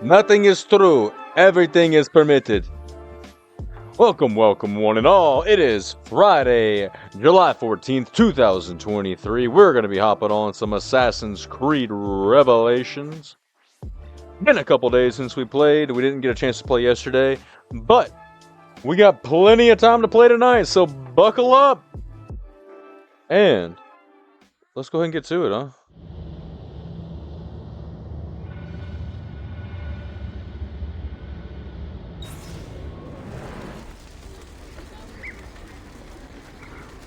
Nothing is true. Everything is permitted. Welcome, one and all. It is Friday, July 14th, 2023. We're going to be hopping on some Assassin's Creed Revelations. Been a couple days since we played. We didn't get a chance to play yesterday, but we got plenty of time to play tonight, so buckle up. And let's go ahead and get to it, huh?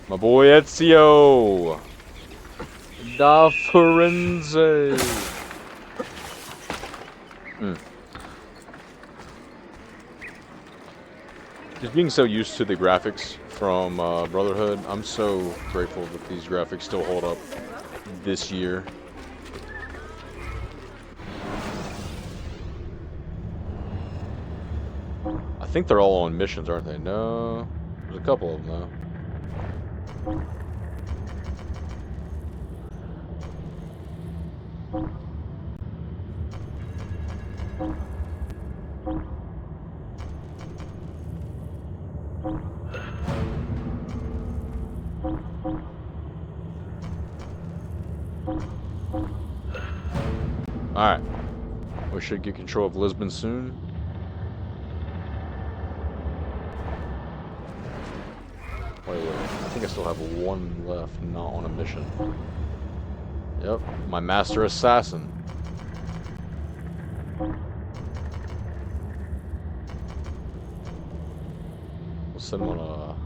My boy Ezio da Firenze. Just being so used to the graphics from Brotherhood, I'm so grateful that these graphics still hold up this year. I think they're all on missions, aren't they? No, there's a couple of them though. Alright. We should get control of Lisbon soon. Wait. I think I still have one left, not on a mission. Yep, my master assassin. We'll send him on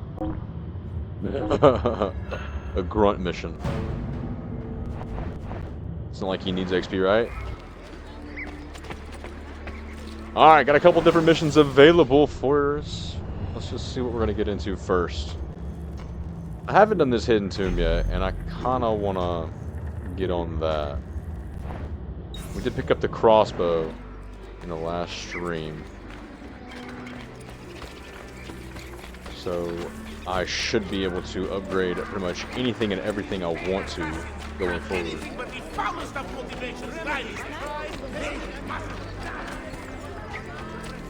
a grunt mission. It's not like he needs XP, right? Alright, got a couple different missions available for us. Let's just see what we're going to get into first. I haven't done this hidden tomb yet, and I kind of want to get on that. We did pick up the crossbow in the last stream. So I should be able to upgrade pretty much anything and everything I want to going forward.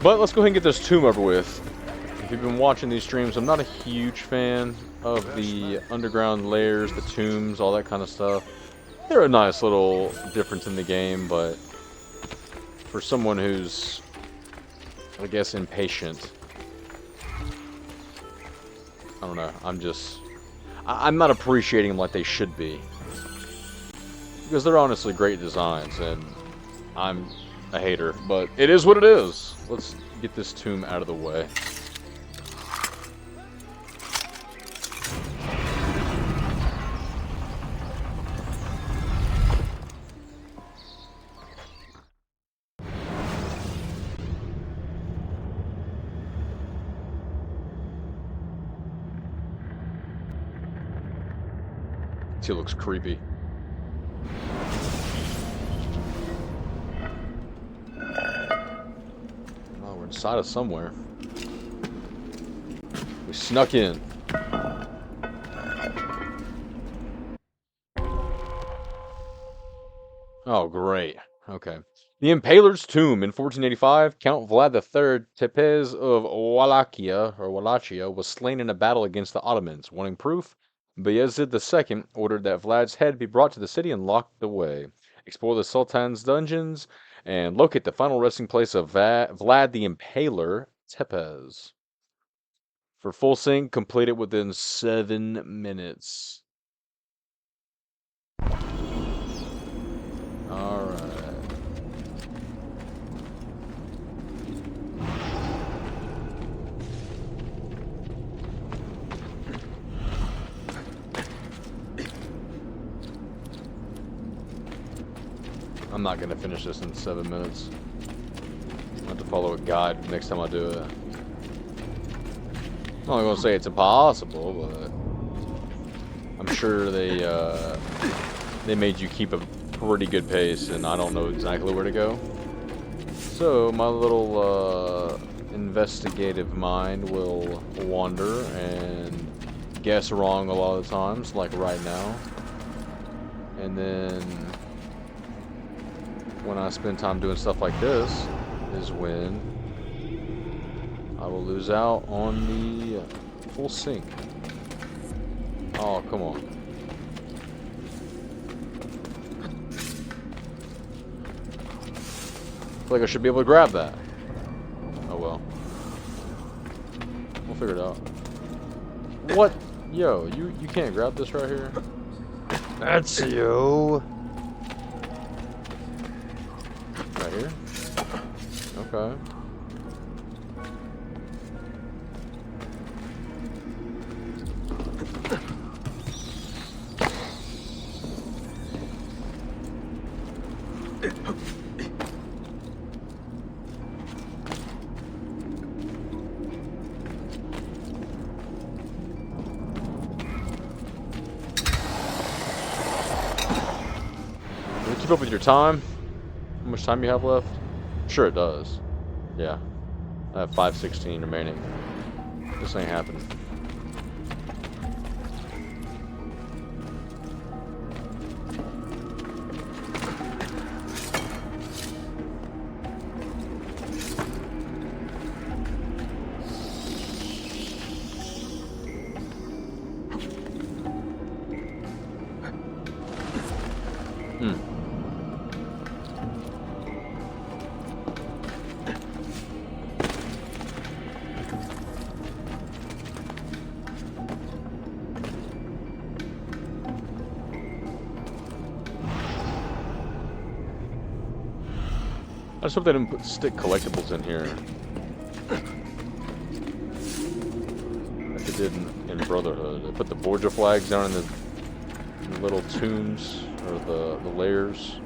But let's go ahead and get this tomb over with. If you've been watching these streams, I'm not a huge fan of the underground layers, the tombs, all that kind of stuff. They're a nice little difference in the game, but for someone who's, I guess, impatient, I don't know, I'm not appreciating them like they should be. Because they're honestly great designs, and I'm a hater, but it is what it is. Let's get this tomb out of the way. He looks creepy. Oh, we're inside of somewhere. We snuck in. Oh, great. Okay. The Impaler's Tomb. In 1485, Count Vlad III Tepes of Wallachia was slain in a battle against the Ottomans. Wanting proof, Bayezid II ordered that Vlad's head be brought to the city and locked away. Explore the Sultan's dungeons and locate the final resting place of Vlad the Impaler, Tepes. For full sync, complete it within 7 minutes. Alright. I'm not going to finish this in 7 minutes. I have to follow a guide next time I do it. I'm not going to say it's impossible, but I'm sure they made you keep a pretty good pace, and I don't know exactly where to go. So my little investigative mind will wander and guess wrong a lot of the times, like right now. And then when I spend time doing stuff like this, is when I will lose out on the full sync. Oh, come on. I feel like I should be able to grab that. Oh well. We'll figure it out. What? Yo, you can't grab this right here? That's you. Right here? Okay. Keep up with your time. How much time you have left? Sure it does. Yeah. I have 5:16 remaining. This ain't happening. I just hope they didn't stick collectibles in here. Like they did in Brotherhood. They put the Borgia flags down in the little tombs, or the layers.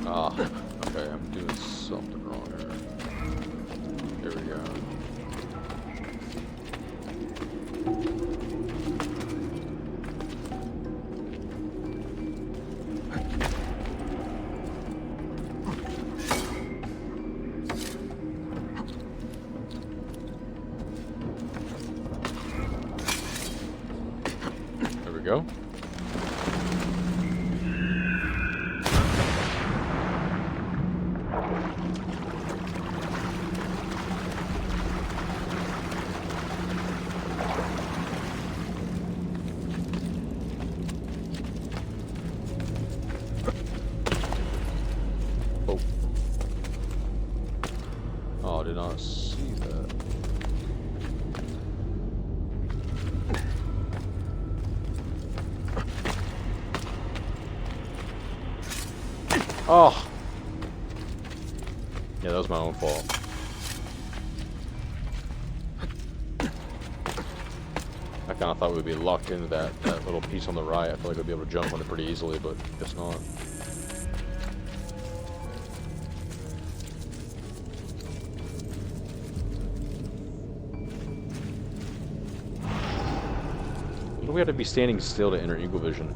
Ah, okay, I'm doing something wrong here. Here we go. Go. Oh. Oh, I did not see that. Oh! Yeah, that was my own fault. I kind of thought we'd be locked into that little piece on the right. I feel like we'd be able to jump on it pretty easily, but guess not. What do we have to be standing still to enter Eagle Vision?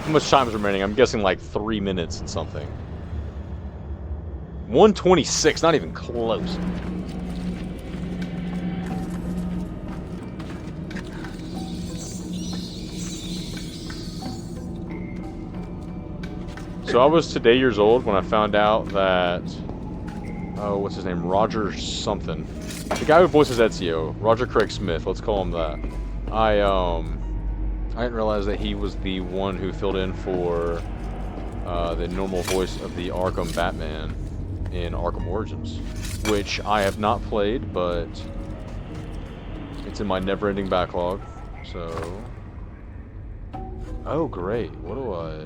How much time is remaining? I'm guessing like 3 minutes and something. 126, not even close. So I was today years old when I found out that, oh, what's his name? Roger something. The guy who voices Ezio, Roger Craig Smith, let's call him that. I didn't realize that he was the one who filled in for the normal voice of the Arkham Batman in Arkham Origins, which I have not played, but it's in my never-ending backlog, so... Oh, great. What do I...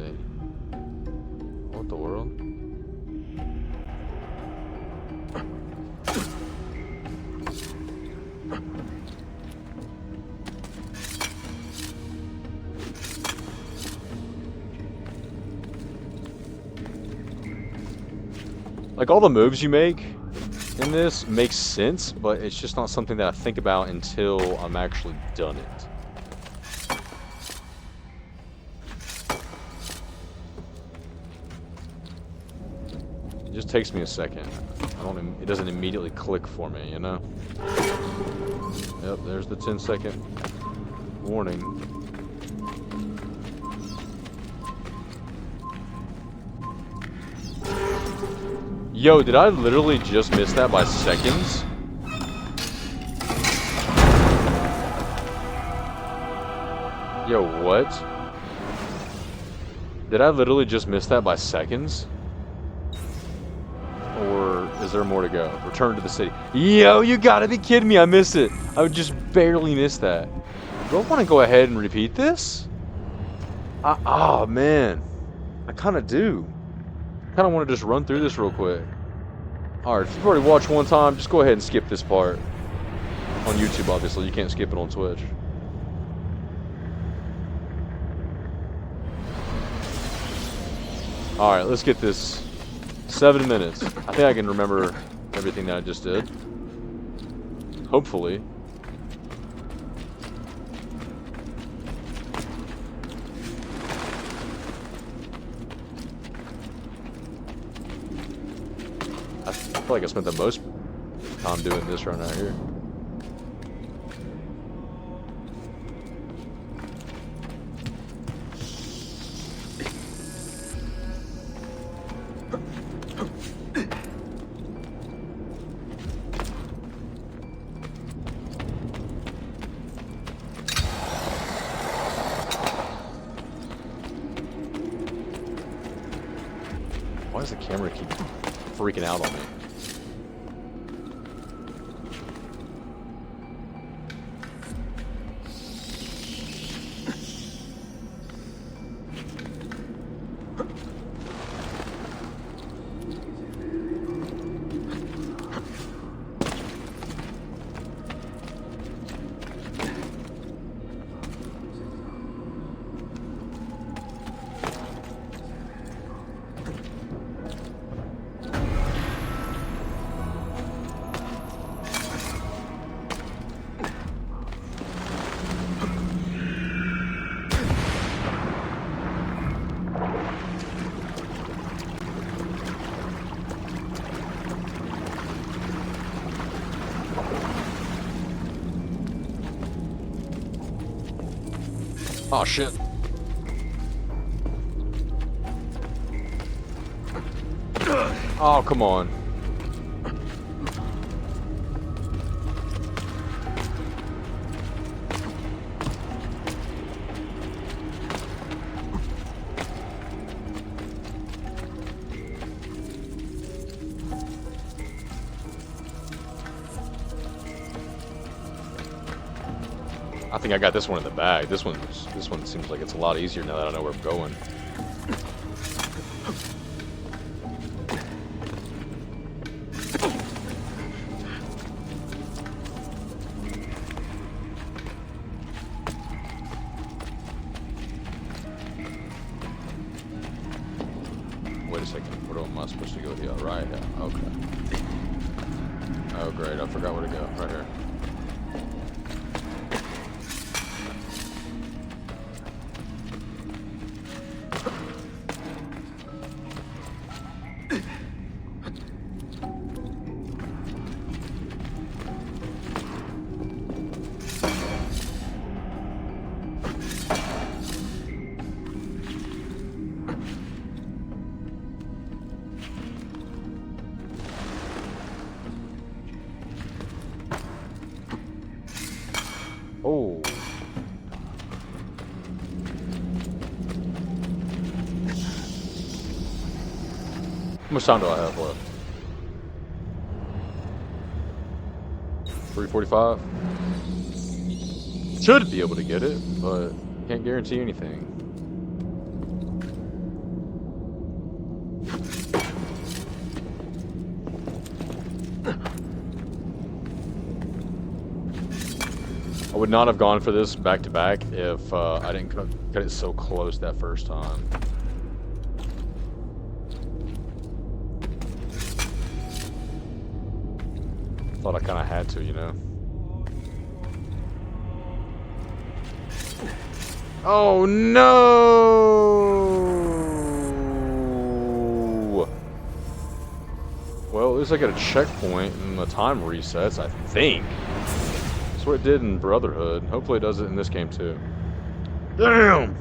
What the world? Like, all the moves you make in this makes sense, but it's just not something that I think about until I'm actually done it. It just takes me a second. It doesn't immediately click for me, you know? Yep, there's the 10-second warning. Yo, did I literally just miss that by seconds? Yo, what? Did I literally just miss that by seconds? Or is there more to go? Return to the city. Yo, you gotta be kidding me, I missed it. I would just barely miss that. Do I want to go ahead and repeat this? Oh, man. I kind of do. I kind of want to just run through this real quick. Alright, if you've already watched one time, just go ahead and skip this part. On YouTube, obviously. You can't skip it on Twitch. Alright, let's get this 7 minutes. I think I can remember everything that I just did. Hopefully. I feel like I spent the most time doing this right out here. Why does the camera keep freaking out on me? Oh shit. Oh, come on. I think I got this one in the bag. This one seems like it's a lot easier now that I know where I'm going. Wait a second. Where am I supposed to go here? Right here. Okay. Oh great, I forgot where to go. Right here. How much time do I have left? 3:45. Should be able to get it, but can't guarantee anything. I would not have gone for this back to back if I didn't cut it so close that first time. Thought I kind of had to, you know. Oh no! Well, at least I got a checkpoint and the time resets, I think. That's what it did in Brotherhood. Hopefully it does it in this game too. Damn!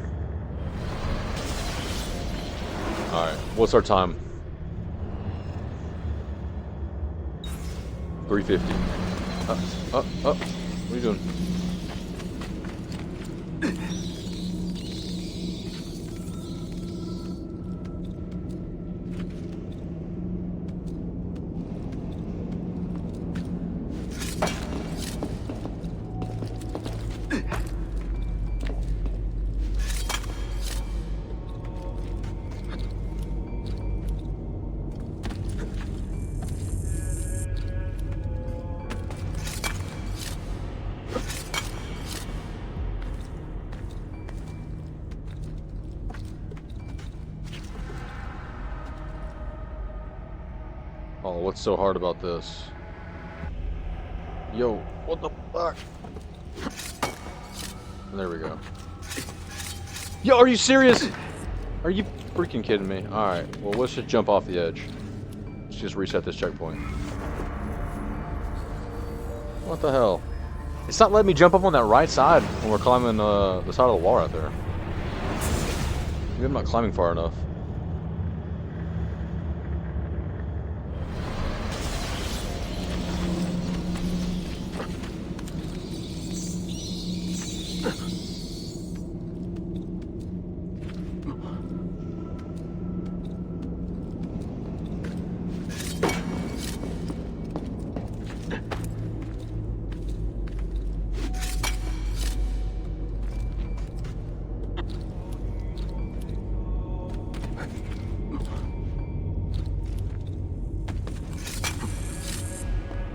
Alright, what's our time? 350. What are you doing? Oh, what's so hard about this? Yo, what the fuck? There we go. Yo, are you serious? Are you freaking kidding me? Alright, well, let's just jump off the edge. Let's just reset this checkpoint. What the hell? It's not letting me jump up on that right side when we're climbing the side of the wall right there. Maybe I'm not climbing far enough.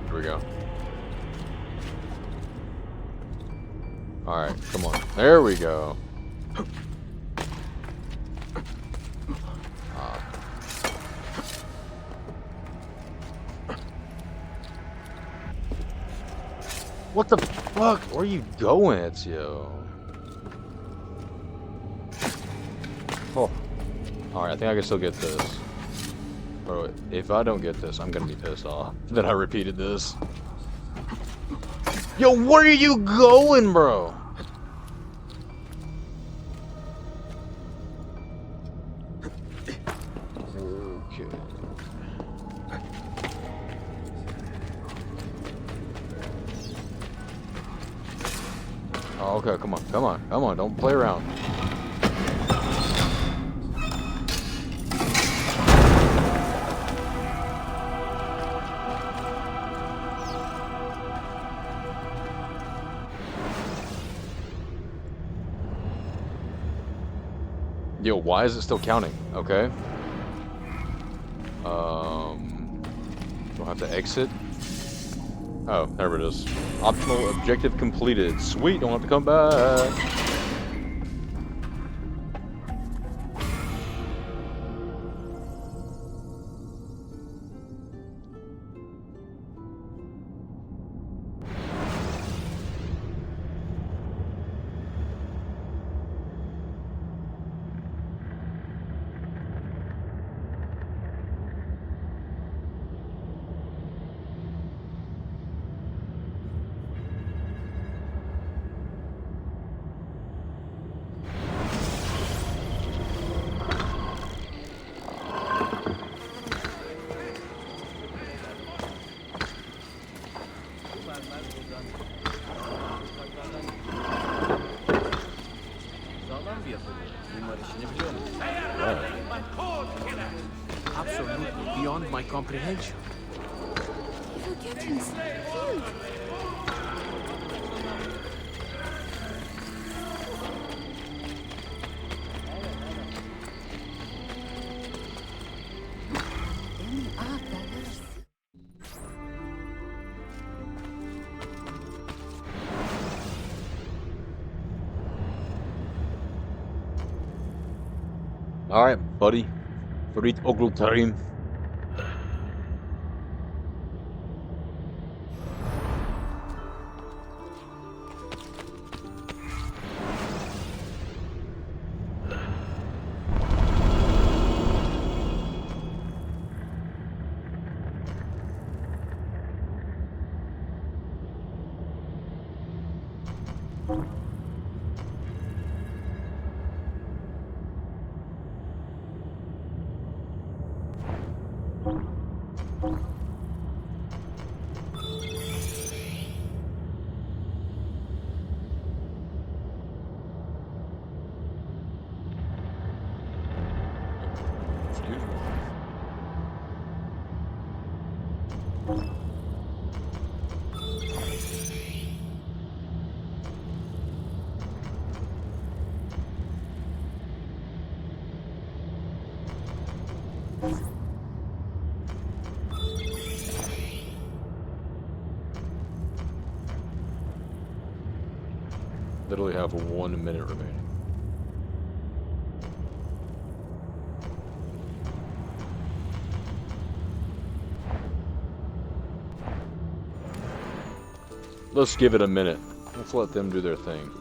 Here we go. Alright, come on. There we go. What the fuck? Where are you going, Ezio? Oh. Alright, I think I can still get this. Oh, if I don't get this, I'm gonna be pissed off that I repeated this. Yo, where are you going, bro? Okay. Oh, okay, come on, come on, come on, don't play around. Yo, why is it still counting? Okay. Don't have to exit. Oh, there it is. Optional objective completed. Sweet, don't have to come back. sağlam bir yapılı. Mimar işini biliyor musun? Absolutely beyond my comprehension. Little kittens. Cute. Ah, bebés. All right, buddy. Farid Oglu Tarim. Literally have 1 minute remaining. Let's give it a minute. Let's let them do their thing.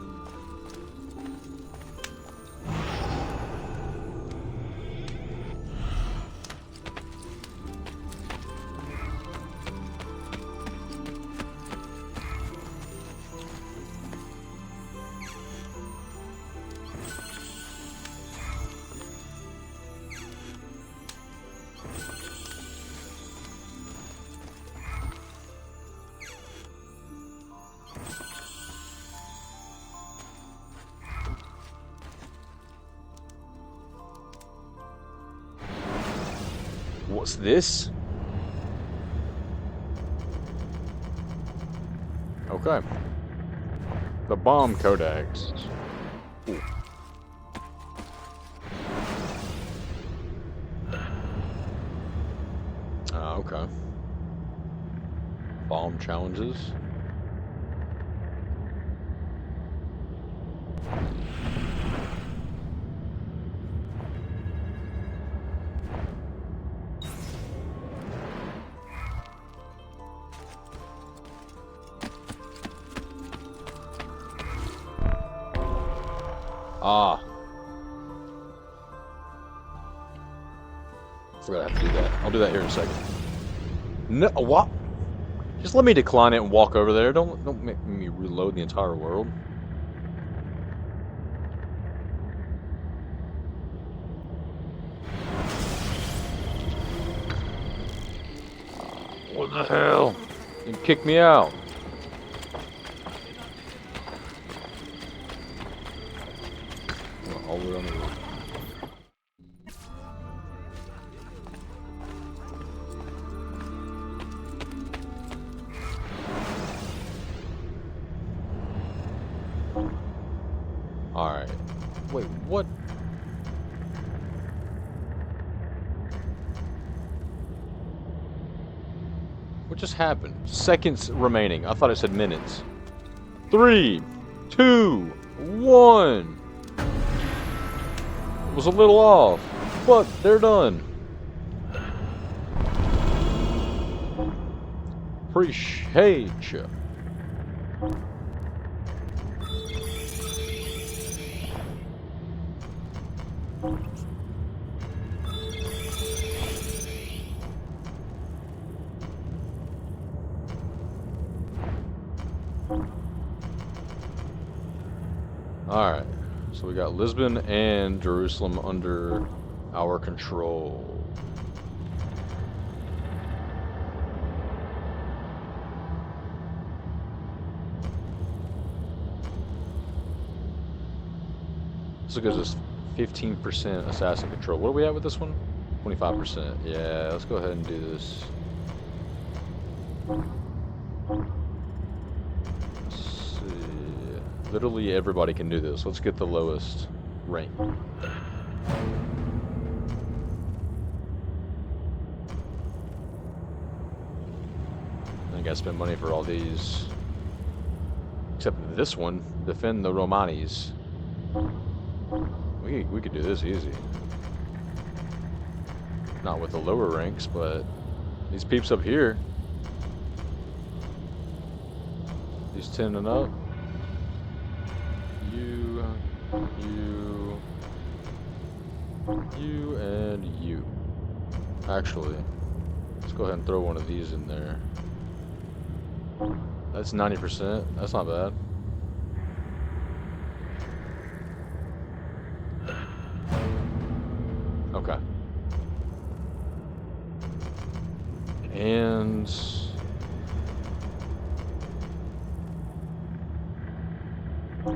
What's this? Okay. The bomb codex. Ooh. Okay. Bomb challenges. Ah. Forgot I have to do that. I'll do that here in a second. No, what? Just let me decline it and walk over there. Don't make me reload the entire world. What the hell? You kicked me out. All the way on the roof. Alright. Wait, what? What just happened? Seconds remaining. I thought it said minutes. 3, 2, 1. It was a little off, but they're done. Appreciate you. Alright, so we got Lisbon and Jerusalem under our control. This gives us 15% assassin control. What are we at with this one? 25%. Yeah, let's go ahead and do this. Let's see. Literally everybody can do this. Let's get the lowest rank. I gotta spend money for all these. Except this one, defend the Romanis. We could do this easy. Not with the lower ranks, but these peeps up here. These 10 and up. You, and you. Actually, let's go ahead and throw one of these in there. That's 90%. That's not bad. Okay. And we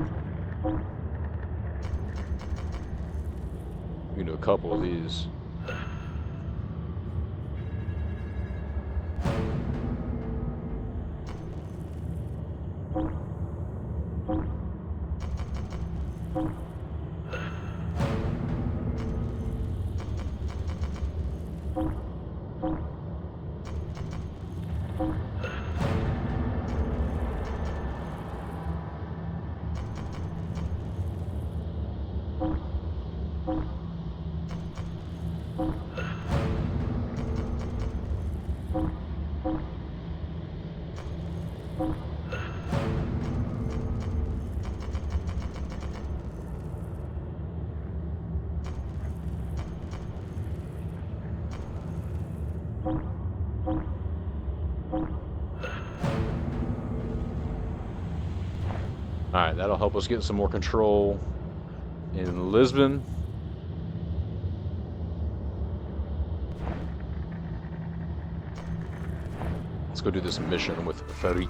can do a couple of these. Alright, that'll help us get some more control in Lisbon. Let's go do this mission with Farid.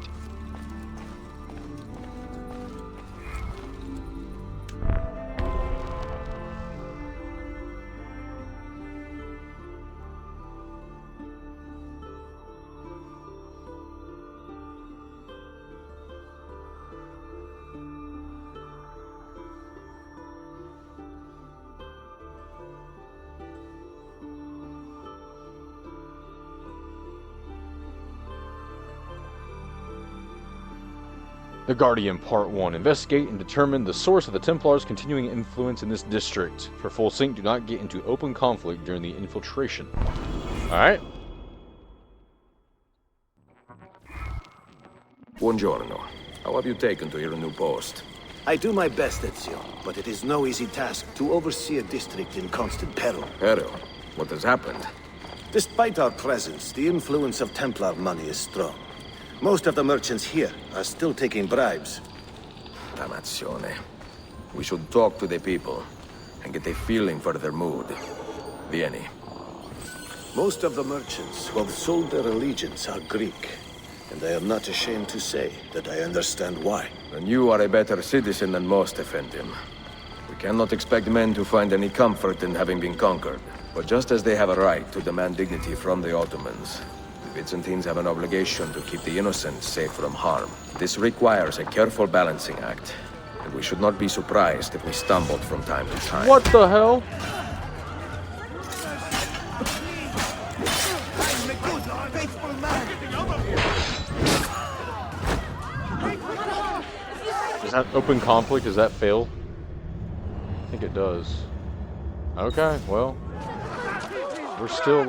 The Guardian, Part 1. Investigate and determine the source of the Templars' continuing influence in this district. For full sync, do not get into open conflict during the infiltration. Alright. Buongiorno. How have you taken to your new post? I do my best, Ezio, but it is no easy task to oversee a district in constant peril. Peril? What has happened? Despite our presence, the influence of Templar money is strong. Most of the merchants here are still taking bribes. Damazione. We should talk to the people and get a feeling for their mood. Vieni. Most of the merchants who have sold their allegiance are Greek, and I am not ashamed to say that I understand why. And you are a better citizen than most, Effendim. We cannot expect men to find any comfort in having been conquered. But just as they have a right to demand dignity from the Ottomans, the Byzantines have an obligation to keep the innocent safe from harm. This requires a careful balancing act, and we should not be surprised if we stumbled from time to time. What the hell? Does that open conflict? Does that fail? I think it does. Okay, well, we're still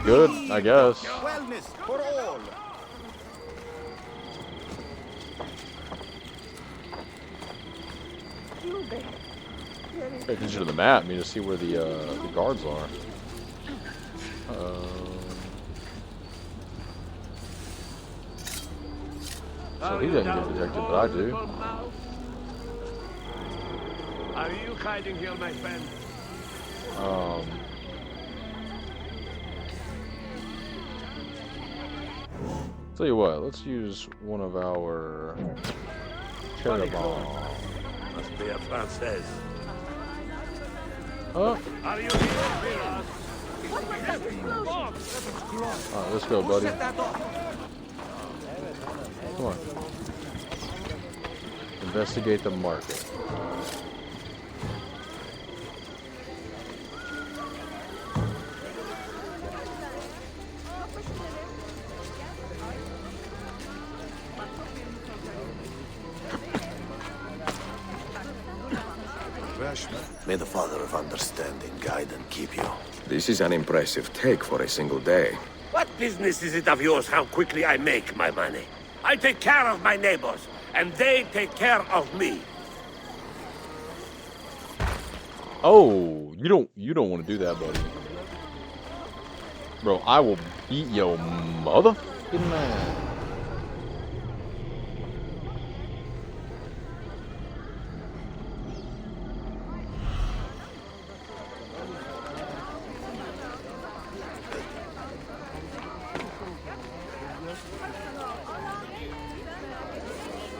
good, I guess. Wellness for all. Pay attention to the map, I mean, to see where the guards are. So he doesn't get detected, but I do. Are you hiding here, my friend? Tell you what, let's use one of our Cherubon. Must be a Française. Oh, Are you here, alright, let's go, buddy. Come on. Investigate the market. May the Father of Understanding guide and keep you. This is an impressive take for a single day. What business is it of yours how quickly I make my money? I take care of my neighbors, and they take care of me. Oh, you don't want to do that, buddy. Bro, I will beat your motherfucking man.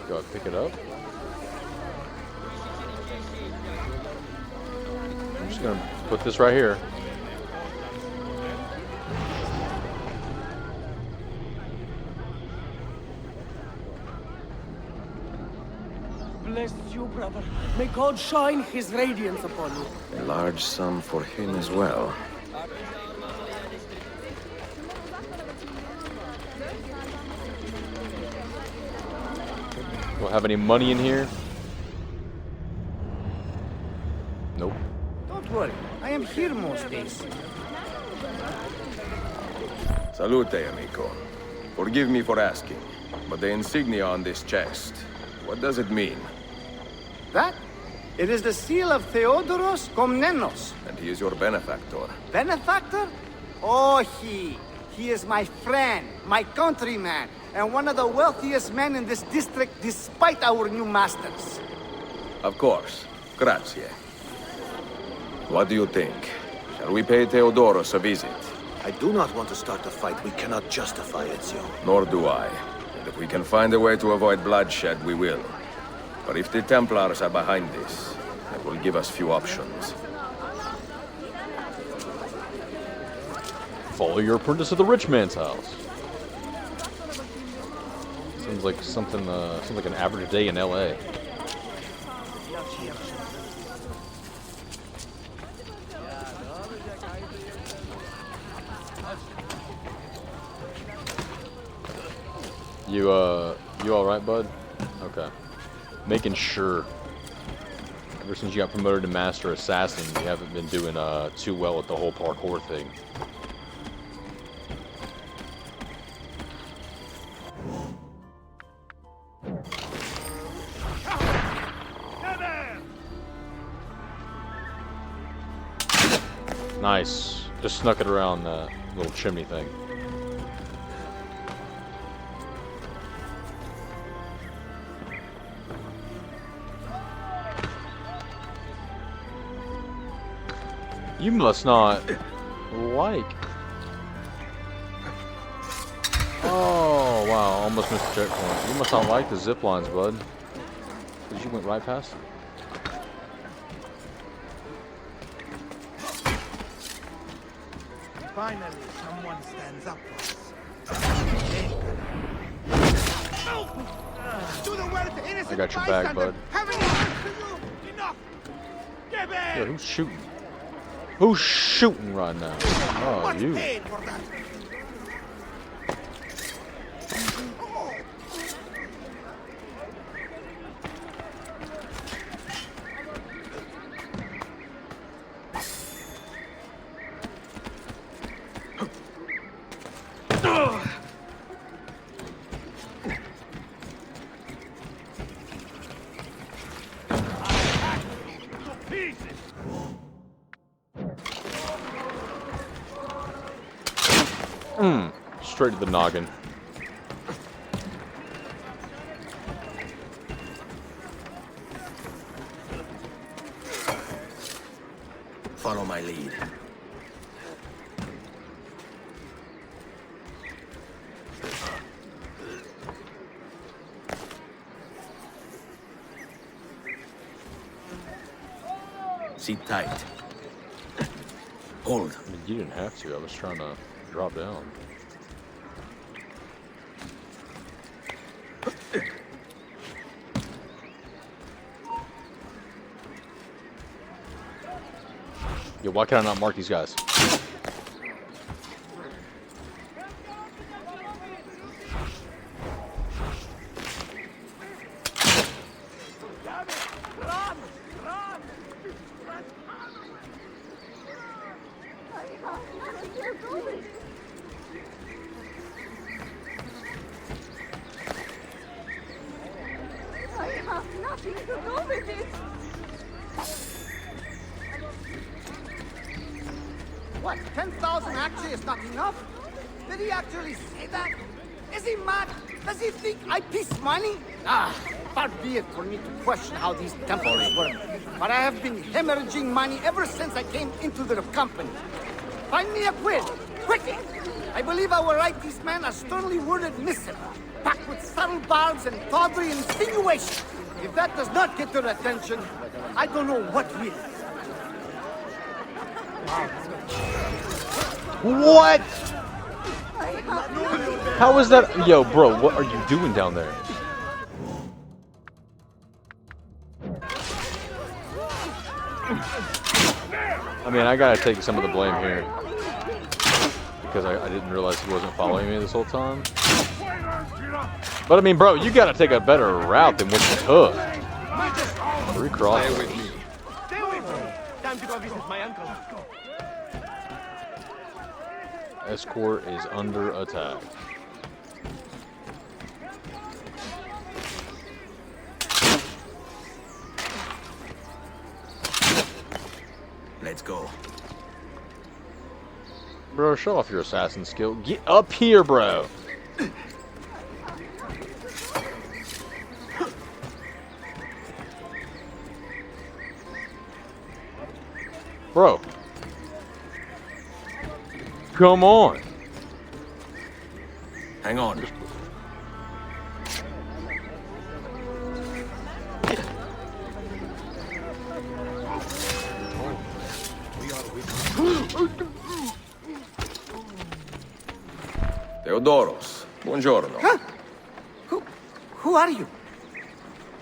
Do I pick it up? I'm just gonna put this right here. Bless you, brother. May God shine his radiance upon you. A large sum for him as well. Do I have any money in here? Nope. Don't worry, I am here most days. Salute, amico. Forgive me for asking, but the insignia on this chest, what does it mean? That? It is the seal of Theodoros Komnenos. And he is your benefactor. Benefactor? Oh, he is my friend, my countryman, and one of the wealthiest men in this district despite our new masters. Of course. Grazie. What do you think? Shall we pay Theodoros a visit? I do not want to start a fight we cannot justify, Ezio. Nor do I. And if we can find a way to avoid bloodshed, we will. But if the Templars are behind this, that will give us few options. Follow your apprentice to the rich man's house. Seems like something. Seems like an average day in LA. You all right, bud? Okay. Making sure. Ever since you got promoted to Master Assassin, you haven't been doing too well with the whole parkour thing. Nice. Just snuck it around the little chimney thing. You must not like. Oh, wow. Almost missed the checkpoint. You must not like the zip lines, bud. Because you went right past them. Finally, someone stands up for us. Do the work to innocent I got your back, bud. Haven't I heard for you? Enough! Give in! Yeah, who's shooting? Who's shooting right now? Oh, What's you. paid for that? Straight to the noggin. Follow my lead. Sit tight. Hold. I mean, you didn't have to. I was trying to drop down. Yo, why can I not mark these guys? I have nothing to do with it. What, 10,000 actually is not enough? Did he actually say that? Is he mad? Does he think I piece money? Ah, far be it for me to question how these temples work. But I have been hemorrhaging money ever since I came into the company. Find me a quid, quickly! I believe I will write these men a sternly worded missive, packed with subtle barbs and tawdry insinuation. If that does not get their attention, I don't know what will. What? How is that? Yo, bro, what are you doing down there? I mean, I gotta take some of the blame here. Because I didn't realize he wasn't following me this whole time. But I mean, bro, you gotta take a better route than what you took. Recross. Stay with me. Time to go visit my uncle. Escort is under attack. Let's go. Bro, show off your assassin skill. Get up here, bro. Bro. Come on. Hang on. Theodoros, buongiorno. Huh? Who are you?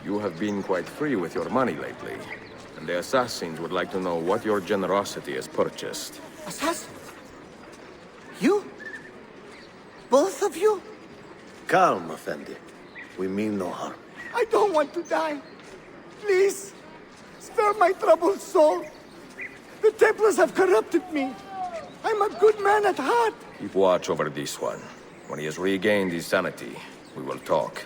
You have been quite free with your money lately, and the assassins would like to know what your generosity has purchased. Assassins? You? Both of you? Calm, Effendi. We mean no harm. I don't want to die. Please, spare my troubled soul. The Templars have corrupted me. I'm a good man at heart. Keep watch over this one. When he has regained his sanity, we will talk.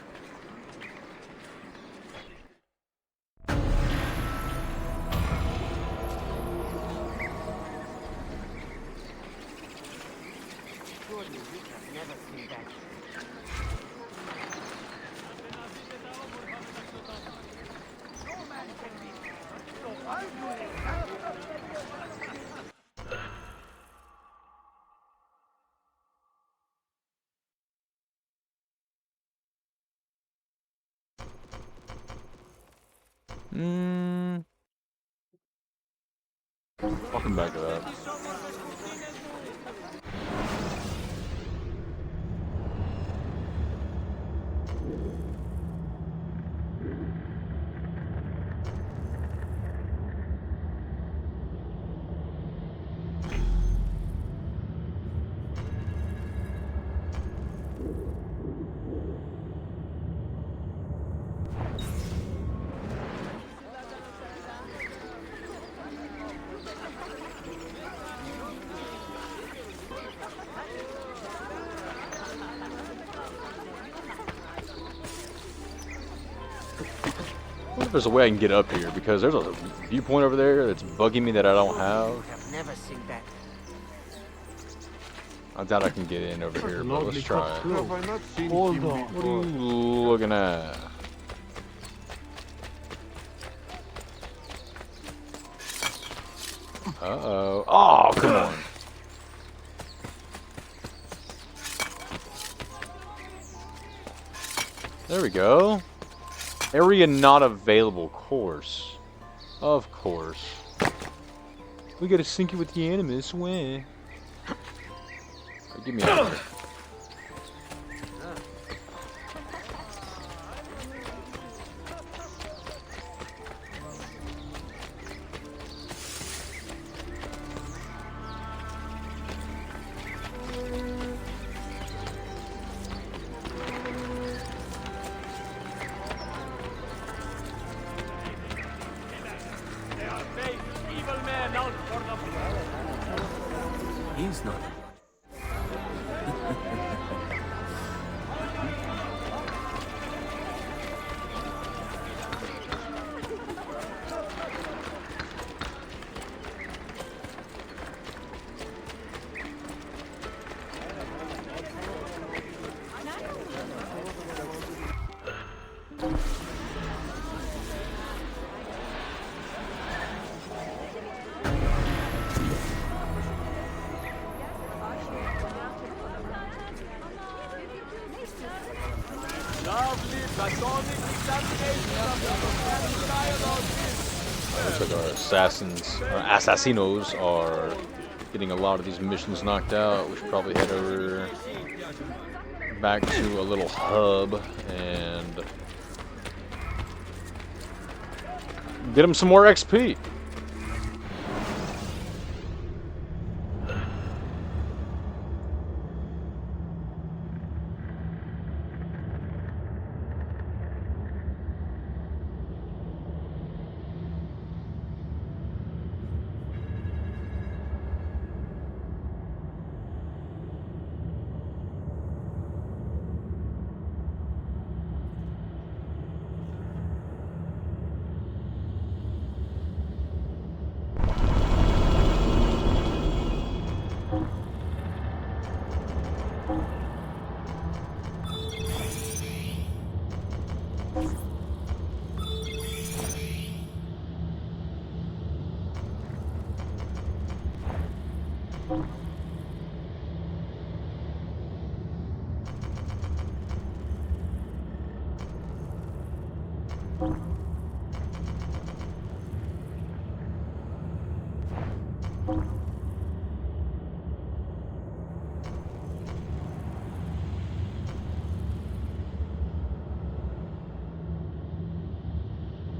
Welcome back to that. I wonder if there's a way I can get up here, because there's a viewpoint over there that's bugging me that I don't have. I've never seen that. I doubt I can get in over here, but let's try it. Have I not seen Hold him on. before? What are you looking at? Uh-oh. Oh, come on. There we go. Area not available course. Of course. We gotta sync it with the Animus. When? Give me a. They are fake, evil men out for the He's not. lovely platonic examination of the dialogue. Looks like our assassinos are getting a lot of these missions knocked out. We should probably head over back to a little hub and get them some more XP.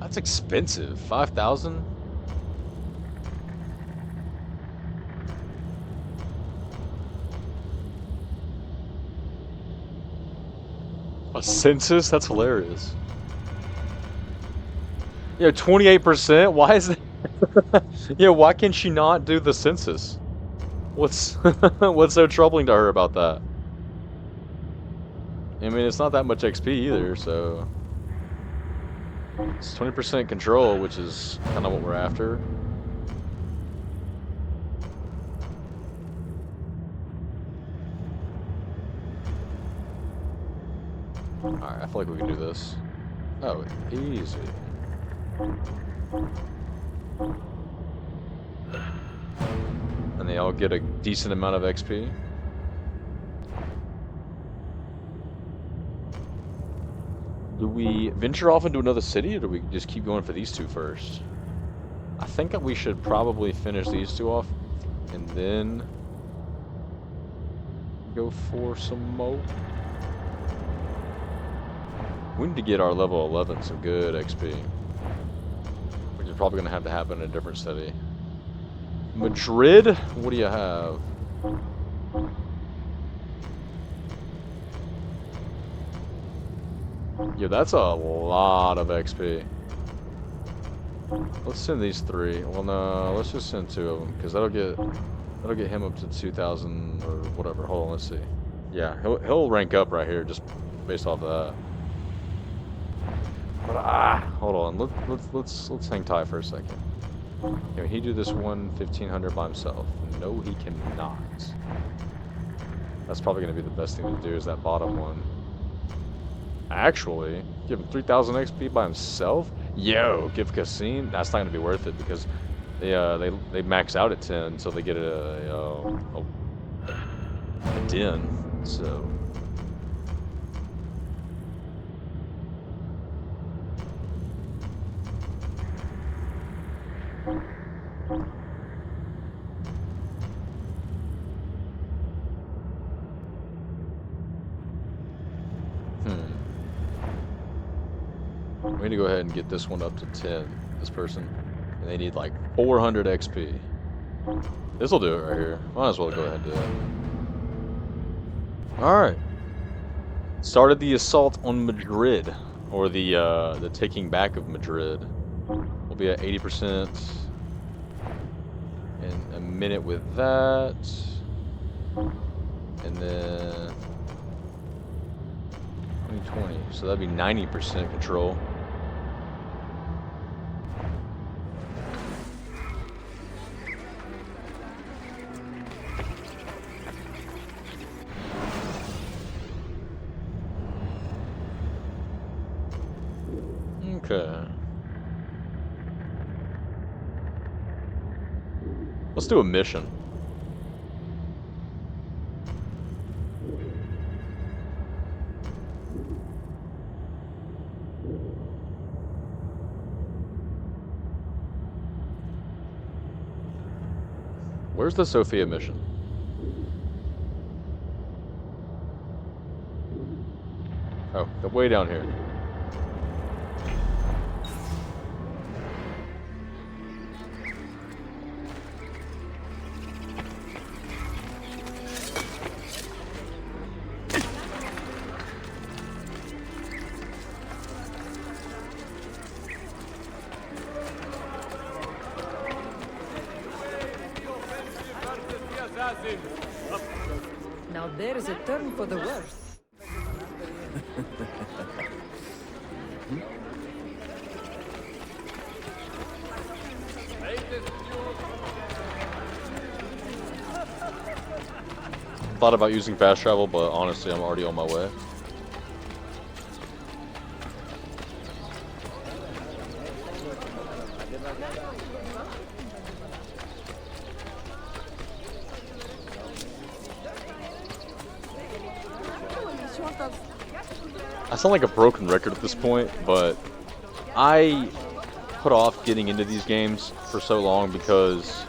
That's expensive. 5,000? A census? That's hilarious. Yeah, 28%? Why is it? Yeah, why can she not do the census? What's what's so troubling to her about that? I mean, it's not that much XP either, so it's 20% control, which is kind of what we're after. Alright, I feel like we can do this. Oh, easy. And they all get a decent amount of XP. Do we venture off into another city, or do we just keep going for these two first? I think that we should probably finish these two off, and then go for some more. We need to get our level 11 some good XP, which is probably going to have to happen in a different city. Madrid? What do you have? Yeah, that's a lot of XP. Let's send these three. Well, no, let's just send two of them, because that'll get him up to 2,000 or whatever. Hold on, let's see. Yeah, he'll rank up right here just based off of that. But hold on. Let's hang tight for a second. Can he do this 1,500 by himself? No, he cannot. That's probably going to be the best thing to do, is that bottom one. Actually, give him 3,000 XP by himself? Yo, give Cassim. That's not going to be worth it, because they max out at 10, so they get a den. So. We need to go ahead and get this one up to 10, this person. And they need like 400 XP. This'll do it right here. Might as well go ahead and do it. Alright. Started the assault on Madrid. Or the taking back of Madrid. We'll be at 80%. In a minute with that. And then 2020. So that'd be 90% control. Okay. Let's do a mission. Where's the Sofia mission? Oh, they're way down here. Now there is a turn for the worse. Thought about using fast travel, but honestly, I'm already on my way. I sound like a broken record at this point, but I put off getting into these games for so long because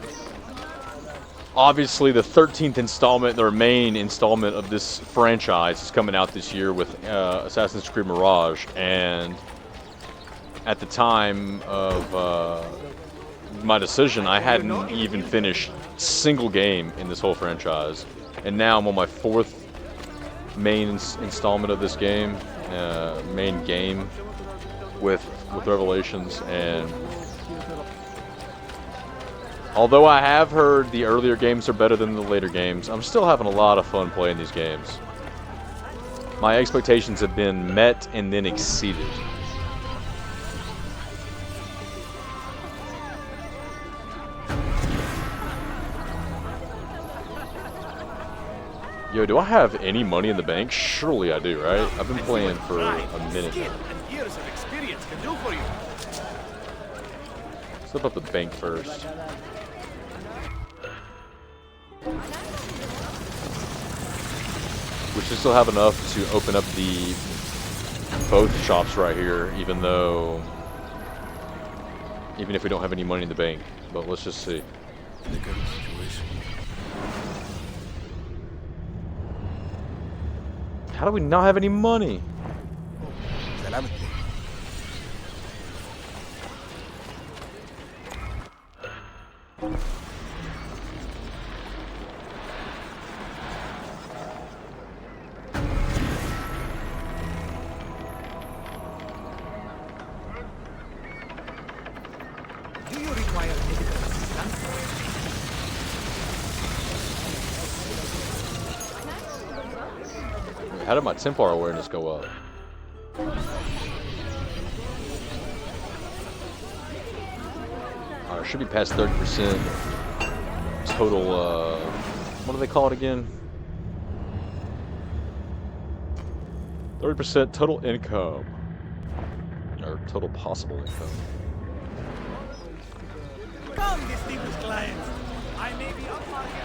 obviously the 13th installment, their main installment of this franchise, is coming out this year with Assassin's Creed Mirage, and at the time of my decision, I hadn't even finished a single game in this whole franchise, and now I'm on my 4th main installment of this game, main game with Revelations, and although I have heard the earlier games are better than the later games, I'm still having a lot of fun playing these games. My expectations have been met and then exceeded. Yo, do I have any money in the bank? Surely I do, right? I've been playing for a minute now. And years of experience can do for you. Let's up the bank first. We should still have enough to open up the both shops right here, even if we don't have any money in the bank. But let's just see. How do we not have any money? Do you require medical assistance? How did my Templar awareness go up? Alright, should be past 30% total, what do they call it again? 30% total income. Or total possible income. Come, distinguished clients. I may be up market.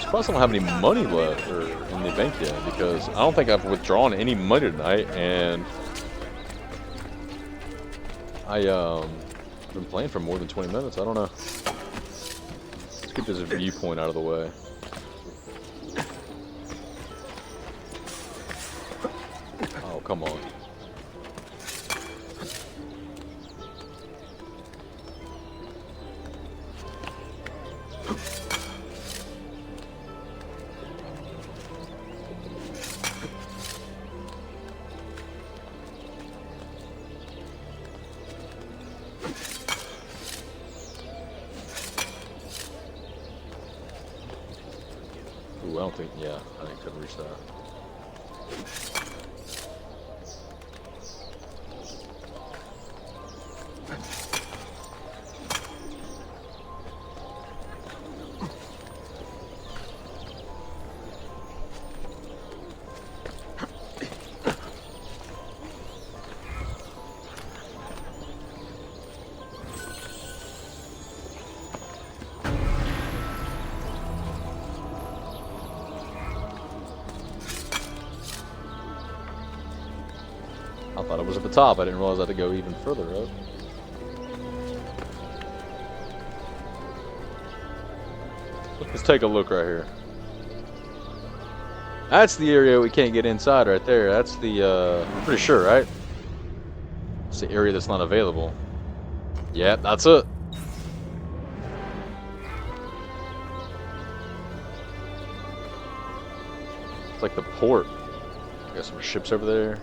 Surprised I don't have any money left or in the bank yet, because I don't think I've withdrawn any money tonight, and I've been playing for more than 20 minutes. I don't know. Let's get this viewpoint out of the way. come on. Ooh, I don't think, yeah, I think I couldn't reach that. I thought it was at the top. I didn't realize I had to go even further up. Let's take a look right here. That's the area we can't get inside right there. That's the, I'm pretty sure, right? It's the area that's not available. Yep, that's it. It's like the port. Got some ships over there.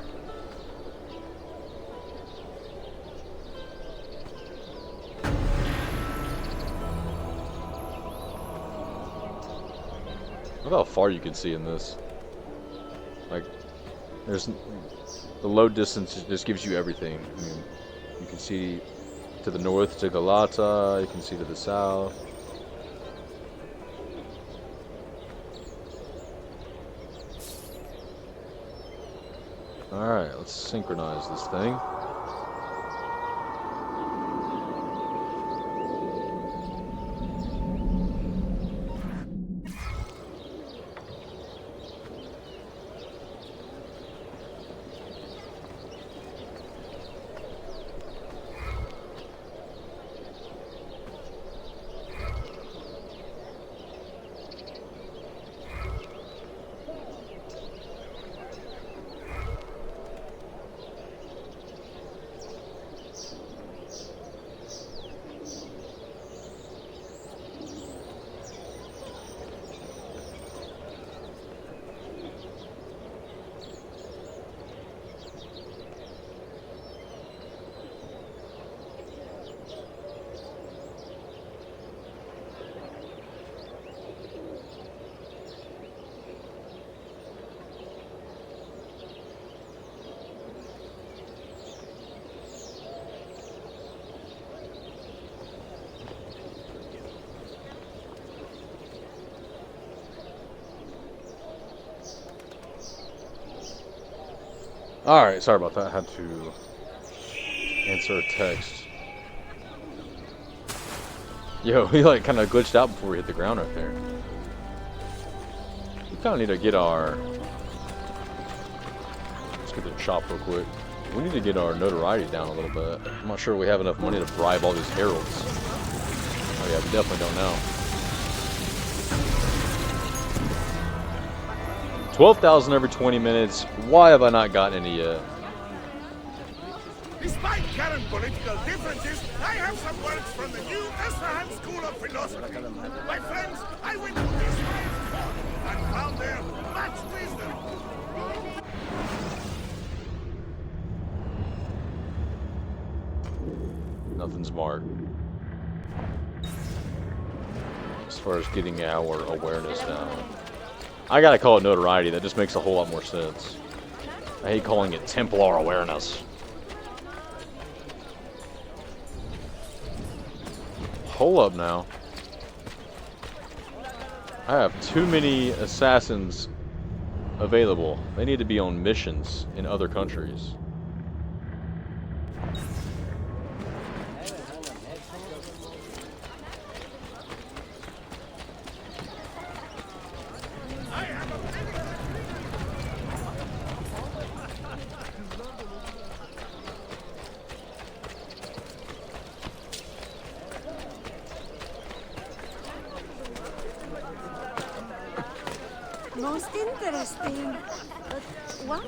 Look how far you can see in this. Like, there's the low distance just gives you everything. I mean, you can see to the north to Galata, you can see to the south. Alright, let's synchronize this thing. Alright, sorry about that. I had to answer a text. Yo, he like kind of glitched out before we hit the ground right there. We kind of need to get our... Let's get to the shop real quick. We need to get our notoriety down a little bit. I'm not sure we have enough money to bribe all these heralds. Oh yeah, we definitely don't know. 12,000 every 20 minutes. Why have I not gotten any yet? Despite current political differences, I have some words from the new Esfahan School of Philosophy. My friends, I went to this highest court and found there much wisdom. Nothing's marked. As far as getting our awareness down. I gotta call it notoriety, that just makes a whole lot more sense. I hate calling it Templar awareness. Hold up now. I have too many assassins available. They need to be on missions in other countries. Most interesting. But why?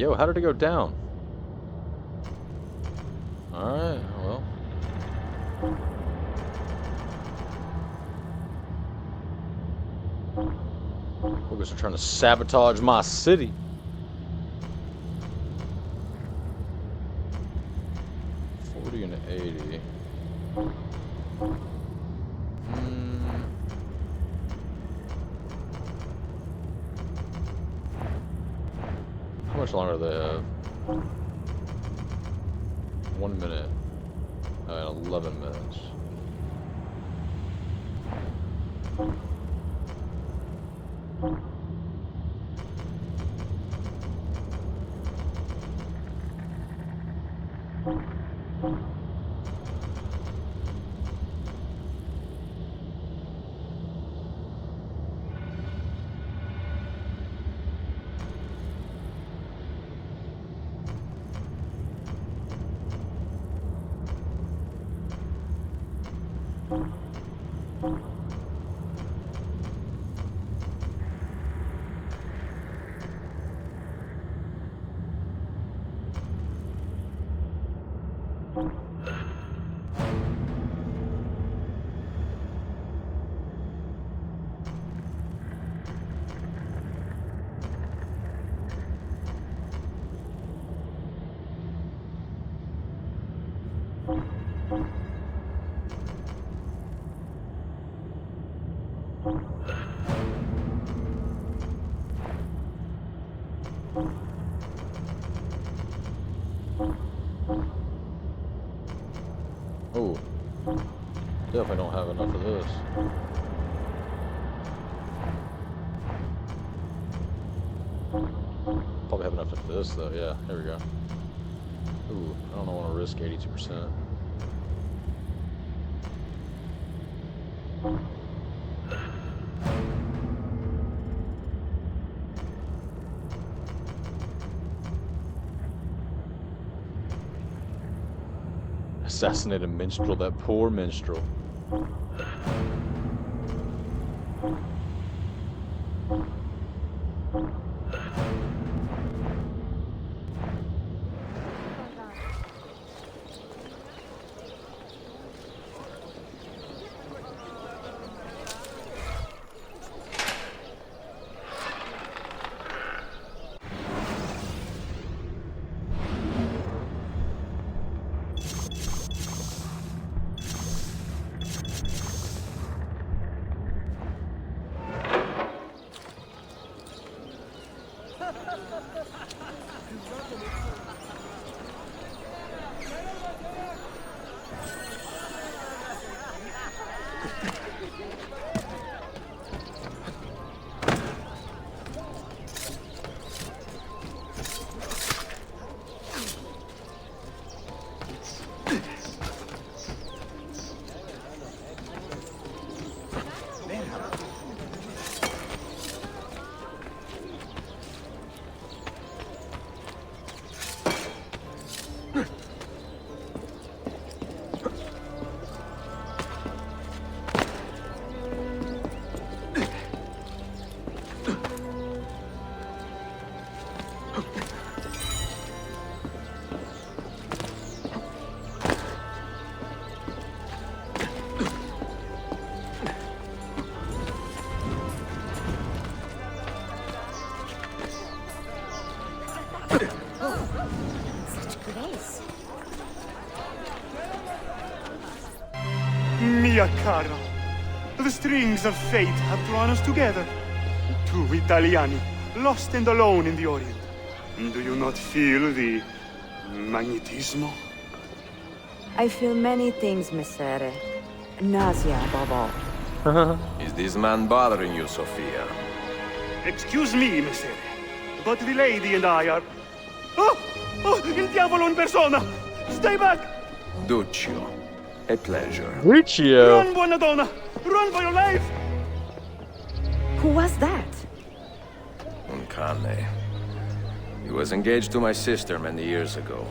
Yo, how did it go down? Alright, well. Boogers are trying to sabotage my city. And 80. How much longer do they have? 1 minute. And 11 minutes. Oh, definitely don't have enough of this. Probably have enough of this though. Yeah, there we go. Ooh, I don't want to risk 82%. Assassinate a minstrel, that poor minstrel. Mia cara, the strings of fate have drawn us together. Two Italiani, lost and alone in the Orient. Do you not feel the magnetismo? I feel many things, Messere. Nausea above all. Is this man bothering you, Sophia? Excuse me, Messere, but the lady and I are... Oh! Oh, il diavolo in persona! Stay back! Duccio, a pleasure. Lucio! Run, buona donna! Run for your life! Who was that? Un cane. He was engaged to my sister many years ago.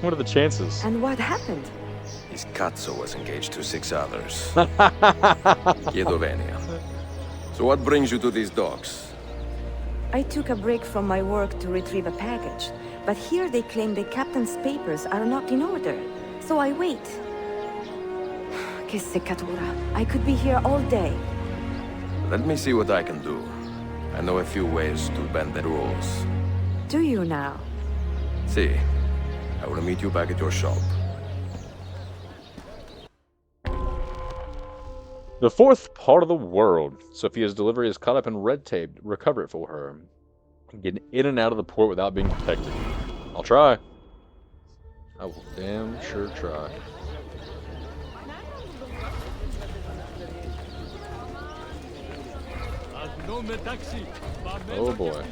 What are the chances? And what happened? His cazzo was engaged to 6 others. Chiedo venia. So what brings you to these docks? I took a break from my work to retrieve a package. But here they claim the captain's papers are not in order. So I wait. Che seccatura. I could be here all day. Let me see what I can do. I know a few ways to bend the rules. Do you now? See, I will meet you back at your shop. The fourth part of the world. Sophia's delivery is caught up in red tape. Recover it for her. Get in and out of the port without being detected. I'll try. I will damn sure try. Oh boy.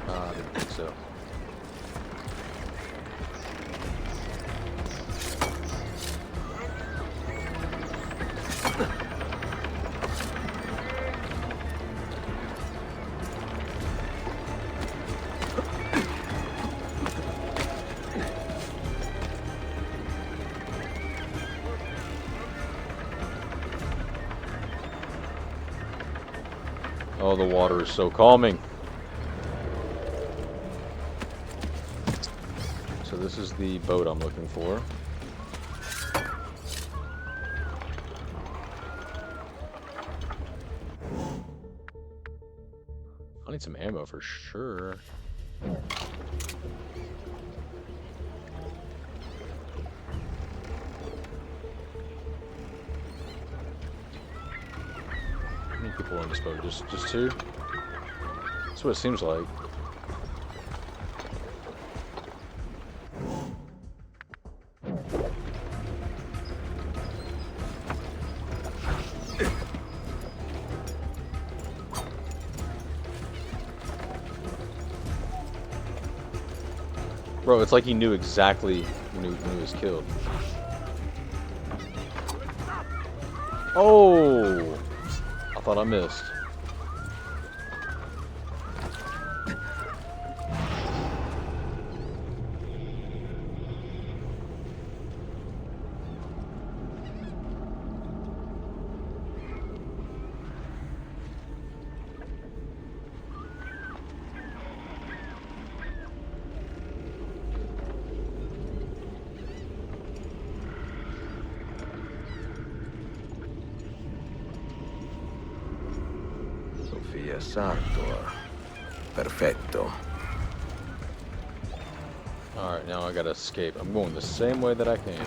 I didn't think so. Oh, the water is so calming. So this is the boat I'm looking for. I need some ammo for sure. How many people on this boat? Just two? That's what it seems like. Bro, it's like he knew exactly when he was killed. Oh! I thought I missed. Sofia Sartor. Perfetto. Alright, now I gotta escape. I'm going the same way that I came.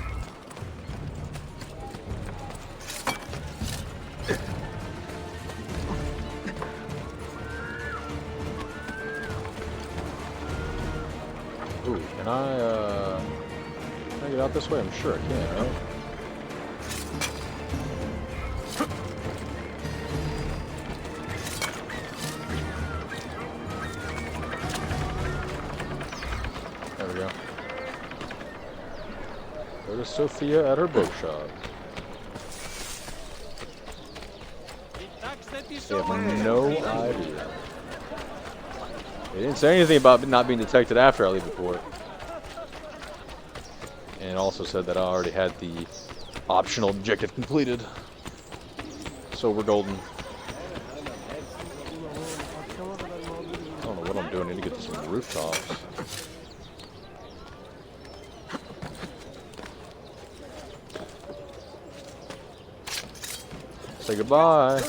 Ooh, can I get out this way? I'm sure I can, right? There we go. There's Sophia at her bookshop. They have no idea. They didn't say anything about not being detected after I leave the port. And it also said that I already had the optional objective completed. So we're golden. I don't know what I'm doing. I need to get to some rooftops. Say goodbye.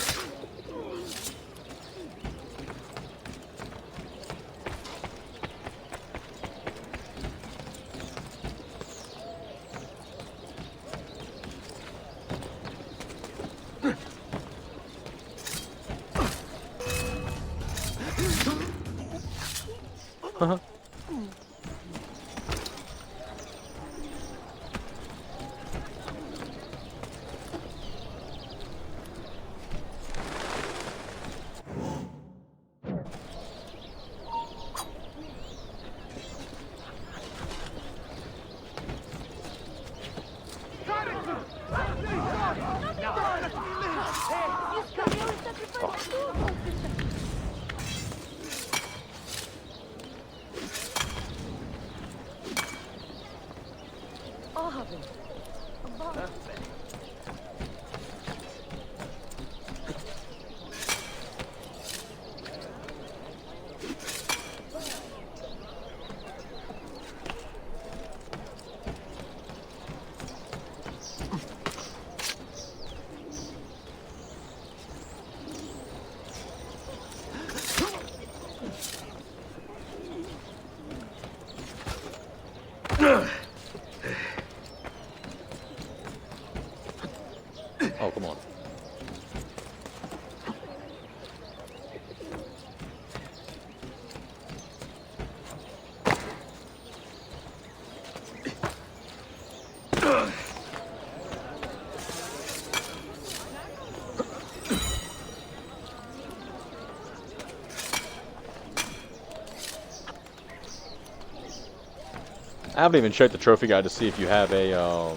I haven't even checked the trophy guide to see if you have a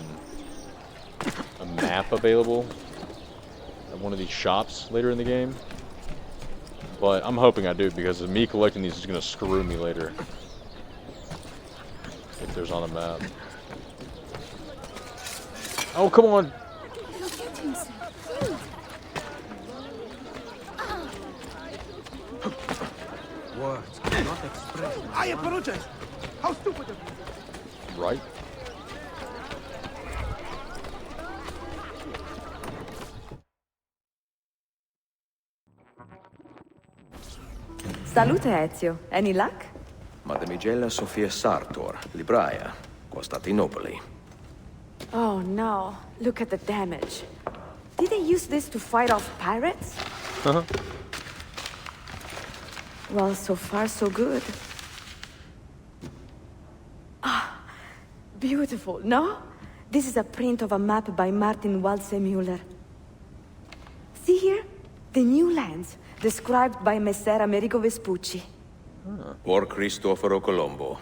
map available at one of these shops later in the game. But I'm hoping I do, because me collecting these is going to screw me later. If there's on a map. Oh, come on! Words cannot express. I apologize. How stupid of me. Right? Salute, Ezio. Any luck? Mademoiselle Sophia Sartor, Libraia, Costantinopoli. Oh no, look at the damage. Did they use this to fight off pirates? Uh-huh. Well, so far so good. Ah, beautiful, no? This is a print of a map by Martin Waldseemüller. See here? The new lands, described by Messer Amerigo Vespucci. Or Cristoforo Colombo.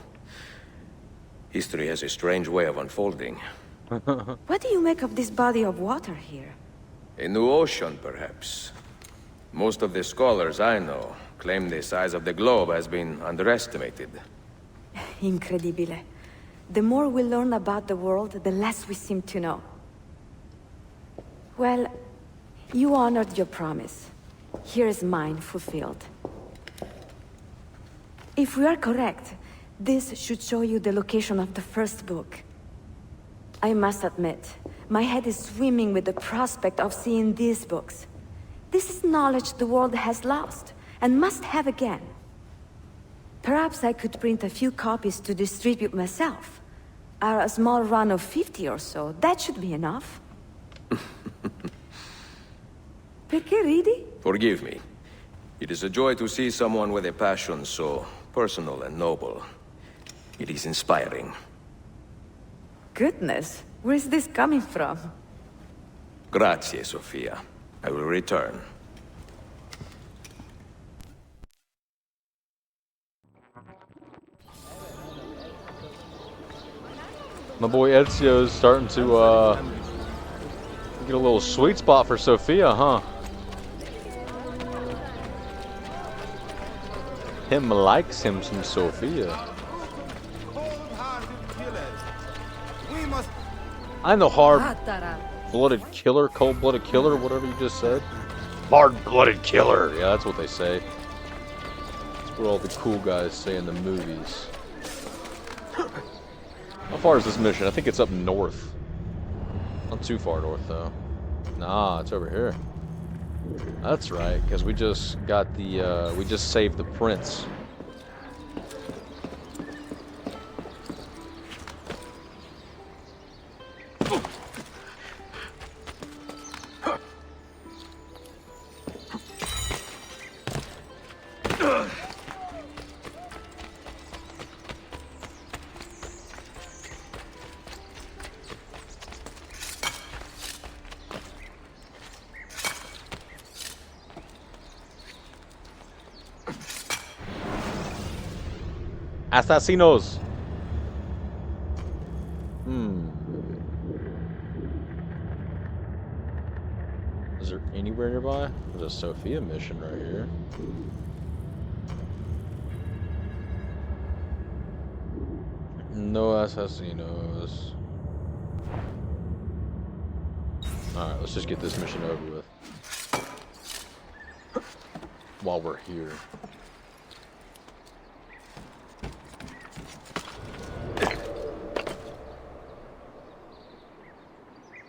History has a strange way of unfolding. What do you make of this body of water here? A new ocean, perhaps. Most of the scholars I know claim the size of the globe has been underestimated. Incredibile. The more we learn about the world, the less we seem to know. Well, you honored your promise. Here is mine fulfilled. If we are correct, this should show you the location of the first book. I must admit, my head is swimming with the prospect of seeing these books. This is knowledge the world has lost, and must have again. Perhaps I could print a few copies to distribute myself. A small run of 50 or so, that should be enough. Perché ridi? Forgive me. It is a joy to see someone with a passion so personal and noble. It is inspiring. Goodness, where is this coming from? Grazie, Sophia. I will return. My boy Ezio is starting to get a little sweet spot for Sophia, huh? Him likes him some Sophia. Cold-hearted killers. We must. I'm the hard-blooded killer, cold-blooded killer, whatever you just said. Hard-blooded killer. Yeah, that's what they say. That's what all the cool guys say in the movies. How far is this mission? I think it's up north. Not too far north, though. Nah, it's over here. That's right, because we just got the, we just saved the prince. Assassinos! Is there anywhere nearby? There's a Sophia mission right here. No assassinos. Alright, let's just get this mission over with. While we're here.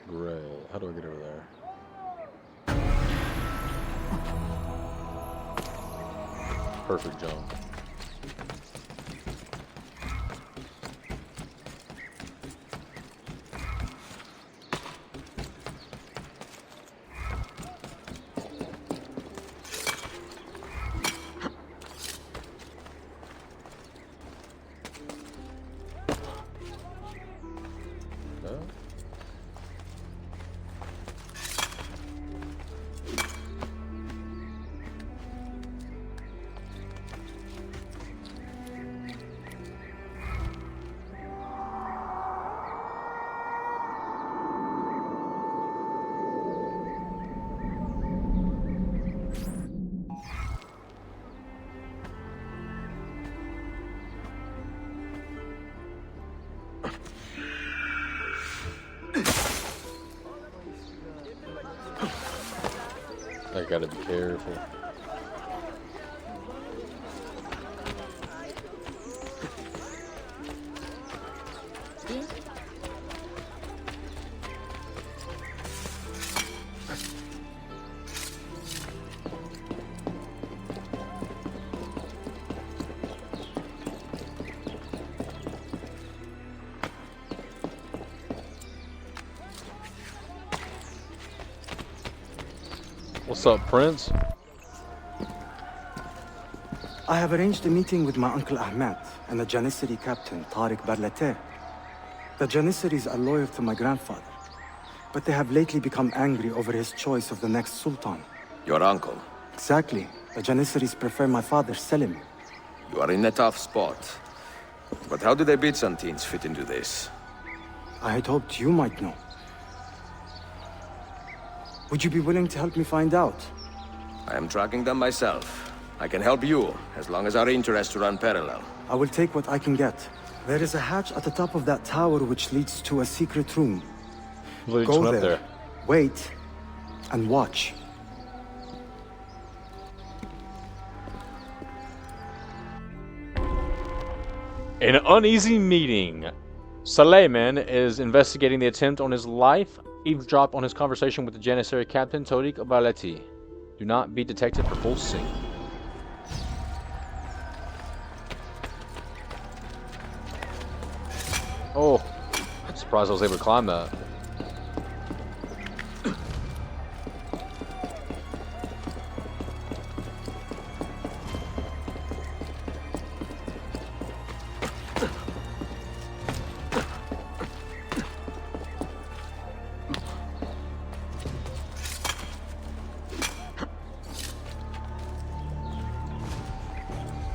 Great. How do I get over there? Perfect jump. I gotta be careful. What's up, Prince? I have arranged a meeting with my uncle Ahmed and the Janissary captain, Tariq Barlate. The Janissaries are loyal to my grandfather, but they have lately become angry over his choice of the next sultan. Your uncle. Exactly. The Janissaries prefer my father, Selim. You are in a tough spot. But how do the Byzantines fit into this? I had hoped you might know. Would you be willing to help me find out? I am tracking them myself. I can help you, as long as our interests run parallel. I will take what I can get. There is a hatch at the top of that tower which leads to a secret room. Go up there. Wait, and watch. An uneasy meeting. Suleiman is investigating the attempt on his life. Eavesdrop on his conversation with the Janissary captain, Tariq Barlate. Do not be detected for full sync. Oh, I'm surprised I was able to climb that.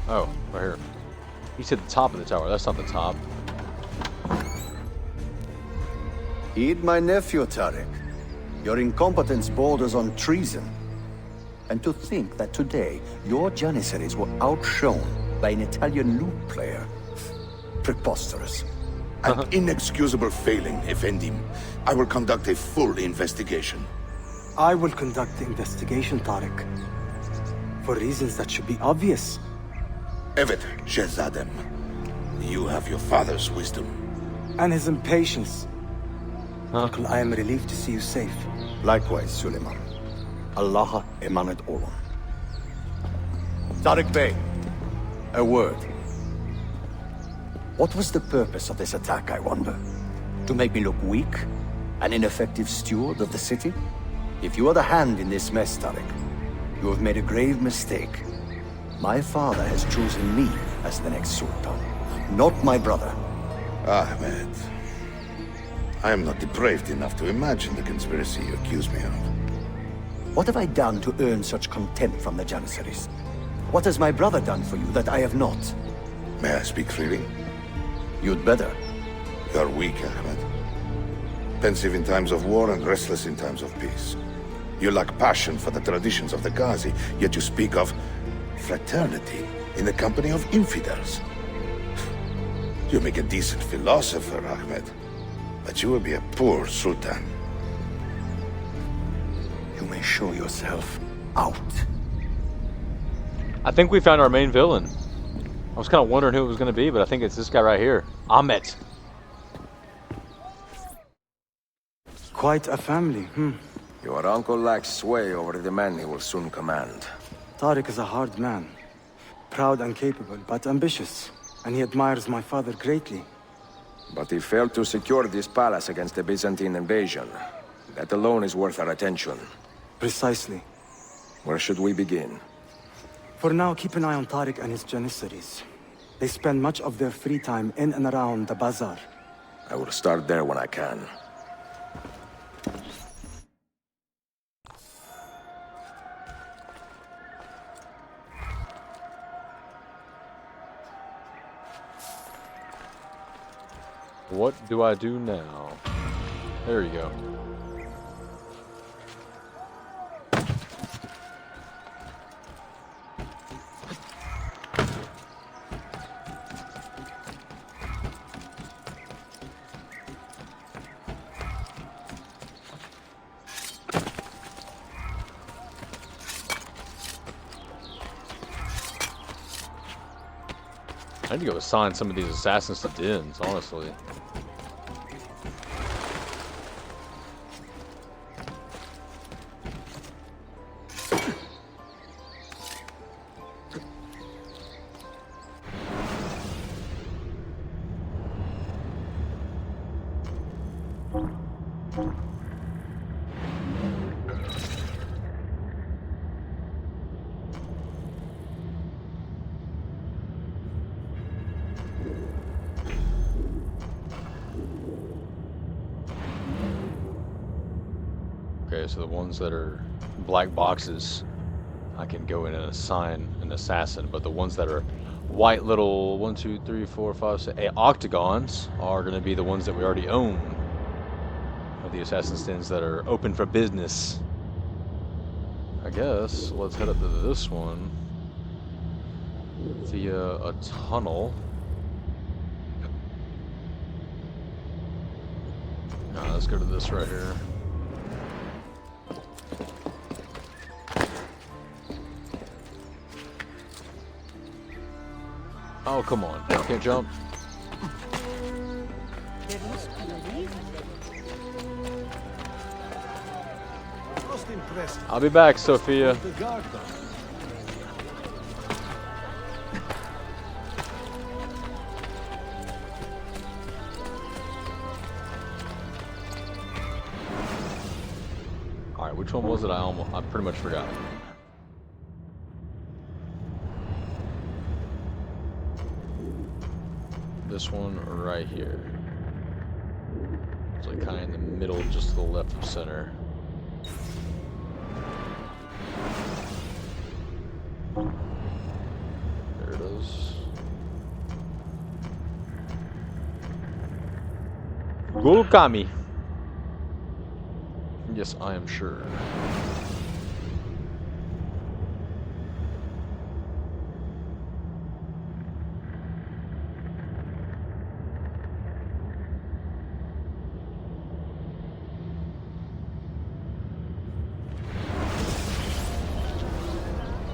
Oh, right here. He said the top of the tower. That's not the top. Heed my nephew, Tariq. Your incompetence borders on treason. And to think that today, your Janissaries were outshone by an Italian lute player. Preposterous. An inexcusable failing, Effendim. I will conduct a full investigation. I will conduct the investigation, Tariq. For reasons that should be obvious. Evet, Shehzadem. You have your father's wisdom. And his impatience. Uncle, I am relieved to see you safe. Likewise, Suleiman. Allah emanat olun. Tariq Bey, a word. What was the purpose of this attack, I wonder? To make me look weak? An ineffective steward of the city? If you are the hand in this mess, Tariq, you have made a grave mistake. My father has chosen me as the next sultan, not my brother. Ahmed. I am not depraved enough to imagine the conspiracy you accuse me of. What have I done to earn such contempt from the Janissaries? What has my brother done for you that I have not? May I speak freely? You'd better. You are weak, Ahmed. Pensive in times of war and restless in times of peace. You lack passion for the traditions of the Ghazi, yet you speak of fraternity in the company of infidels. You make a decent philosopher, Ahmed, but you will be a poor sultan. You may show yourself out. I think we found our main villain. I was kind of wondering who it was going to be, but I think it's this guy right here. Ahmed. Quite a family, Your uncle lacks sway over the men he will soon command. Tariq is a hard man. Proud and capable, but ambitious. And he admires my father greatly. But he failed to secure this palace against the Byzantine invasion. That alone is worth our attention. Precisely. Where should we begin? For now, keep an eye on Tariq and his Janissaries. They spend much of their free time in and around the bazaar. I will start there when I can. What do I do now? There you go. I need to go assign some of these assassins to dens, honestly. Okay, so the ones that are black boxes, I can go in and assign an assassin, but the ones that are white little 1, 2, 3, 4, 5, 6, 8 octagons are going to be the ones that we already own. Of the assassin's dens that are open for business. I guess let's head up to this one via a tunnel. No, let's go to this right here. Oh, come on. Can't jump. I'll be back, Sophia. Alright, which one was it? I pretty much forgot. This one right here. It's like kind of in the middle, just to the left of center. There it is. Gulkami. Yes, I am sure.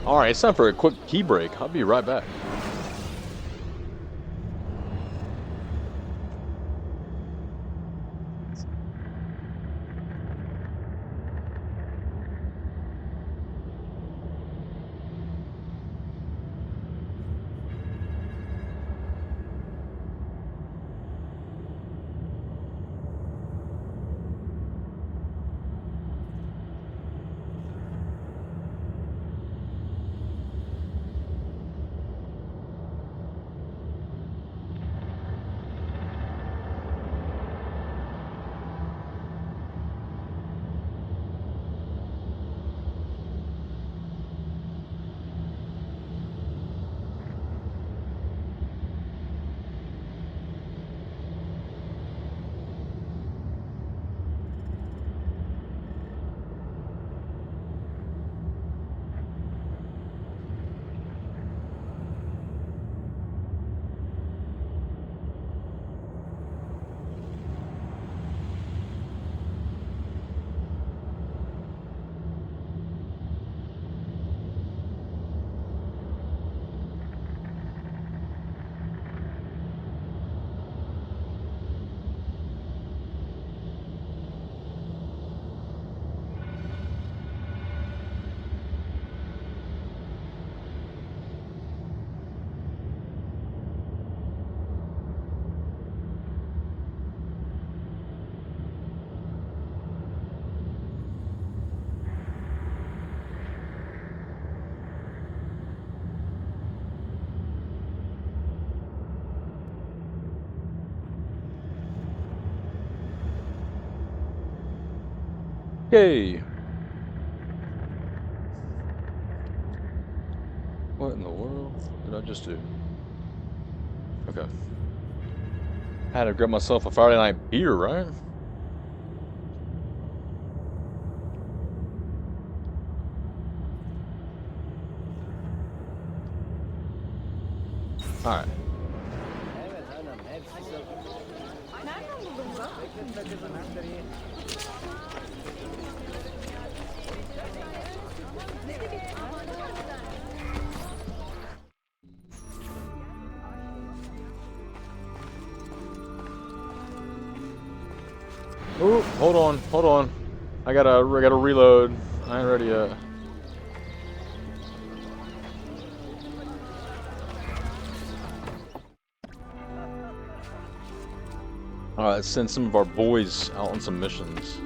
Alright, it's time for a quick key break. I'll be right back. Yay! What in the world did I just do? Okay. I had to grab myself a Friday night beer, right? Alright. Oh, hold on. I gotta reload. I ain't ready yet. Alright, let's send some of our boys out on some missions.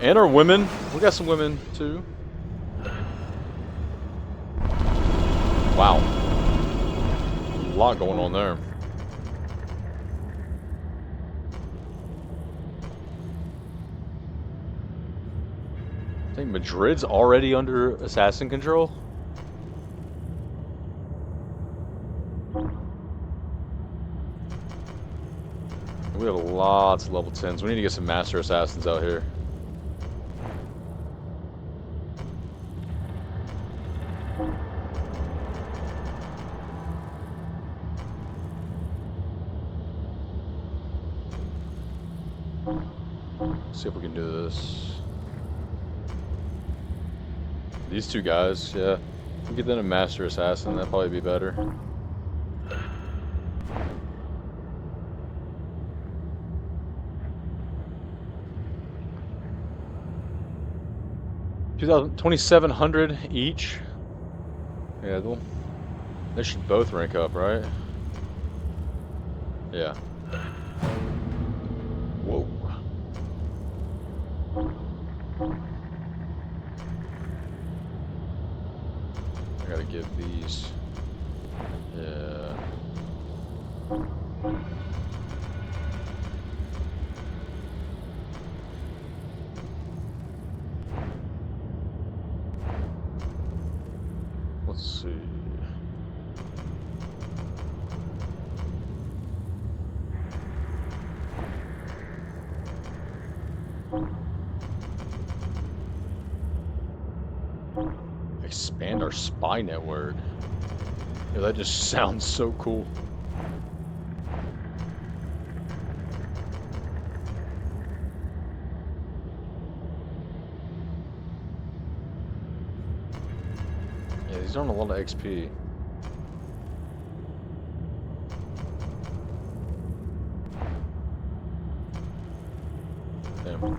And our women. We got some women too. Wow. A lot going on there. I think Madrid's already under assassin control. We have lots of level 10s. We need to get some master assassins out here. See if we can do this. These two guys, yeah. We get them a master assassin, that'd probably be better. $2,700 each. Yeah, they should both rank up, right? Yeah. Whoa. I gotta give these. Yeah. Let's see. Expand our spy network. Yeah, that just sounds so cool. Yeah, these aren't a lot of XP. Damn.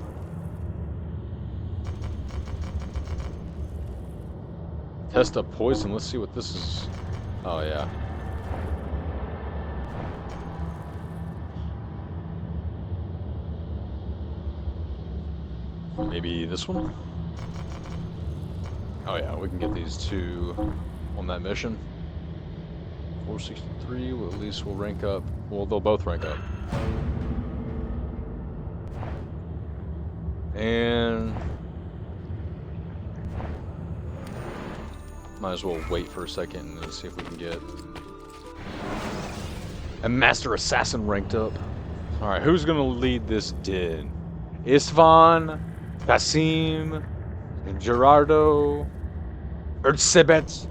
Test up poison. Let's see what this is. Oh, yeah. Maybe this one? Oh, yeah. We can get these two on that mission. 463. Well, at least we'll rank up. Well, they'll both rank up. And might as well wait for a second and see if we can get a master assassin ranked up. Alright, who's gonna lead this din? Istvan, Kasim, Gerardo, Erzsébet,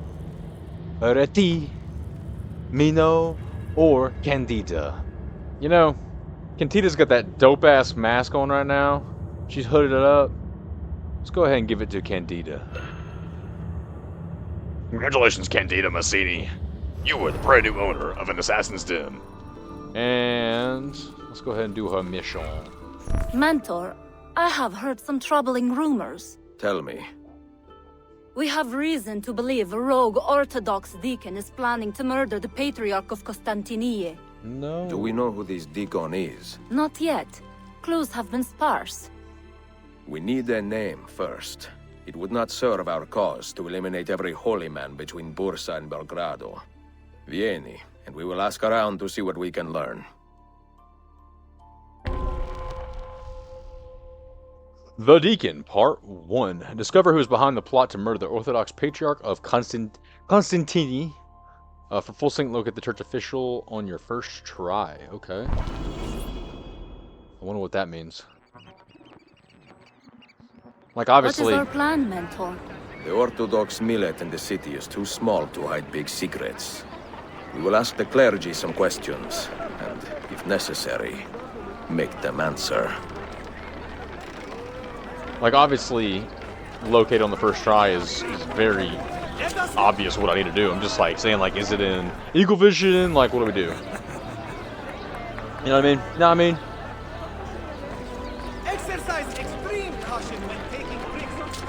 Reti, Mino, or Candida? You know, Candida's got that dope-ass mask on right now. She's hooded it up. Let's go ahead and give it to Candida. Congratulations, Candida Massini. You are the brand new owner of an assassin's den. And let's go ahead and do her mission. Mentor, I have heard some troubling rumors. Tell me. We have reason to believe a rogue Orthodox deacon is planning to murder the Patriarch of Constantinople. No. Do we know who this deacon is? Not yet. Clues have been sparse. We need a name first. It would not serve our cause to eliminate every holy man between Bursa and Belgrado. Vieni, and we will ask around to see what we can learn. The Deacon, Part 1. Discover who is behind the plot to murder the Orthodox Patriarch of Constantini. For full sync, look at the church official on your first try. Okay. I wonder what that means. Like, obviously... What is our plan, Mentor? The Orthodox millet in the city is too small to hide big secrets. We will ask the clergy some questions, and, if necessary, make them answer. Like, obviously, locate on the first try is very obvious what I need to do. I'm just, like, saying, like, is it in Eagle Vision? Like, what do we do? You know what I mean? You know what I mean? caution when taking risks.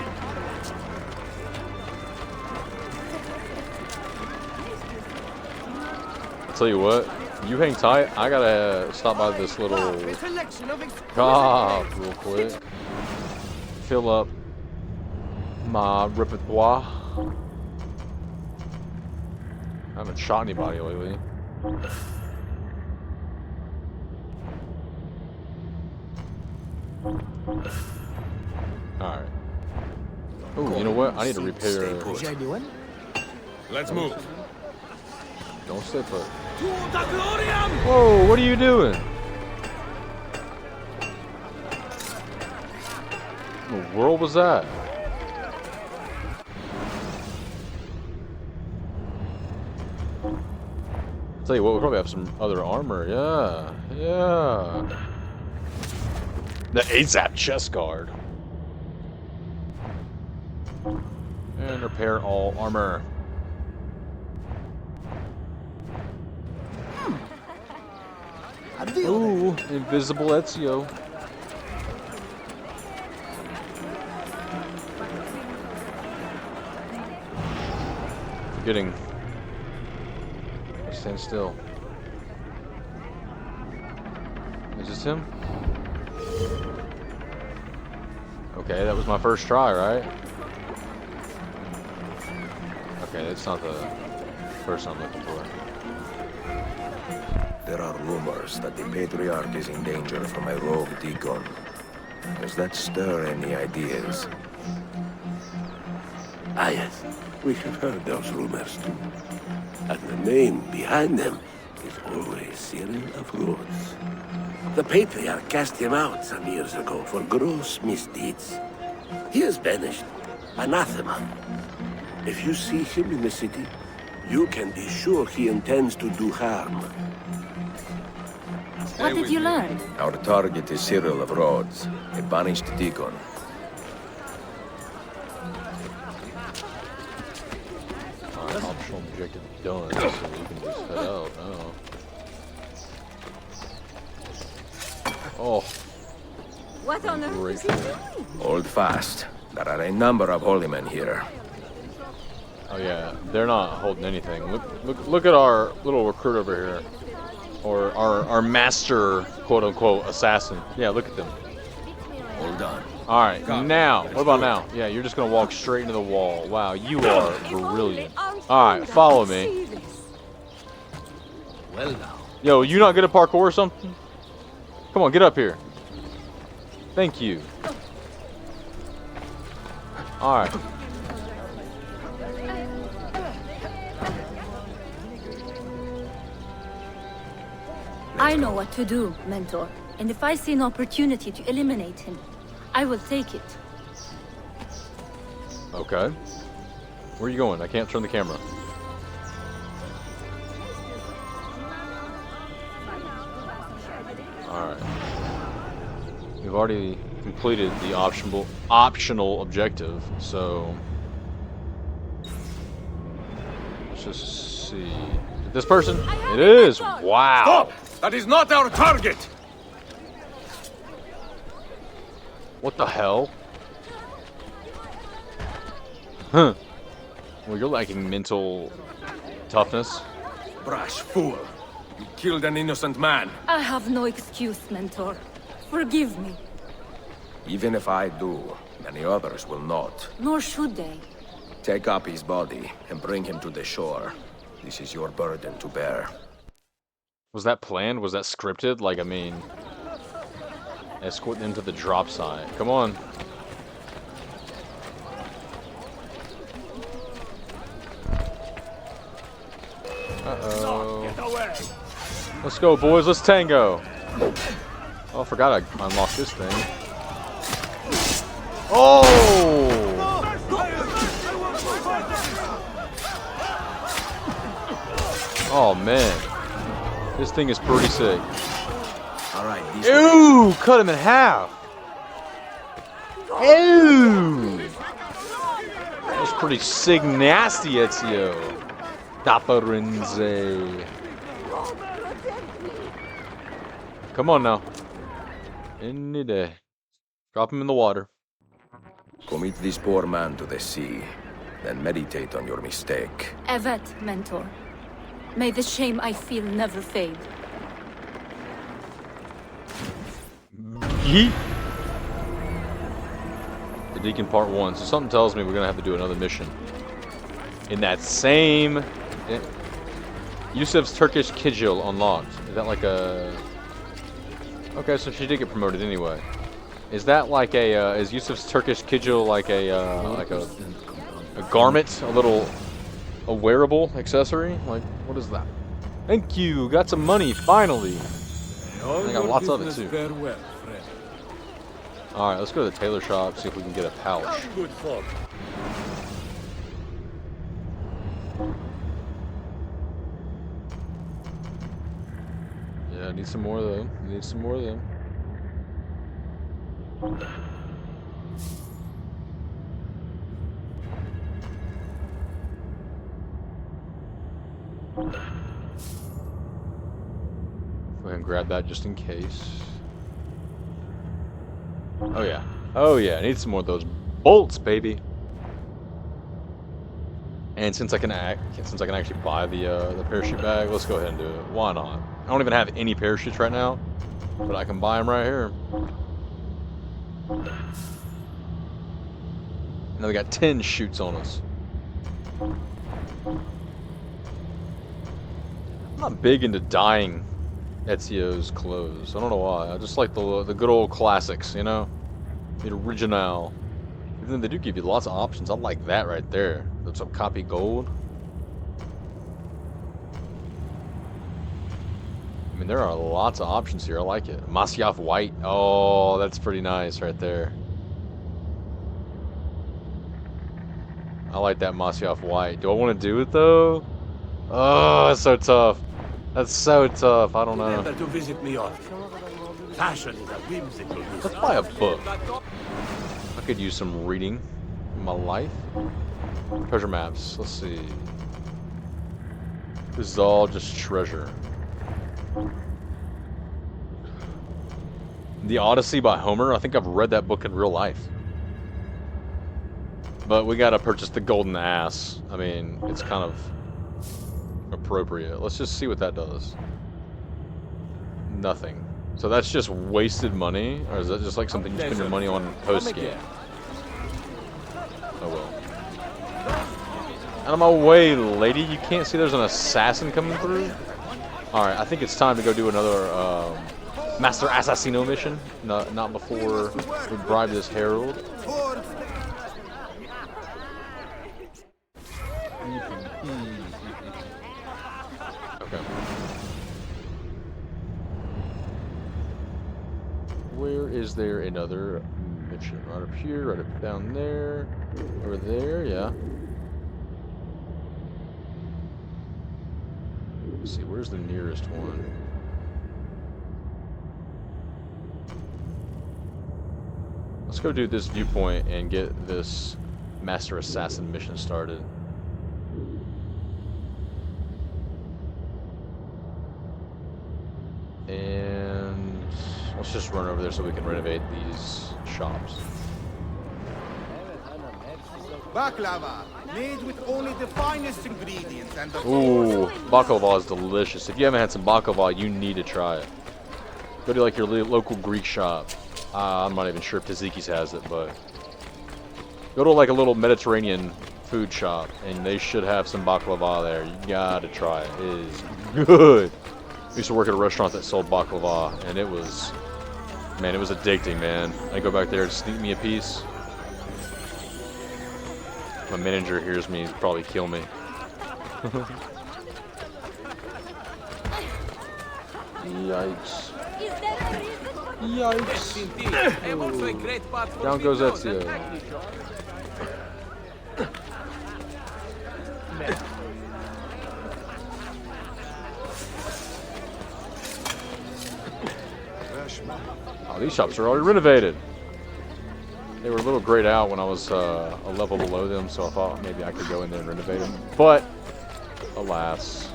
I'll tell you what, you hang tight. I gotta stop by this little shop real quick. Fill up my repertoire. I haven't shot anybody lately. Alright. Oh, you know what? I need to repair. Genuine? Let's move. Don't stay put. Whoa, what are you doing? What the world was that? Tell you what, we probably have some other armor. Yeah, yeah. The ASAP chest guard. And repair all armor. Ooh, invisible Ezio. Forgetting. Stand still. Is this him? Okay, that was my first try, right? Okay, that's not the person I'm looking for. There are rumors that the Patriarch is in danger from a rogue Deacon. Does that stir any ideas? Ah, yes. We have heard those rumors too. And the name behind them is always Cyril of Rhodes. The Patriarch cast him out some years ago for gross misdeeds. He is banished, anathema. If you see him in the city, you can be sure he intends to do harm. What did you learn? Our target is Cyril of Rhodes, a banished Deacon. Optional objective done, so we can just head out now. Oh. What on earth is he doing? Hold fast. There are a number of holy men here. Oh yeah, they're not holding anything. Look at our little recruit over here. Or our master, quote-unquote, assassin. Yeah, look at them. Hold on. Alright, now. What about now? Yeah, you're just gonna walk straight into the wall. Wow, you are brilliant. Alright, follow me. Well now. Yo, you not good at parkour or something? Come on, get up here. Thank you. Alright. I know what to do, Mentor. And if I see an opportunity to eliminate him, I will take it. Okay. Where are you going? I can't turn the camera. Alright. We've already completed the optional objective, so let's just see. This person? It is! Wow! Stop! That is not our target! What the hell? Huh. Well, you're lacking mental toughness. Brash fool! You killed an innocent man. I have no excuse, Mentor. Forgive me. Even if I do, many others will not. Nor should they. Take up his body and bring him to the shore. This is your burden to bear. Was that planned? Was that scripted? Like, I mean... Escort them to the drop site. Come on. Uh-oh. Let's go, boys. Let's tango. Oh, I forgot I unlocked this thing. Oh! Oh, man. This thing is pretty sick. Alright, Ooh! Cut him in half! Ooh! That was pretty sick, nasty, Ezio. Dapperenze. Come on now. Any day. Drop him in the water. Commit this poor man to the sea, then meditate on your mistake. Evet, mentor. May the shame I feel never fade. Yeet. The Deacon Part 1. So something tells me we're gonna have to do another mission. In that same... Yusuf's Turkish Kijil unlocked. Is that like a... Okay, so she did get promoted anyway. Is that like a, is Yusuf's Turkish Kijil like a garment? A wearable accessory? Like, what is that? Thank you! Got some money, finally! I got lots of it, too. Alright, let's go to the tailor shop, see if we can get a pouch. Good folk. Yeah, I need some more of them. Need some more of them. Go ahead and grab that just in case. Oh yeah. Oh yeah, I need some more of those bolts, baby. And since I can actually buy the parachute bag, let's go ahead and do it. Why not? I don't even have any parachutes right now, but I can buy them right here. Now we got 10 chutes on us. I'm not big into dyeing Ezio's clothes. I don't know why. I just like the good old classics, you know? The original. Even though they do give you lots of options. I like that right there. That's some copy gold. I mean, there are lots of options here. I like it. Masyaf white. Oh, that's pretty nice right there. I like that Masyaf white. Do I want to do it though? Oh, that's so tough. That's so tough. I don't know. Remember to visit me often. Fashion is a whimsical Let's buy a book. I could use some reading in my life. Treasure maps. Let's see. This is all just treasure. The Odyssey by Homer. I think I've read that book in real life. But we gotta purchase the golden ass. I mean, it's kind of appropriate. Let's just see what that does. Nothing. So that's just wasted money? Or is that just like something you spend your money on post-game? Oh well. Out of my way, lady. You can't see there's an assassin coming through? Alright, I think it's time to go do another Master Assassino mission. Not before we bribe this herald. Okay. Where is there another mission? Right up here, right up down there, over there, yeah. Let's see, where's the nearest one? Let's go do this viewpoint and get this Master Assassin mission started. And let's just run over there so we can renovate these shops. Baklava, made with only the finest ingredients and the... Ooh, baklava is delicious. If you haven't had some baklava, you need to try it. Go to like your local Greek shop. I'm not even sure if Taziki's has it, but go to like a little Mediterranean food shop, and they should have some baklava there. You gotta try it. It is good. I used to work at a restaurant that sold baklava, and it was, man, it was addicting, man. I go back there and sneak me a piece. My manager hears me, he'd probably kill me. Yikes. Yikes. Ooh. Down goes Ezio. Oh, these shops are already renovated. They were a little grayed out when I was a level below them, so I thought maybe I could go in there and renovate them. But, alas.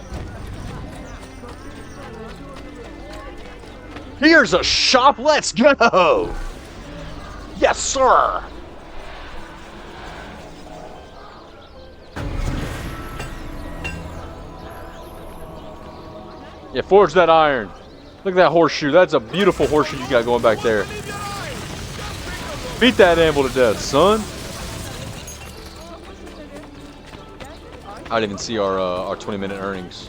Here's a shop, let's go! Yes, sir! Yeah, forge that iron. Look at that horseshoe. That's a beautiful horseshoe you got going back there. Beat that anvil to death, son. I didn't even see our 20-minute earnings.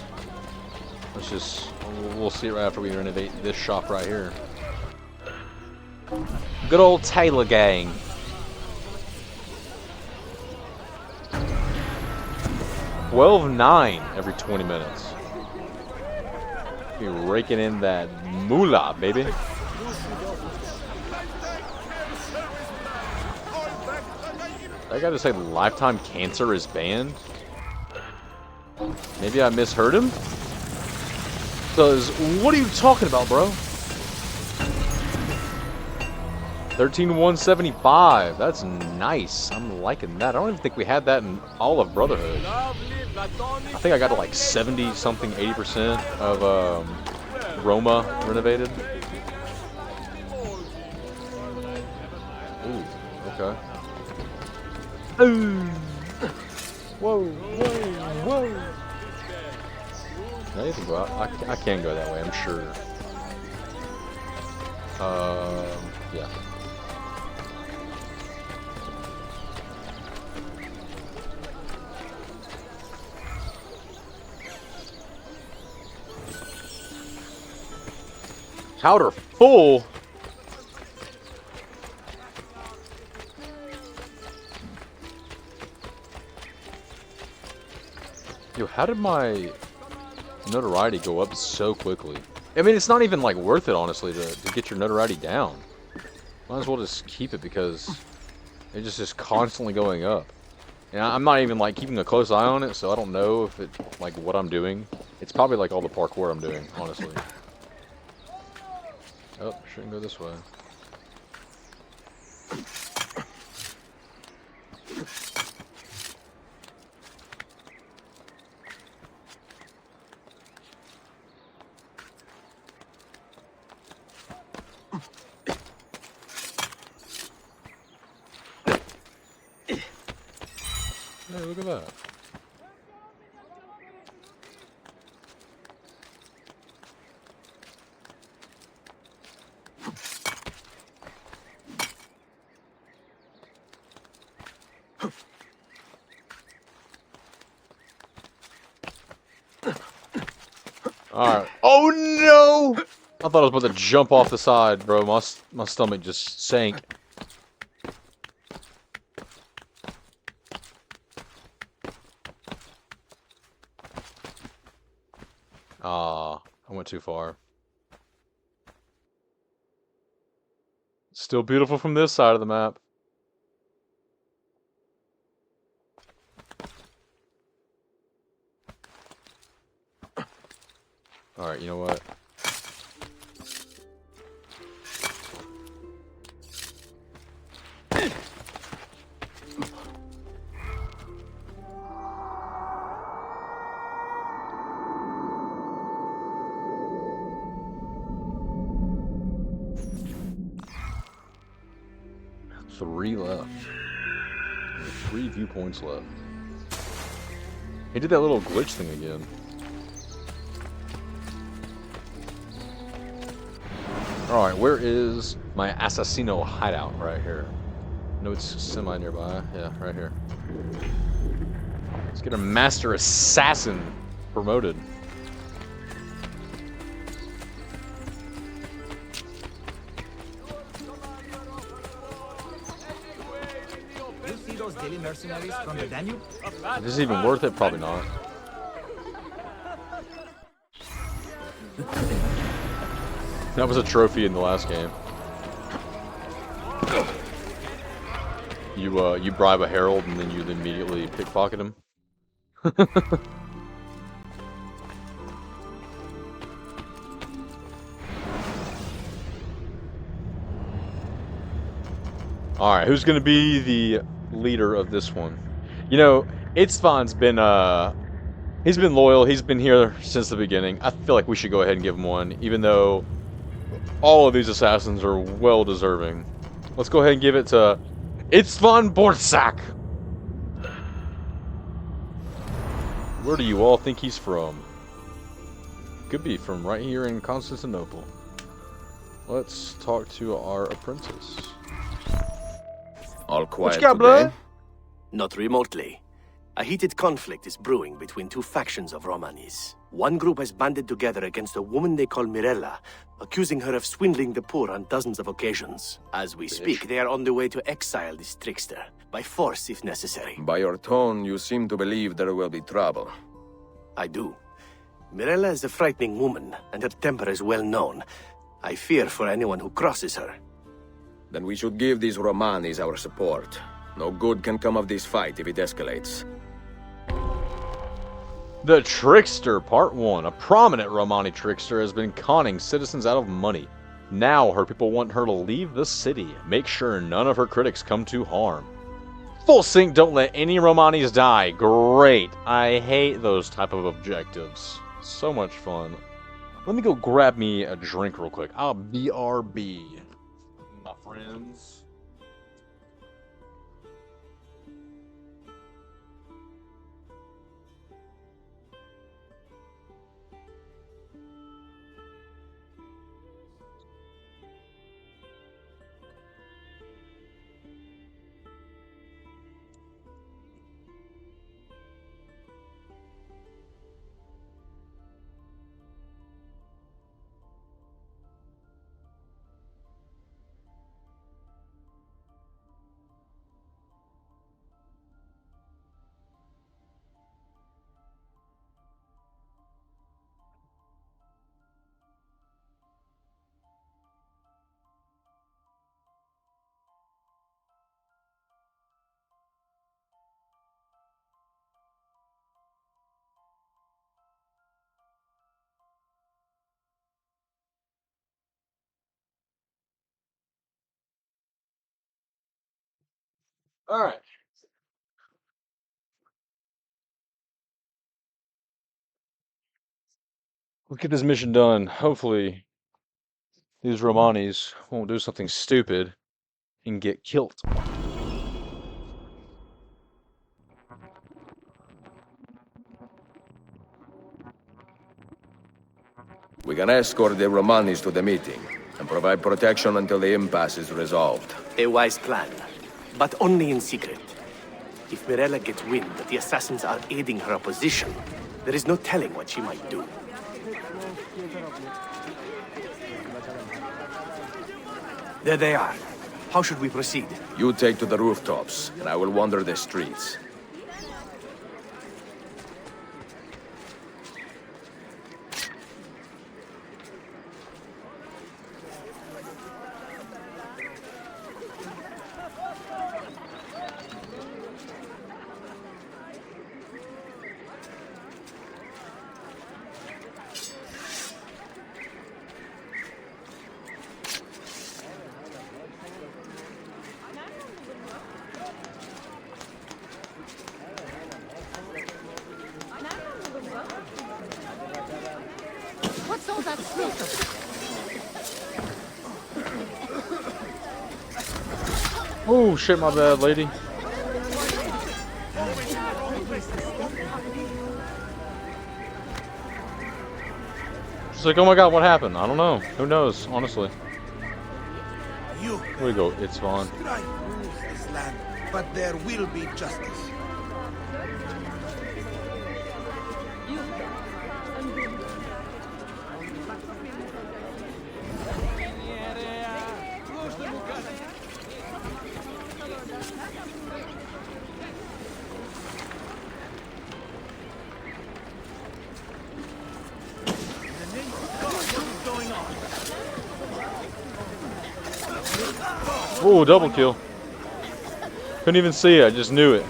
Let's just, we'll see it right after we renovate this shop right here. Good old Taylor gang. $12.9 every 20 minutes. Be raking in that moolah, baby. I gotta say, lifetime cancer is banned. Maybe I misheard him? Because, what are you talking about, bro? 13,175. That's nice. I'm liking that. I don't even think we had that in all of Brotherhood. I think I got to like 70-something, 80% of Roma renovated. Ooh, okay. Ooh. Whoa, whoa, whoa. Now you can go out. I can go that way, I'm sure. Yeah. Powder full. Yo, how did my notoriety go up so quickly? I mean, it's not even like worth it, honestly, to get your notoriety down. Might as well just keep it because it's just constantly going up. And I'm not even like keeping a close eye on it, so I don't know if it like what I'm doing. It's probably like all the parkour I'm doing, honestly. Oh, shouldn't go this way. Hey, look at that. Alright. Oh no! I thought I was about to jump off the side, bro. My stomach just sank. Ah, I went too far. Still beautiful from this side of the map. Alright, you know what? Three left. 3 viewpoints left. He did that little glitch thing again. Alright, where is my Assassino hideout? Right here. No, it's semi nearby. Yeah, right here. Let's get a Master Assassin promoted. You see those daily mercenaries from the Danube? Is this even worth it? Probably not. That was a trophy in the last game. You bribe a herald and then you immediately pickpocket him. Alright, who's gonna be the leader of this one? You know, Istvan's been he's been loyal, he's been here since the beginning. I feel like we should go ahead and give him one, even though all of these assassins are well deserving. Let's go ahead and give it to Istvan Bortsak. Where do you all think he's from? could be from right here in Constantinople. Let's talk to our apprentice. All quiet got, today? blood? Not remotely. A heated conflict is brewing between two factions of Romanis. One group has banded together against a woman they call Mirella, accusing her of swindling the poor on dozens of occasions. As we speak, they are on the way to exile this trickster, by force if necessary. By your tone, you seem to believe there will be trouble. I do. Mirella is a frightening woman, and her temper is well known. I fear for anyone who crosses her. Then we should give these Romanis our support. No good can come of this fight if it escalates. The Trickster, Part 1. A prominent Romani trickster has been conning citizens out of money. Now her people want her to leave the city. Make sure none of her critics come to harm. Full sync, don't let any Romanis die. Great. I hate those type of objectives. So much fun. Let me go grab me a drink real quick. I'll BRB, my friends. Alright. Let's get this mission done. Hopefully, these Romanis won't do something stupid and get killed. We can escort the Romanis to the meeting and provide protection until the impasse is resolved. A wise plan, but only in secret. If Mirella gets wind that the assassins are aiding her opposition, there is no telling what she might do. There they are. How should we proceed? You take to the rooftops, and I will wander the streets. What's all that smoke? Oh shit, my bad, lady. She's like, oh my god, what happened? I don't know. Who knows, honestly. Here we go, it's Vaughn. Try to lose this land, but there will be justice. Oh, double kill. Couldn't even see it, I just knew it.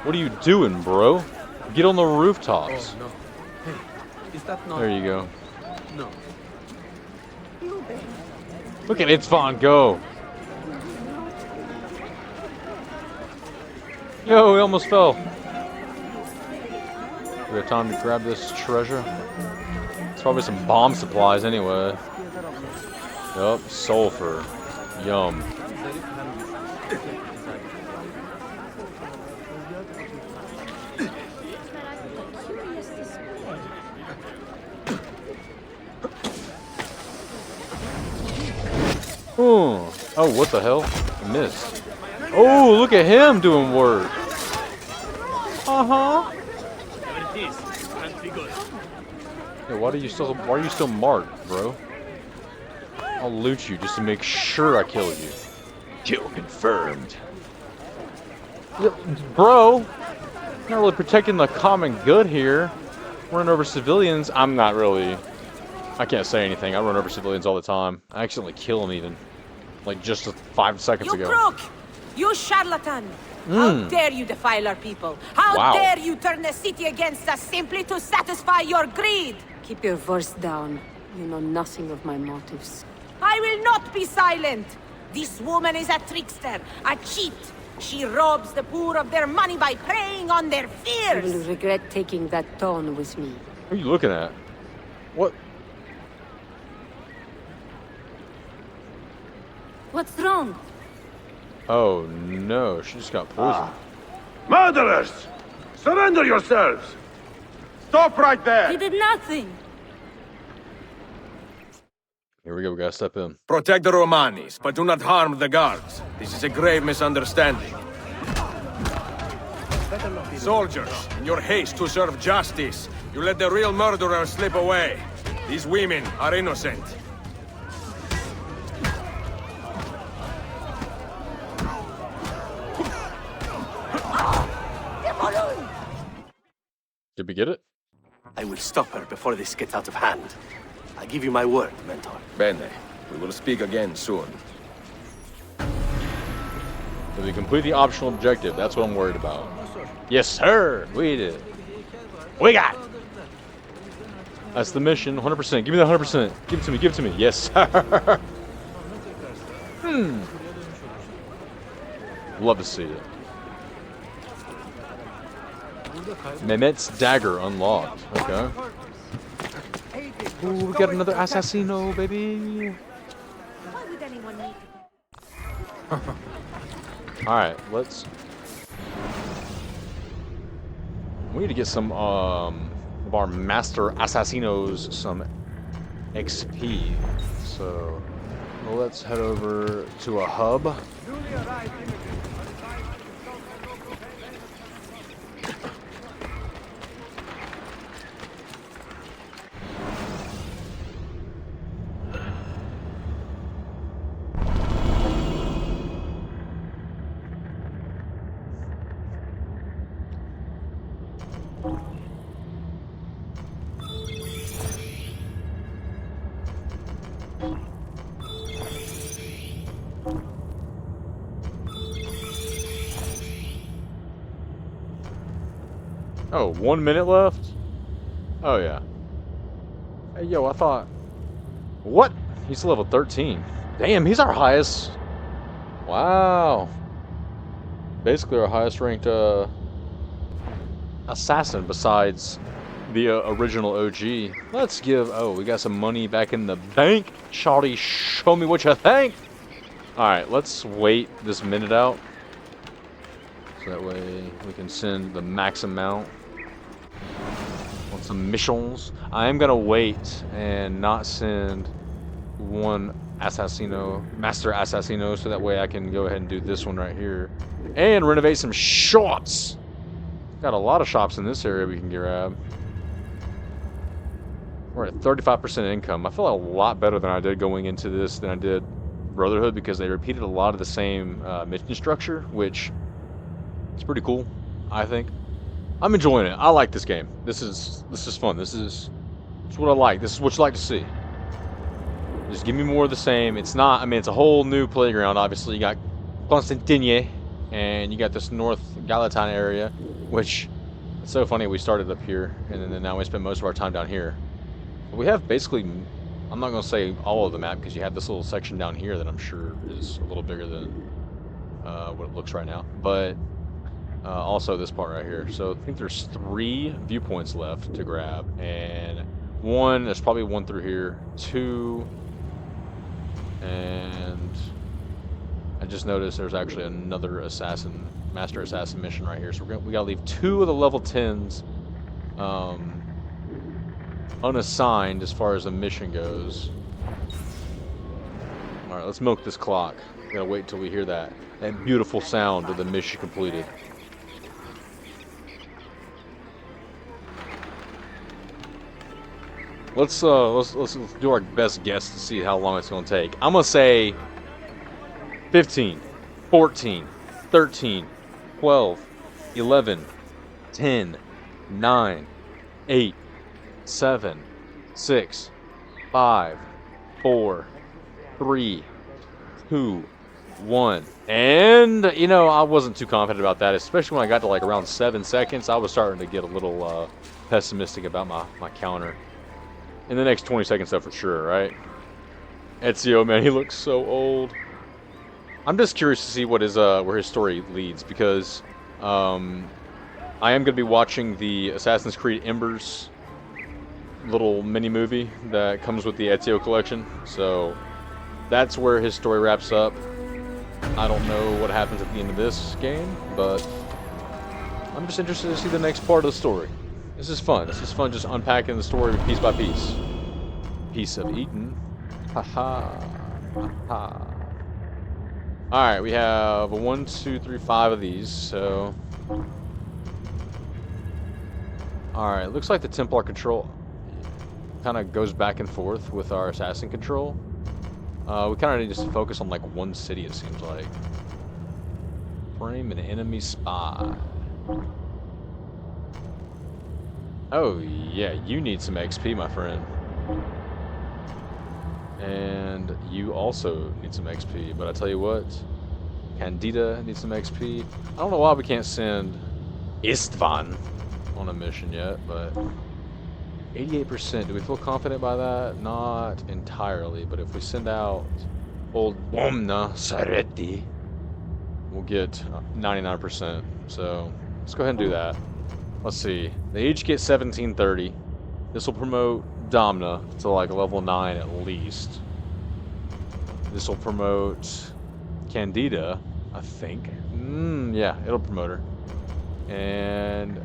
What are you doing, bro? Get on the rooftops. Oh, no. Hey, is that not... There you go. No. Look at Itzvan go. Yo, he almost fell. We have time to grab this treasure. It's probably some bomb supplies anyway. Yup, sulfur. Yum. Oh, what the hell? I missed. Oh, look at him doing work. Uh-huh. Yeah, why are you still marked, bro? I'll loot you just to make sure I kill you. Kill confirmed. Yeah, bro, not really protecting the common good here. Running over civilians, I can't say anything. I run over civilians all the time. I accidentally kill them even. Like just 5 seconds ago. You crook! You charlatan! How dare you defile our people? How dare you turn the city against us simply to satisfy your greed? Keep your voice down. You know nothing of my motives. I will not be silent! This woman is a trickster, a cheat. She robs the poor of their money by preying on their You fears! will regret taking that tone with me. What are you looking at? What? What's wrong? Oh no, she just got poisoned. Murderers! Surrender yourselves! Stop right there! He did nothing. Here we go, we gotta step in. Protect the Romanis, but do not harm the guards. This is a grave misunderstanding. Soldiers, in your haste to serve justice, you let the real murderer slip away. These women are innocent. Did we get it? I will stop her before this gets out of hand. I give you my word, Mentor. Bene. We will speak again soon. Did we complete the optional objective? That's what I'm worried about. Yes, sir! We did. We got it! That's the mission, 100%. Give me the 100%. Give it to me, give it to me. Yes, sir! Love to see it. Mehmet's dagger unlocked. Okay. Ooh, we got another assassino, baby. Why would anyone need Alright, let's... We need to get some, of our master assassinos some XP. So, let's head over to a hub. Oh, 1 minute left? Oh, yeah. Hey, yo, I thought... What? He's level 13. Damn, he's our highest... Wow. Basically our highest ranked, assassin besides the original OG. Let's give... Oh, we got some money back in the bank. Shawty, show me what you think. Alright, let's wait this minute out. So that way we can send the max amount on some missions. I am gonna wait and not send one master assassino, so that way I can go ahead and do this one right here and renovate some shops. Got a lot of shops in this area we can grab. We're at 35% income. I feel a lot better than I did going into this than I did Brotherhood, because they repeated a lot of the same mission structure, which is pretty cool, I think. I'm enjoying it. I like this game. This is fun. This is what I like. This is what you like to see. Just give me more of the same. It's not, I mean, it's a whole new playground. Obviously, you got Constantine, and you got this North Gallatin area, which it's so funny. We started up here, and then now we spend most of our time down here. But we have basically, I'm not going to say all of the map, because you have this little section down here that I'm sure is a little bigger than what it looks right now. But also this part right here. So I think there's 3 viewpoints left to grab, and there's probably one through here, 2, and I just noticed there's actually another master assassin mission right here. So we gotta leave 2 of the level 10s unassigned as far as the mission goes. Alright, let's milk this clock. We gotta wait until we hear that beautiful sound of the mission completed. Let's do our best guess to see how long it's gonna take. I'm gonna say 15, 14, 13, 12, 11, 10, 9, 8, 7, 6, 5, 4, 3, 2, 1. And, you know, I wasn't too confident about that, especially when I got to like around 7 seconds. I was starting to get a little pessimistic about my counter. In the next 20 seconds, though, for sure, right? Ezio, man, he looks so old. I'm just curious to see what his where his story leads, because I am going to be watching the Assassin's Creed Embers little mini-movie that comes with the Ezio collection. So that's where his story wraps up. I don't know what happens at the end of this game, but I'm just interested to see the next part of the story. This is fun. This is fun just unpacking the story piece by piece. Piece of Eden. Haha. Haha. Alright, we have 1, 2, 3, 5 of these, so... Alright, looks like the Templar control kind of goes back and forth with our assassin control. We kind of need to focus on like one city, it seems like. Frame an enemy spy. Oh, yeah, you need some XP, my friend. And you also need some XP, but I tell you what, Candida needs some XP. I don't know why we can't send Istvan on a mission yet, but 88%, do we feel confident by that? Not entirely, but if we send out old Bomna Saretti, we'll get 99%, so let's go ahead and do that. Let's see. They each get 1730. This will promote Domna to like level 9 at least. This will promote Candida, I think. Yeah, it'll promote her. And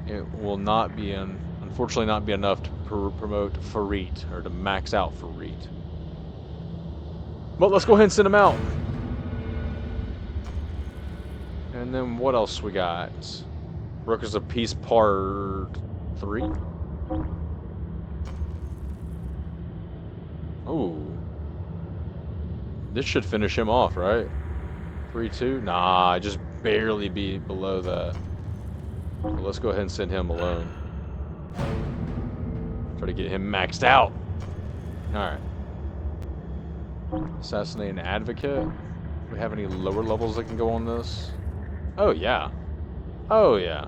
it will not be, unfortunately, not be enough to promote Farit, or to max out Farit. But let's go ahead and send him out. And then what else we got? Brokers of Peace Part 3. Oh. This should finish him off, right? 3-2? Nah, just barely be below that. Well, let's go ahead and send him alone. Try to get him maxed out. Alright. Assassinate an advocate. Do we have any lower levels that can go on this? Oh, yeah. Oh, yeah.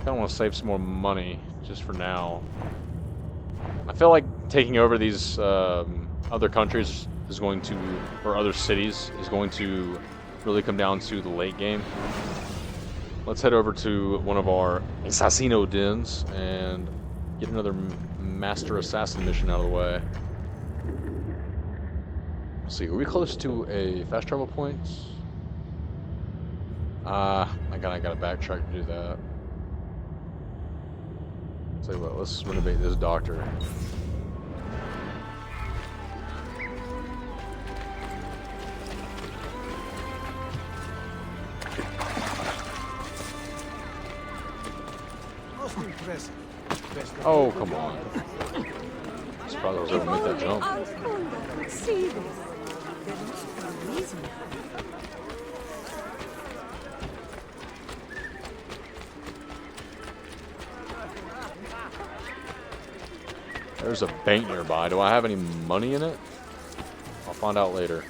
I want to save some more money just for now. I feel like taking over these other countries is going to, or other cities, is going to really come down to the late game. Let's head over to one of our Assassino dens and get another Master Assassin mission out of the way. Let's see, are we close to a fast travel point? I gotta backtrack to do that. Tell you what, let's renovate this doctor. Oh, come on. This brother was able to make that jump. See this. There must be a reason. There's a bank nearby. Do I have any money in it? I'll find out later.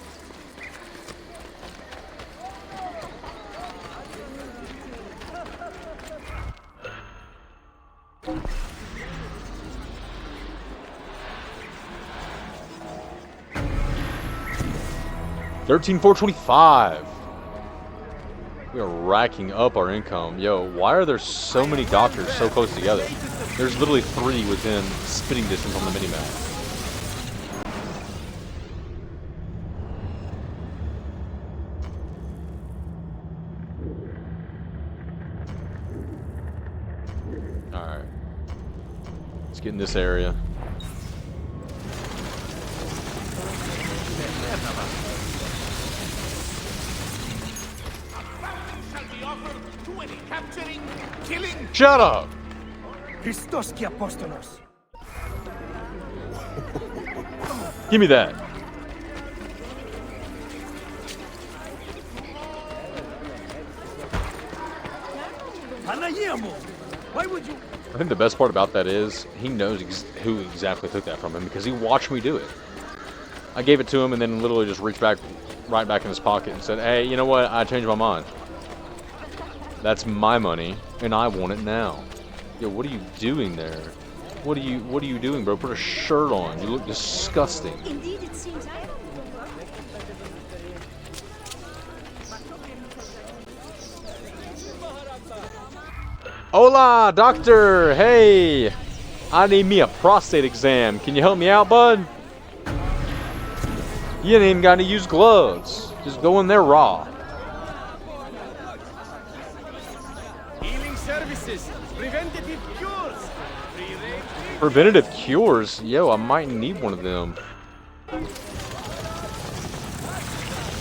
$13,425. We are racking up our income. Yo, why are there so many doctors so close together? There's literally 3 within spitting distance on the minimap. Alright. Let's get in this area. Shall be offered to any capturing, killing. Shut up! Christos ki apostolos. Give me that. Why would you? I think the best part about that is he knows who exactly took that from him because he watched me do it. I gave it to him and then literally just reached back, right back in his pocket and said, "Hey, you know what? I changed my mind. That's my money and I want it now." Yo, what are you doing there? What are you doing, bro? Put a shirt on. You look disgusting. Indeed, it seems I Hola, doctor. Hey, I need me a prostate exam. Can you help me out, bud? You ain't even got to use gloves. Just go in there raw. Healing services, preventative cures. Preventative cures? Yo, I might need one of them.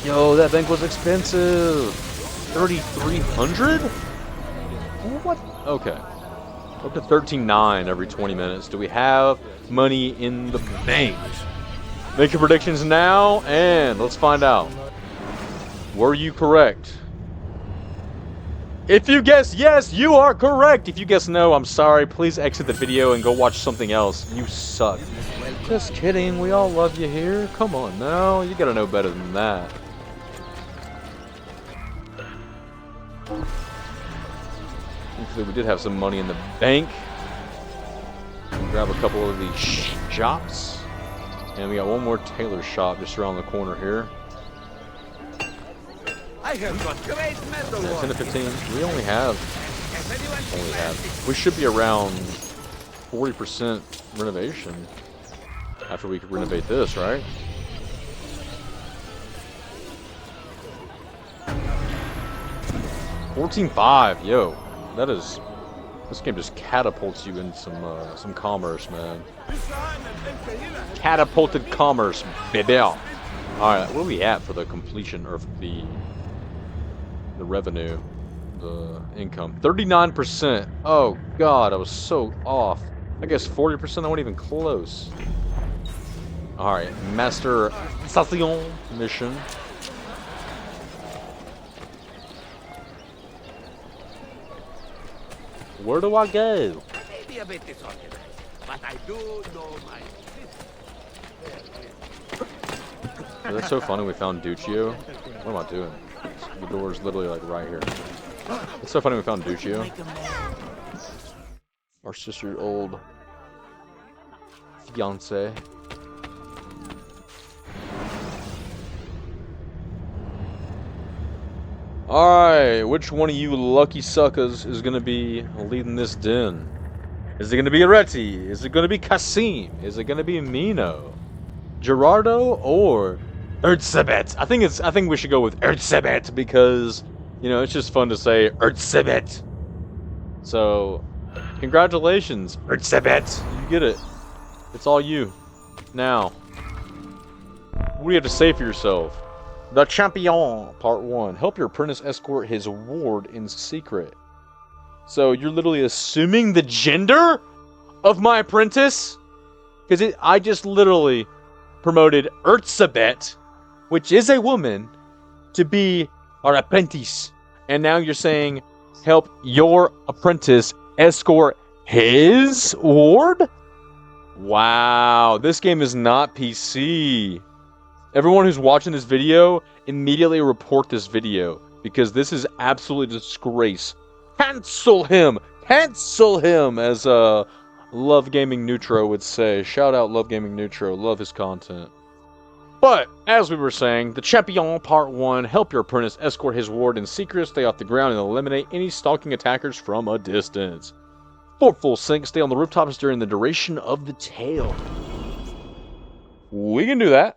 Yo, that bank was expensive. 3,300? What? Okay. Up to 13.9 every 20 minutes. Do we have money in the bank? Making predictions now, and let's find out. Were you correct? If you guess yes, you are correct. If you guess no, I'm sorry. Please exit the video and go watch something else. You suck. Just kidding. We all love you here. Come on now. You gotta know better than that. Thankfully, we did have some money in the bank. Grab a couple of these shops. And we got one more tailor shop just around the corner here. I have got great metal. 10 to 15. We only have. We should be around 40% renovation after we could renovate this, right? $14.5, yo, that is. This game just catapults you in some commerce, man. Catapulted commerce, baby. All right, where are we at for the completion or the revenue, the income? 39%. Oh God, I was so off. I guess 40%. I wasn't even close. All right, Master Station mission. Where do I go? Maybe a bit disorganized, but I do know my. Oh, that's so funny. We found Duccio. What am I doing? The door's literally like right here. It's so funny we found Duccio. Our sister's old fiance. Alright, which one of you lucky suckers is going to be leading this den? Is it going to be Areti? Is it going to be Kasim? Is it going to be Mino? Gerardo or Ertzebet? I think we should go with Ertzebet because, you know, it's just fun to say Ertzebet. So, congratulations, Ertzebet. You get it. It's all you. Now, what do you have to say for yourself? The Champion, Part 1. Help your apprentice escort his ward in secret. So, you're literally assuming the gender of my apprentice? Because I just literally promoted Ertzebet, which is a woman, to be our apprentice. And now you're saying, help your apprentice escort his ward? Wow, this game is not PC. Everyone who's watching this video, immediately report this video, because this is absolutely a disgrace. Cancel him! Cancel him! As Love Gaming Neutro would say. Shout out Love Gaming Neutro. Love his content. But, as we were saying, the Champion Part 1, help your apprentice escort his ward in secret, stay off the ground, and eliminate any stalking attackers from a distance. Fort Full Sink, stay on the rooftops during the duration of the tale. We can do that.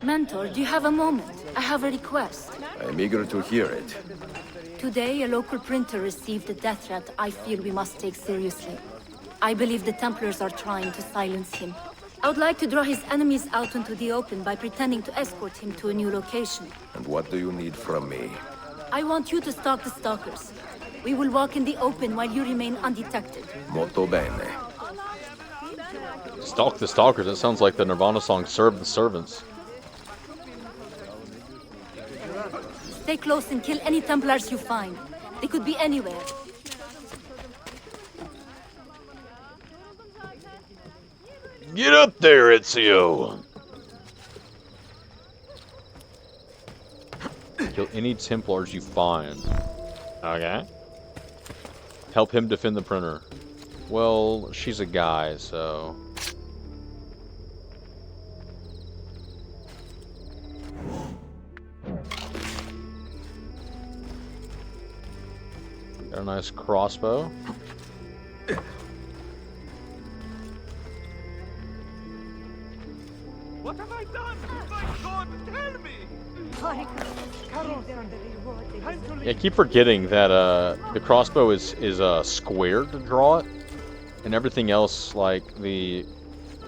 Mentor, do you have a moment? I have a request. I'm eager to hear it. Today, a local printer received a death threat I feel we must take seriously. I believe the Templars are trying to silence him. I would like to draw his enemies out into the open by pretending to escort him to a new location. And what do you need from me? I want you to stalk the stalkers. We will walk in the open while you remain undetected. Molto bene. Stalk the stalkers. That sounds like the Nirvana song "Serve the Servants." Stay close and kill any Templars you find. They could be anywhere. Get up there, Ezio! Kill any Templars you find. Okay. Help him defend the printer. Well, she's a guy, so... Got a nice crossbow. What have I done? My God, tell me! Yeah, I keep forgetting that the crossbow is square to draw it, and everything else, like the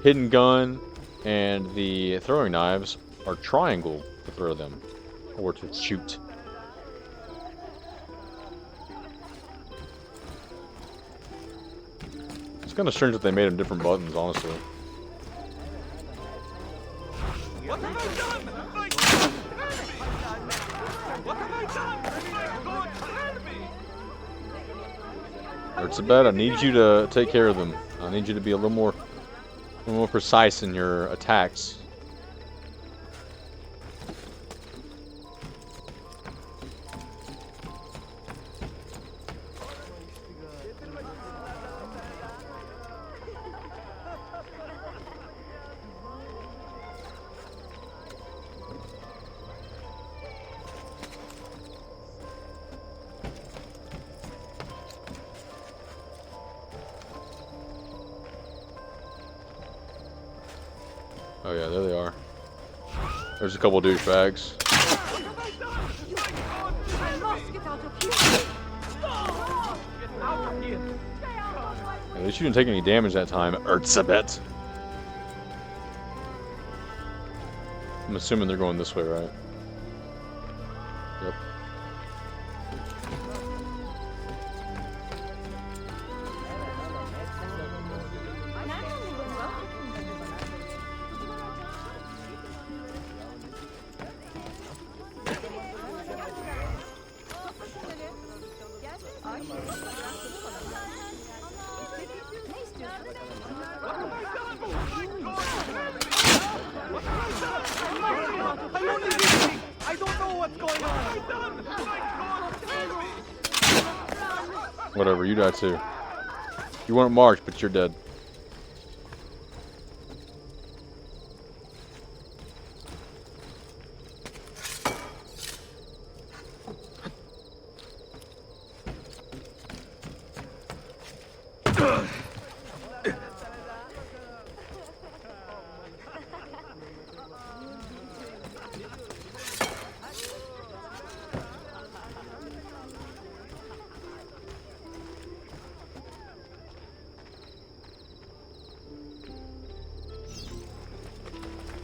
hidden gun and the throwing knives, are triangle to throw them or to shoot. It's kind of strange that they made them different buttons, honestly. What have I done? My God, tell me! What have I done? My God, tell me! Erzsebet, I need you to take care of them. I need you to be a little more precise in your attacks. Oh yeah, there they are. There's a couple douchebags. At least you didn't take any damage that time, Erzsebet. I'm assuming they're going this way, right? Yep. I don't know what's going on. Whatever, you die too. You weren't marked, but you're dead.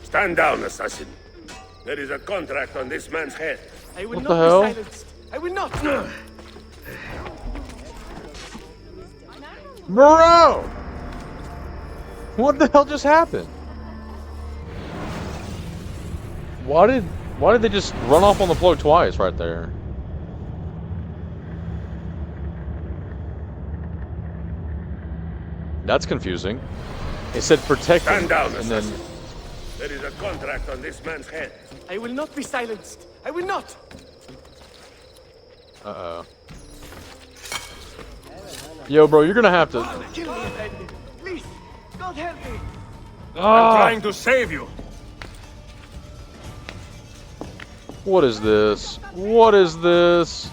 Stand down, assassin. There is a contract on this man's head. I will What not the hell? be silenced. I will not. Moreau! What the hell just happened? Why did they just run off on the floor twice right there? That's confusing. It said protect him, Stand down, and then assassin. There is a contract on this man's head. I will not be silenced. I will not. uh-oh. Yo, bro, you're gonna have to. Kill me, Effendi. Please, God help me. Ah! I'm trying to save you. What is this? What is this?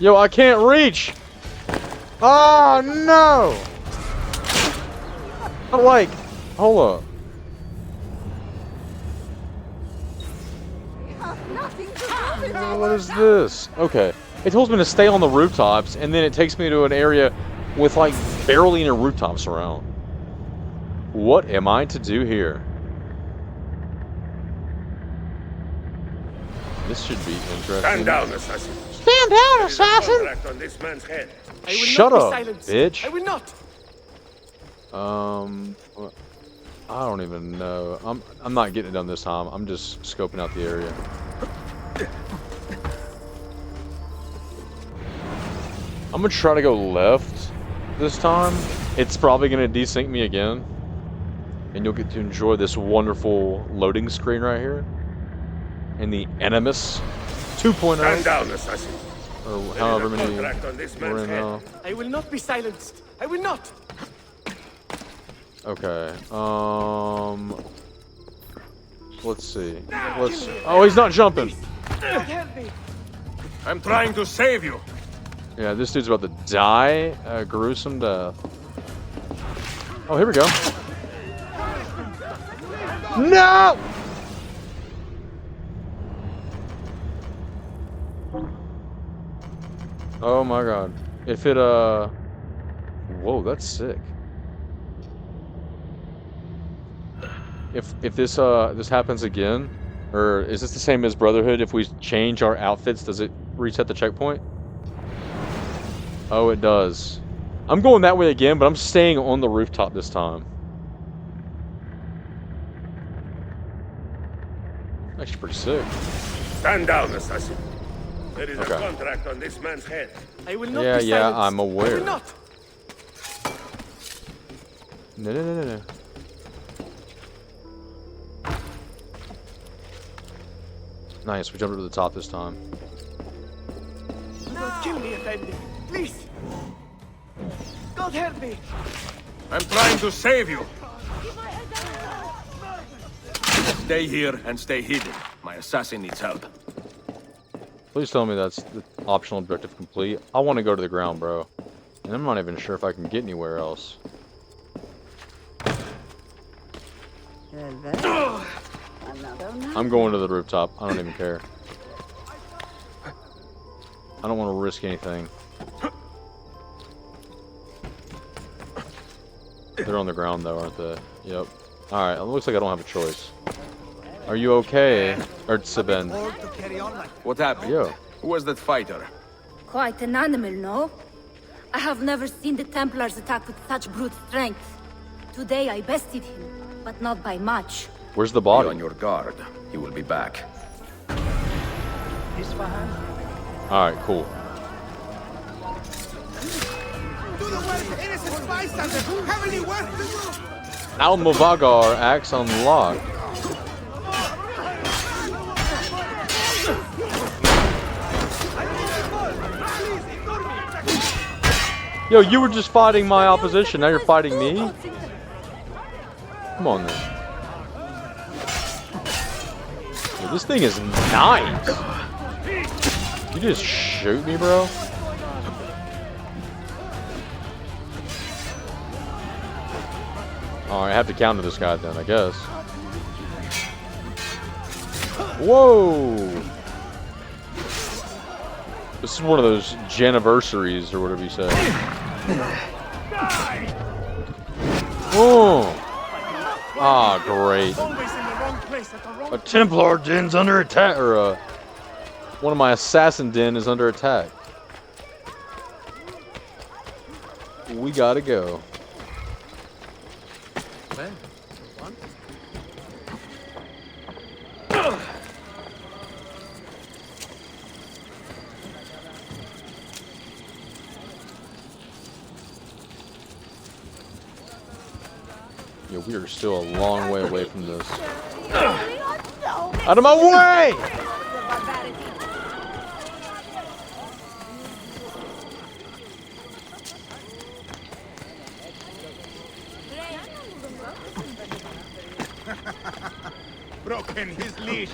Yo, I can't reach! Oh, no! Like, hold up. What is this? Okay. It tells me to stay on the rooftops, and then it takes me to an area with, like, barely any rooftops around. What am I to do here? This should be interesting. Stand down, assassin. Stand down, assassin! Contract on this man's head. Shut up, bitch. I will not. I don't even know. I'm not getting it done this time. I'm just scoping out the area. I'm gonna try to go left this time. It's probably gonna desync me again, and you'll get to enjoy this wonderful loading screen right here in the Animus 2.0. Stand down, assassin. Or however many Contract on this we're man's in head. now. I will not be silenced. I will not. Okay. Let's see. Oh, he's not jumping. I'm trying to save you. Yeah, this dude's about to die a gruesome death. Oh, here we go. No! Oh my god. If it, whoa, that's sick. If this, this happens again, or is this the same as Brotherhood? If we change our outfits, does it reset the checkpoint? Oh, it does. I'm going that way again, but I'm staying on the rooftop this time. Actually pretty sick. Stand down, assassin. There is Okay. a contract on this man's head. I will not Yeah, be yeah, silenced. I'm I aware. will not. No. Nice, we jumped up to the top this time. Do not kill me, Effendi. Please. God help me. I'm trying to save you. Stay here and stay hidden. My assassin needs help. Please tell me that's the optional objective complete. I want to go to the ground, bro. And I'm not even sure if I can get anywhere else. I'm going to the rooftop. I don't even care. I don't want to risk anything. They're on the ground though, aren't they? Yep. Alright, it looks like I don't have a choice. Are you okay? Or Siben? What happened? Yo. Who was that fighter? Quite an animal, no? I have never seen the Templars attack with such brute strength. Today I bested him, but not by much. Where's the body? Be on your guard. He will be back. Alright, cool. Do the work, innocent bystander! Heavily worth the roof! Almovagar axe unlocked. Yo, you were just fighting my opposition, now you're fighting me? Come on then. Yo, this thing is nice. You just shoot me, bro? Alright, I have to counter this guy then, I guess. Whoa! This is one of those Janiversaries, or whatever you say. Oh! Ah, great. A Templar den's under attack, or one of my assassin den is under attack. We gotta go. Yeah, we are still a long way away from this. Out of my way! Broken his leash.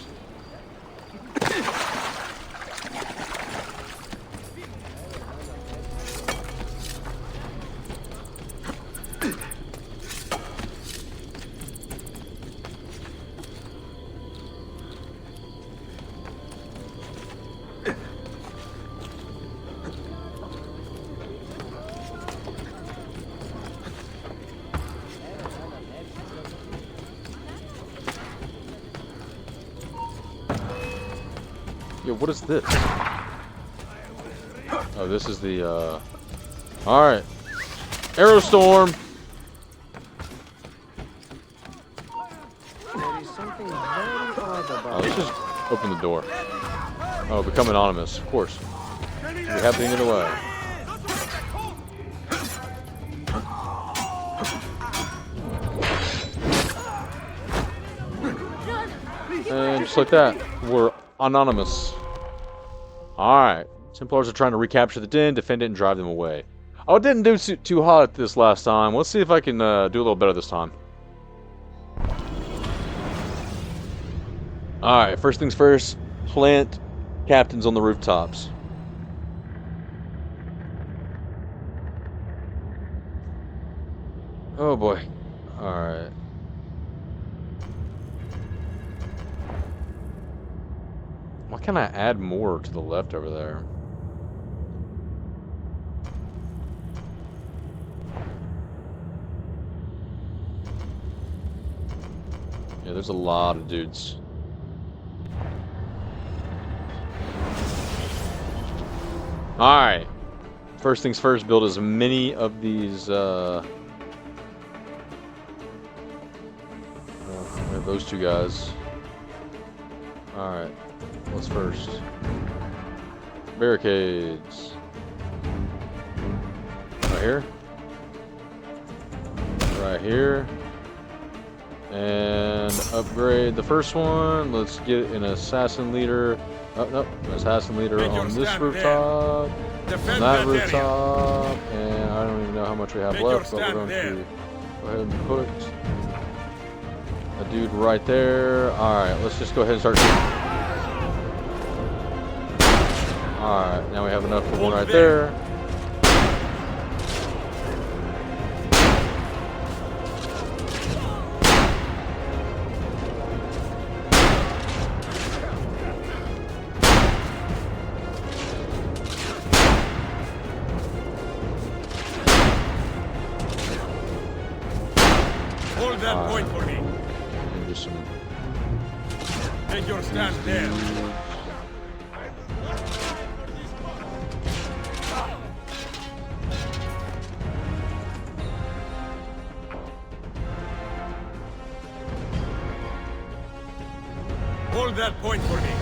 Yo, what is this? Oh, this is the, Alright. Aerostorm! Oh, let's just open the door. Oh, become anonymous, of course. Be happening either way. And just like that, we're anonymous. Alright. Templars are trying to recapture the den, defend it, and drive them away. Oh, it didn't do too hot this last time. Let's see if I can do a little better this time. Alright, first things first. Plant captains on the rooftops. Oh boy. Alright. Why can't I add more to the left over there? Yeah, there's a lot of dudes. Alright. First things first, build as many of these, we have those two guys. Alright. What's first? Barricades. Right here. Right here. And upgrade the first one. Let's get an assassin leader. Oh, no. An assassin leader on this rooftop. On that rooftop. And I don't even know how much we have left, but we're going to go ahead and put a dude right there. Alright, let's just go ahead and start shooting. Alright, now we have enough for one right there. Hold that point for me. Do some. Take your stand there. Hold that point for me.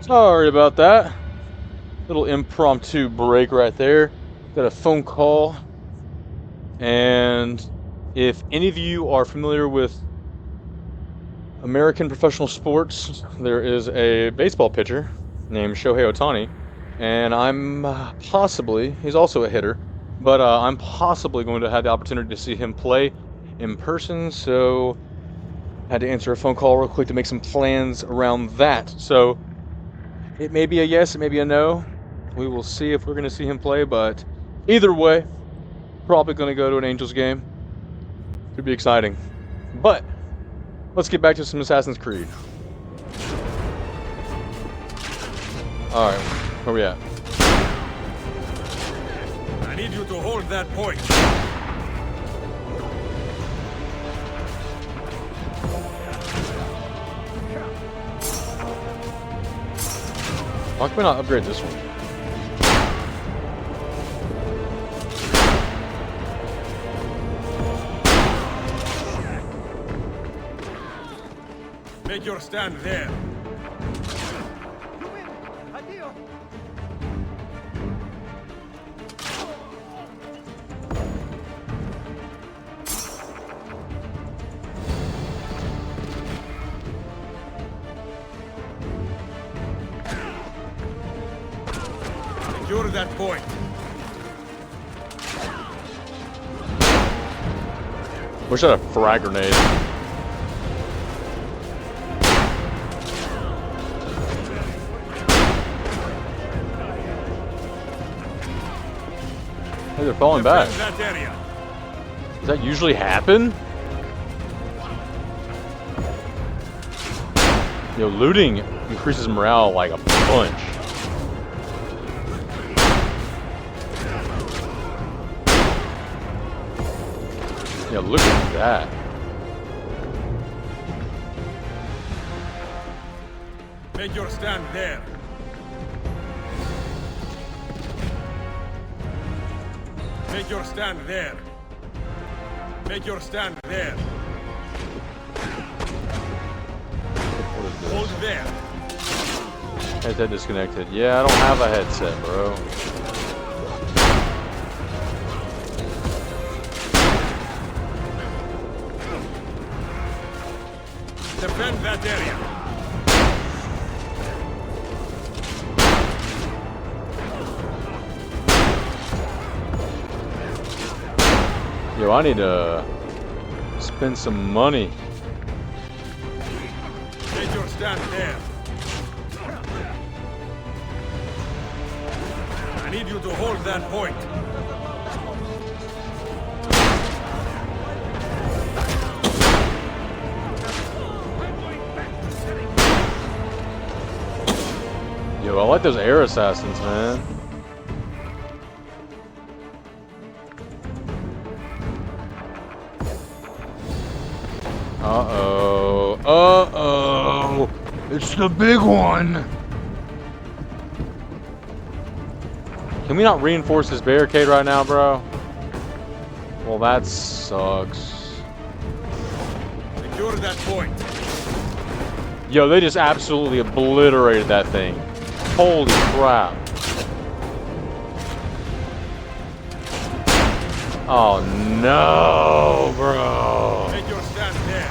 Sorry about that. Little impromptu break right there. Got a phone call. And if any of you are familiar with American professional sports, there is a baseball pitcher named Shohei Ohtani. And I'm possibly, he's also a hitter, but I'm possibly going to have the opportunity to see him play in person. So I had to answer a phone call real quick to make some plans around that. So it may be a yes, it may be a no. We will see if we're going to see him play, but either way, probably going to go to an Angels game. Could be exciting. But let's get back to some Assassin's Creed. Alright, where we at? I need you to hold that point. Why can we not upgrade this one? Make your stand there. Secure that point. Wish I had a frag grenade. Hey, they're falling back. That area. Does that usually happen? Yo, looting increases morale like a bunch. Yeah, look at that. Make your stand there. Make your stand there. Make your stand there. Hold there. Headset disconnected. Yeah, I don't have a headset, bro. Defend that area. Yo, I need to spend some money. Make your stand there. I need you to hold that point. Yo, I like those air assassins, man. Uh-oh. Uh-oh. It's the big one. Can we not reinforce this barricade right now, bro? Well, that sucks. Secure that point. Yo, they just absolutely obliterated that thing. Holy crap. Oh no, bro. Make your stand there.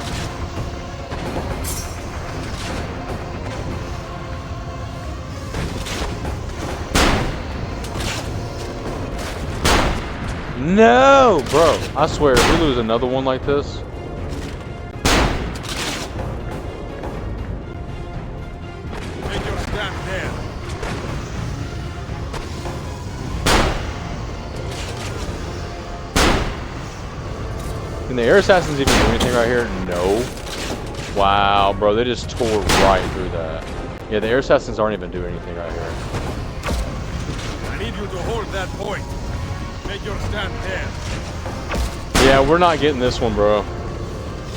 No, bro. I swear, if we lose another one like this. Make your stand there. Can the air assassins even do anything right here? No. Wow, bro, they just tore right through that. Yeah, the air assassins aren't even doing anything right here. I need you to hold that point. Make your stand there. Yeah, we're not getting this one, bro.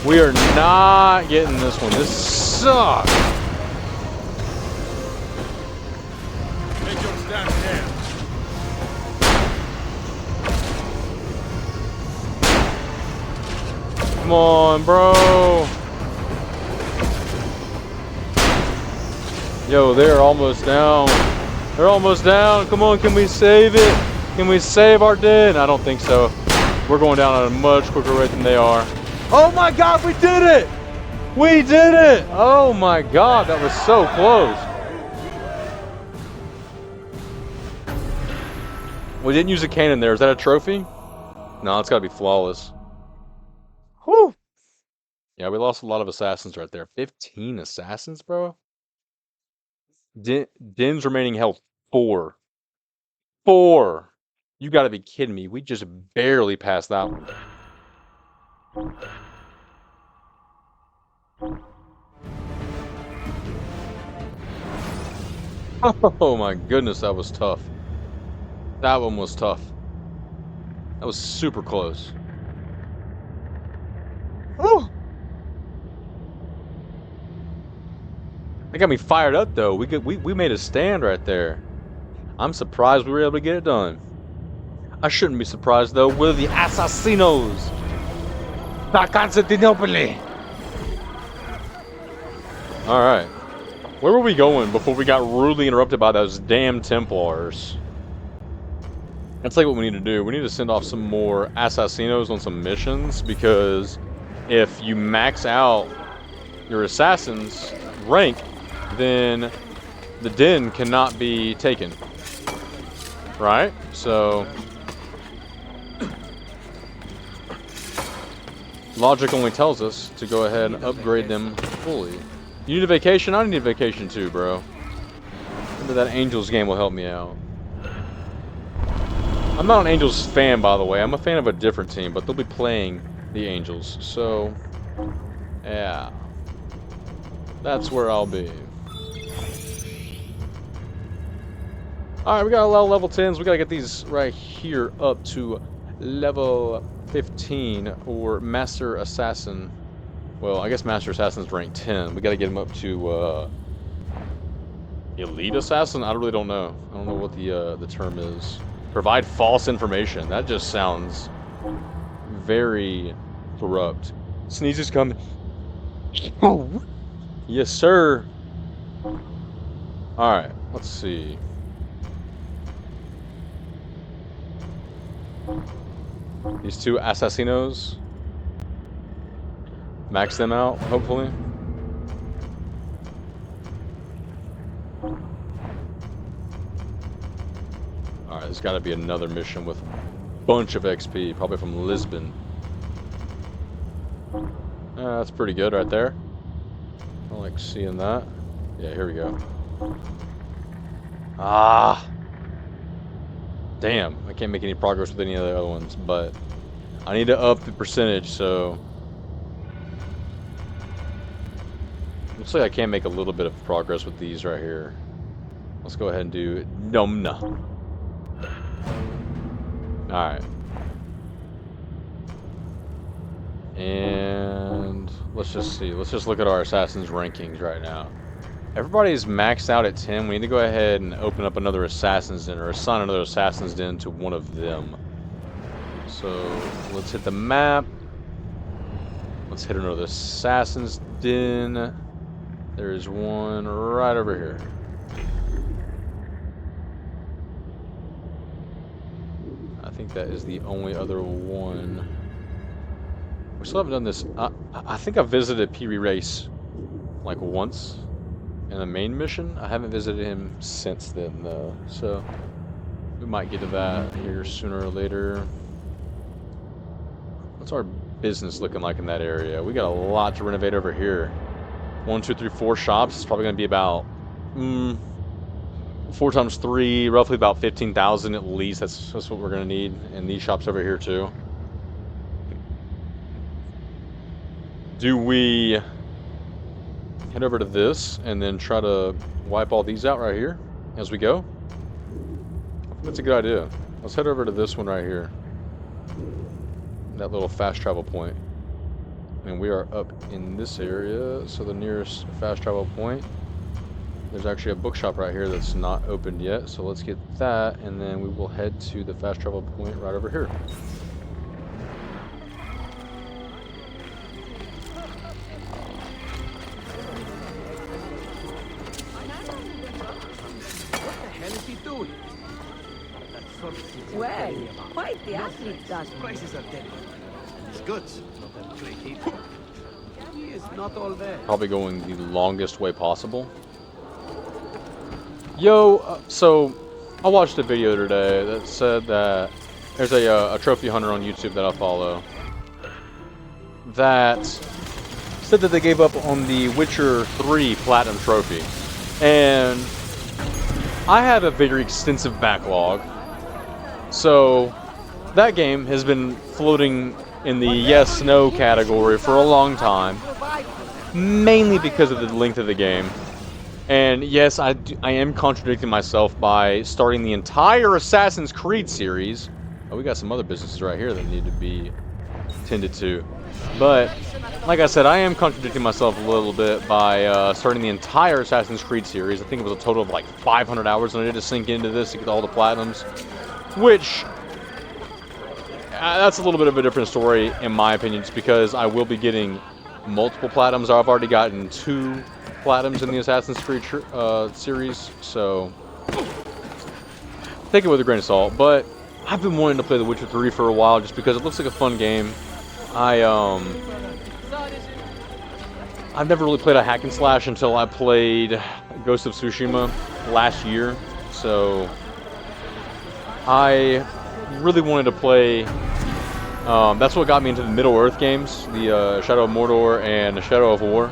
We are not getting this one. This sucks. Make your stand there. Come on, bro. Yo, they're almost down. They're almost down. Come on, can we save it? Can we save our den? I don't think so. We're going down at a much quicker rate than they are. Oh my God, we did it! We did it! Oh my God, that was so close. We didn't use a cannon there. Is that a trophy? No, it's got to be flawless. Whew. Yeah, we lost a lot of assassins right there. 15 assassins, bro? Den's remaining health 4. 4! You gotta be kidding me. We just barely passed that one. Oh my goodness, that was tough. That one was tough. That was super close. Whew. That got me fired up though. We made a stand right there. I'm surprised we were able to get it done. I shouldn't be surprised though. We're the assassinos. Da Constantinople. Alright. Where were we going before we got rudely interrupted by those damn Templars? That's like what we need to do. We need to send off some more assassinos on some missions, because if you max out your assassin's rank, then the den cannot be taken. Right? So logic only tells us to go ahead and upgrade them fully. You need a vacation? I need a vacation too, bro. Maybe that Angels game will help me out. I'm not an Angels fan, by the way. I'm a fan of a different team, but they'll be playing the Angels. So, yeah. That's where I'll be. Alright, we got a lot of level 10s. We gotta get these right here up to level 15, or Master Assassin. Well, I guess Master Assassin's rank 10. We gotta get him up to Elite Assassin? I really don't know. I don't know what the term is. Provide false information. That just sounds very corrupt. Sneeze is coming. Oh. Yes, sir. Alright, let's see. These two assassinos. Max them out, hopefully. Alright, there's gotta be another mission with a bunch of XP, probably from Lisbon. That's pretty good right there. I like seeing that. Yeah, here we go. Ah! Damn, I can't make any progress with any of the other ones, but I need to up the percentage, so... Looks like I can make a little bit of progress with these right here. Let's go ahead and do Domna. Alright. And let's just see. Let's just look at our assassins rankings right now. Everybody's maxed out at 10. We need to go ahead and open up another assassin's den, or assign another assassin's den to one of them. So let's hit the map. Let's hit another assassin's den. There's one right over here. I think that is the only other one. We still haven't done this. I think I've visited Piri Race like once in the main mission. I haven't visited him since then though, so we might get to that here sooner or later. What's our business looking like in that area? We got a lot to renovate over here. 1, 2, 3, 4 shops. It's probably going to be about 4 times 3, roughly about 15,000 at least. That's what we're going to need. And these shops over here too. Do we head over to this and then try to wipe all these out right here as we go? I think that's a good idea. Let's head over to this one right here. That little fast travel point. And we are up in this area, so the nearest fast travel point. There's actually a bookshop right here that's not opened yet, so let's get that, and then we will head to the fast travel point right over here. soon. Well, quite the athlete, that Prices are dead. And his goods, not that great heat. He is not all there. Probably going the longest way possible. Yo, so I watched a video today that said that there's a trophy hunter on YouTube that I follow that said that they gave up on the Witcher 3 Platinum Trophy. And I have a very extensive backlog. So that game has been floating in the yes/no category for a long time, mainly because of the length of the game. And yes, I am contradicting myself by starting the entire Assassin's Creed series. Oh, we got some other businesses right here that need to be tended to. But, like I said, I am contradicting myself a little bit by starting the entire Assassin's Creed series. I think it was a total of like 500 hours, and I did to sink into this to get all the Platinums. Which, that's a little bit of a different story, in my opinion, just because I will be getting multiple Platinums. I've already gotten 2 Platinums in the Assassin's Creed series, so take it with a grain of salt. But I've been wanting to play The Witcher 3 for a while just because it looks like a fun game. I've never really played a hack and slash until I played Ghost of Tsushima last year, so I really wanted to play. That's what got me into the Middle-earth games, the Shadow of Mordor and the Shadow of War.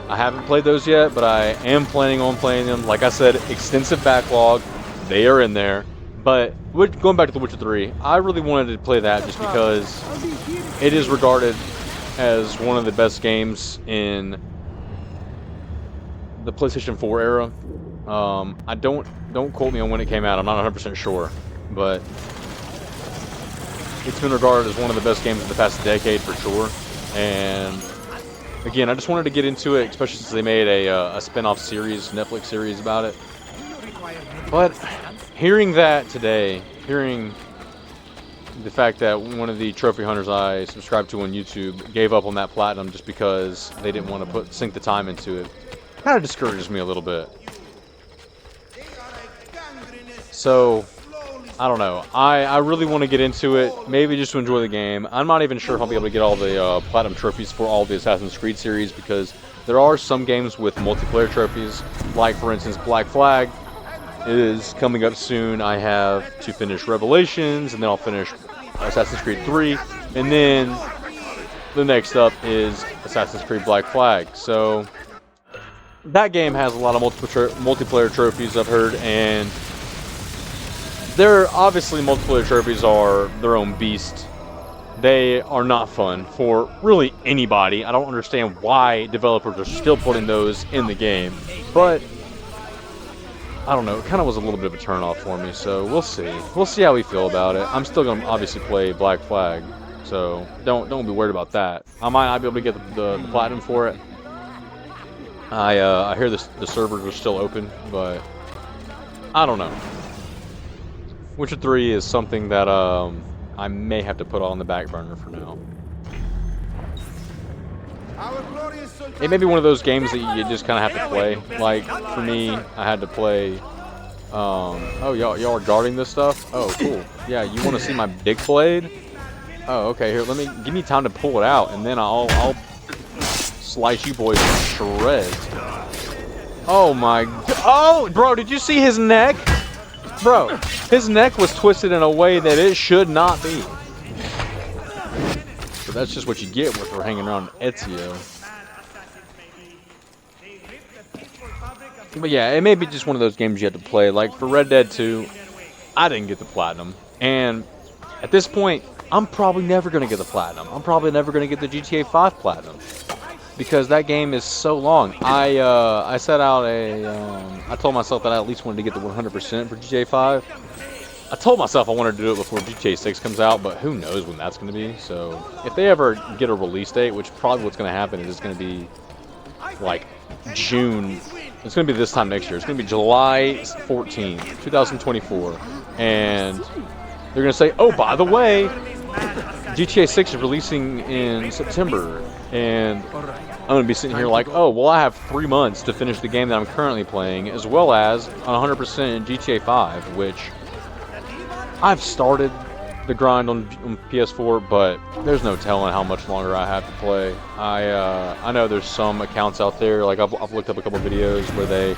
I haven't played those yet, but I am planning on playing them. Like I said, extensive backlog. They are in there. But going back to The Witcher 3, I really wanted to play that just because it is regarded as one of the best games in the PlayStation 4 era. I don't quote me on when it came out. I'm not 100% sure, but it's been regarded as one of the best games of the past decade for sure. And again, I just wanted to get into it, especially since they made a spin-off series, Netflix series about it. But hearing that today, hearing the fact that one of the trophy hunters I subscribe to on YouTube gave up on that platinum just because they didn't want to sink the time into it, kind of discourages me a little bit. So, I don't know. I really want to get into it, maybe just to enjoy the game. I'm not even sure if I'll be able to get all the platinum trophies for all the Assassin's Creed series, because there are some games with multiplayer trophies, like for instance Black Flag is coming up soon. I have to finish Revelations, and then I'll finish Assassin's Creed 3, and then the next up is Assassin's Creed Black Flag. So that game has a lot of multiplayer trophies, I've heard, and obviously multiplayer trophies are their own beast. They are not fun for really anybody. I don't understand why developers are still putting those in the game, but I don't know, it kind of was a little bit of a turn-off for me, so we'll see. We'll see how we feel about it. I'm still going to obviously play Black Flag, so don't be worried about that. I might not be able to get the platinum for it. I hear the servers are still open, but I don't know. Witcher 3 is something that I may have to put on the back burner for now. It may be one of those games that you just kind of have to play. Like, for me, I had to play... oh, y'all are guarding this stuff? Oh, cool. Yeah, you want to see my big blade? Oh, okay, here, give me time to pull it out, and then I'll slice you boys to shreds. Oh my... Oh, bro, did you see his neck? Bro, his neck was twisted in a way that it should not be. So that's just what you get for hanging around Ezio. But yeah, it may be just one of those games you have to play. Like for Red Dead 2, I didn't get the platinum. And at this point, I'm probably never going to get the platinum. I'm probably never going to get the GTA 5 platinum. Because that game is so long. I set out I told myself that I at least wanted to get the 100% for GTA 5. I told myself I wanted to do it before GTA 6 comes out, but who knows when that's going to be. So if they ever get a release date, which probably what's going to happen is it's going to be like June. It's going to be this time next year. It's going to be July 14th, 2024. And they're going to say, oh, by the way, GTA 6 is releasing in September. And going to be sitting here like, oh, well, I have 3 months to finish the game that I'm currently playing, as well as 100% in GTA 5, which I've started the grind on PS4, but there's no telling how much longer I have to play. I know there's some accounts out there, like I've looked up a couple videos where they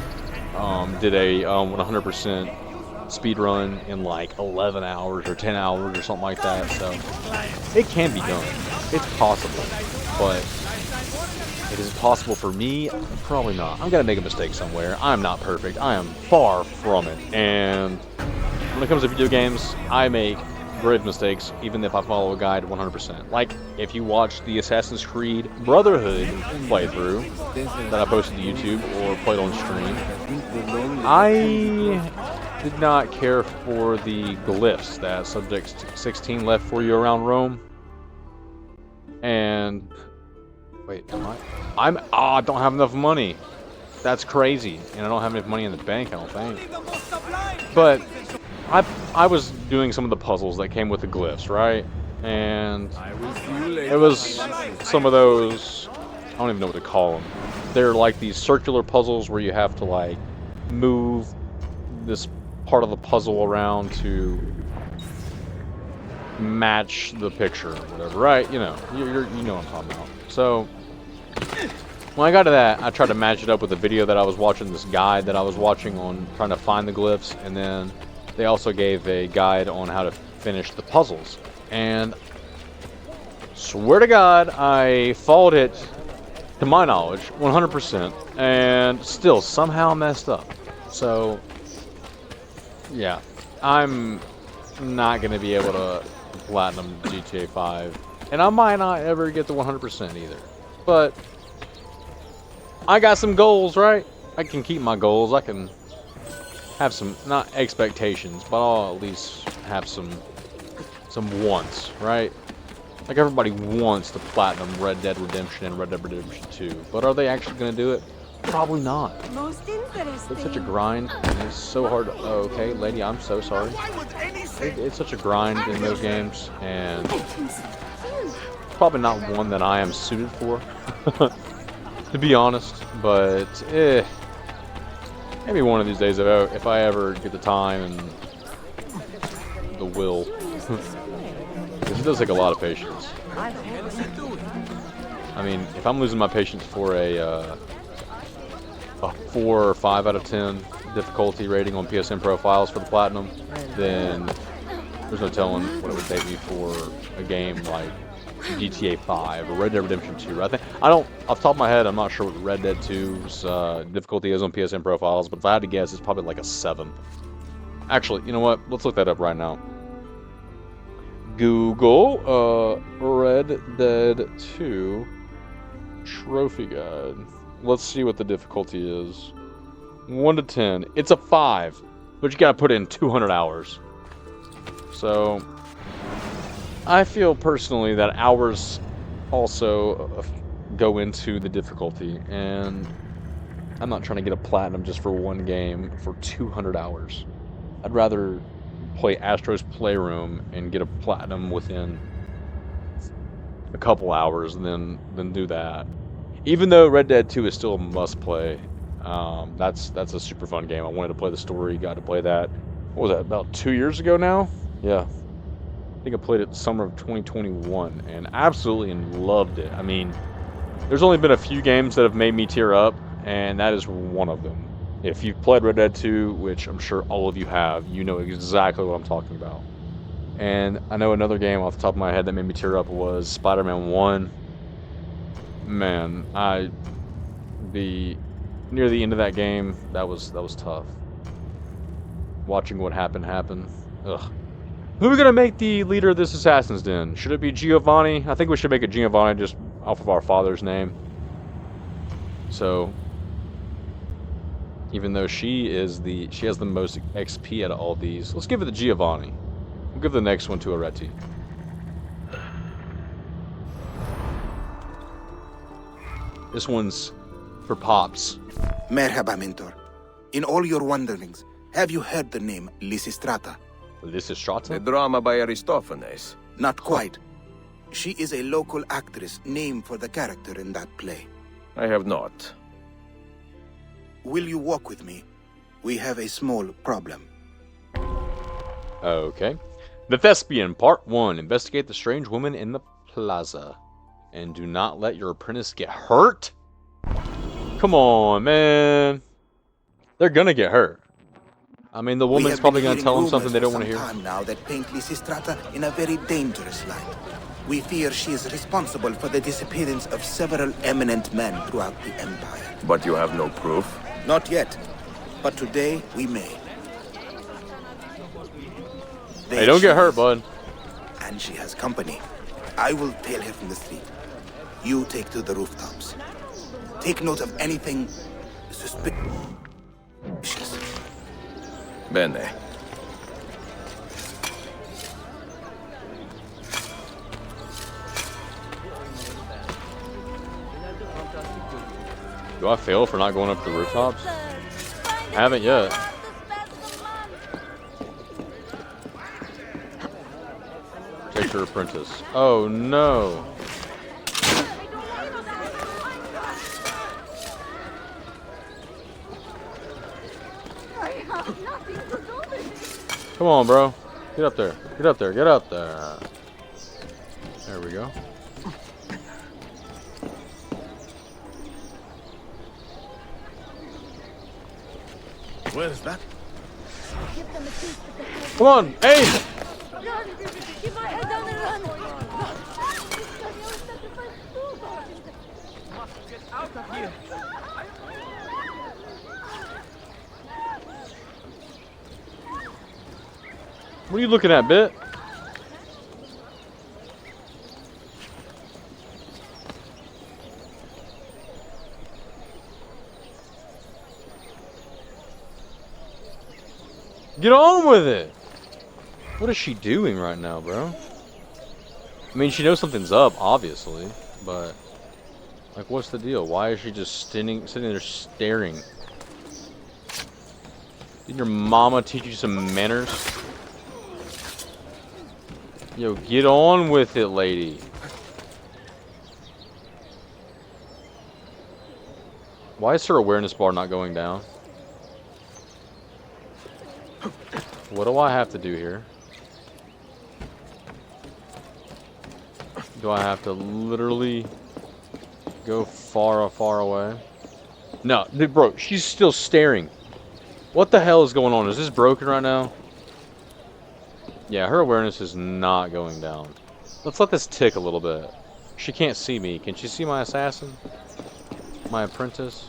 did a 100% speed run in like 11 hours or 10 hours or something like that, so it can be done. It's possible, but is it possible for me? Probably not. I'm gonna make a mistake somewhere. I'm not perfect. I am far from it, and when it comes to video games, I make grave mistakes even if I follow a guide 100%. Like, if you watch the Assassin's Creed Brotherhood playthrough that I posted to YouTube or played on stream, I did not care for the glyphs that Subject 16 left for you around Rome. And wait, I don't have enough money. That's crazy, and I don't have enough money in the bank, I don't think. But I was doing some of the puzzles that came with the glyphs, right? And it was some of those, I don't even know what to call them. They're like these circular puzzles where you have to like move this part of the puzzle around to match the picture or whatever, right? You know, you know what I'm talking about. So when I got to that, I tried to match it up with a video that I was watching, this guide that I was watching on trying to find the glyphs, and then they also gave a guide on how to finish the puzzles. And swear to God, I followed it, to my knowledge, 100%, and still somehow messed up. So yeah, I'm not going to be able to platinum GTA 5, and I might not ever get to 100% either. But I got some goals, right? I can keep my goals. I can have some, not expectations, but I'll at least have some wants, right? Like everybody wants to platinum Red Dead Redemption and Red Dead Redemption 2, but are they actually going to do it? Probably not. Most interesting. It's such a grind, and it's so hard to, oh, okay, lady, I'm so sorry. It's such a grind in those games, and probably not one that I am suited for, to be honest, but maybe one of these days if I ever get the time and the will. Because it does take a lot of patience. I mean, if I'm losing my patience for a 4 or 5 out of 10 difficulty rating on PSN profiles for the platinum, then there's no telling what it would take me for a game like GTA 5 or Red Dead Redemption 2. I don't, off the top of my head, I'm not sure what Red Dead 2's difficulty is on PSN profiles, but if I had to guess, it's probably like a 7. Actually, you know what? Let's look that up right now. Google Red Dead 2 trophy guide. Let's see what the difficulty is. 1 to 10. It's a 5, but you gotta put in 200 hours. So I feel personally that hours also go into the difficulty, and I'm not trying to get a platinum just for one game for 200 hours. I'd rather play Astro's Playroom and get a platinum within a couple hours than do that. Even though Red Dead 2 is still a must-play, that's a super fun game. I wanted to play the story, got to play that. What was that, about 2 years ago now? Yeah. I think I played it the summer of 2021 and absolutely loved it. I mean, there's only been a few games that have made me tear up, and that is one of them. If you've played Red Dead 2, which I'm sure all of you have, you know exactly what I'm talking about. And I know another game off the top of my head that made me tear up was Spider-Man 1. Man, near the end of that game, that was tough. Watching what happened. Ugh. Who are we gonna make the leader of this Assassin's Den? Should it be Giovanni? I think we should make it Giovanni just off of our father's name. So, even though she has the most XP out of all these, let's give it to Giovanni. We'll give the next one to Areti. This one's for Pops. Merhaba, Mentor. In all your wanderings, have you heard the name Lysistrata? Lysistrata? The drama by Aristophanes. Not quite. She is a local actress named for the character in that play. I have not. Will you walk with me? We have a small problem. Okay. The Thespian, Part 1. Investigate the strange woman in the plaza. And do not let your apprentice get hurt? Come on, man. They're gonna get hurt. I mean, the woman's probably gonna tell them something they don't want to hear. Time now that paint Lysistrata in a very dangerous light. We fear she is responsible for the disappearance of several eminent men throughout the Empire. But you have no proof? Not yet. But today, we may. Hey, don't get hurt, bud. And she has company. I will tail her from the street. You take to the rooftops. Take note of anything suspicious. Bene. Do I fail for not going up the rooftops? Haven't yet. Take your apprentice. Oh no. Come on, bro. Get up there. Get up there. Get up there. There we go. Where is that? Come on, aim! Keep my head down and run! Get out of here! What are you looking at, Bit? Get on with it! What is she doing right now, bro? I mean, she knows something's up, obviously, but like, what's the deal? Why is she just sitting there staring? Did your mama teach you some manners? Yo, get on with it, lady. Why is her awareness bar not going down? What do I have to do here? Do I have to literally go far, far away? No, bro, she's still staring. What the hell is going on? Is this broken right now? Yeah, her awareness is not going down. Let's let this tick a little bit. She can't see me. Can she see my assassin? My apprentice?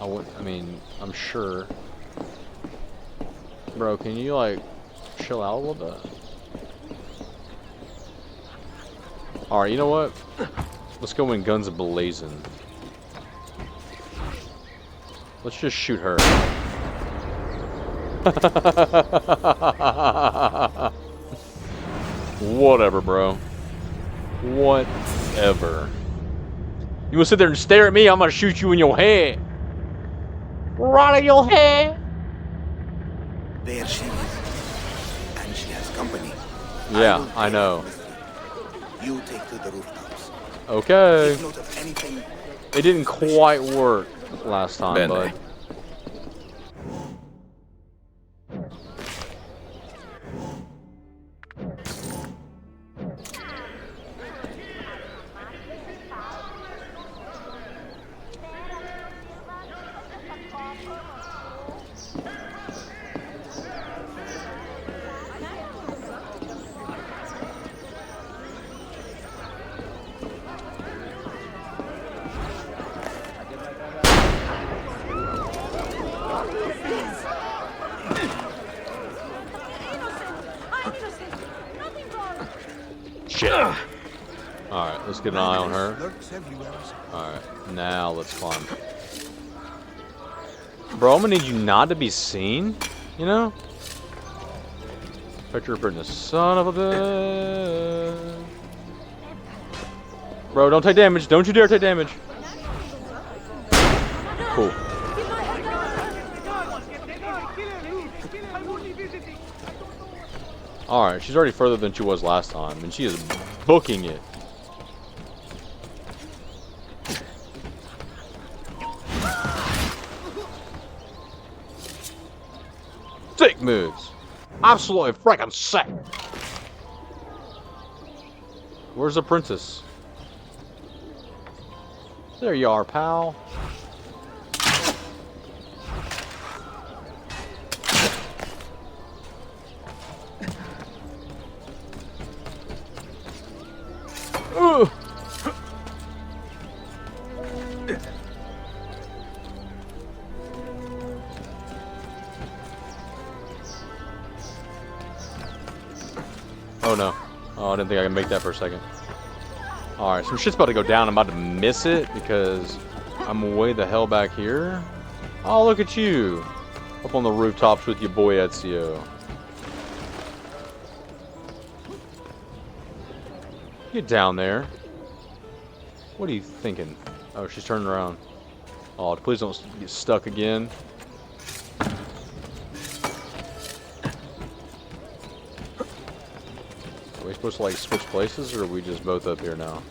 I mean, I'm sure. Bro, can you, like, chill out a little bit? Alright, you know what? Let's go in guns blazing. Let's just shoot her. Whatever, bro. Whatever. You wanna sit there and stare at me? I'm gonna shoot you in your head. Right in your head. There she is. And she has company. Yeah, I know. You take to the rooftops. Okay. Take note of anything. It didn't quite work last time, bud. Shit. Alright, let's get an eye on her. Alright, now let's climb. Bro, I'm gonna need you not to be seen, you know? Picture of Britain, son of a bitch. Bro, don't take damage. Don't you dare take damage. Cool. Alright, she's already further than she was last time, and she is booking it. Sick moves. Absolutely freaking sick. Where's the princess? There you are, pal. Ugh. Oh no. Oh, I didn't think I could make that for a second. Alright, some shit's about to go down. I'm about to miss it because I'm way the hell back here. Oh, look at you. Up on the rooftops with your boy Ezio. Get down there. What are you thinking? Oh, she's turning around. Oh, please don't get stuck again. Are we supposed to like switch places, or are we just both up here now?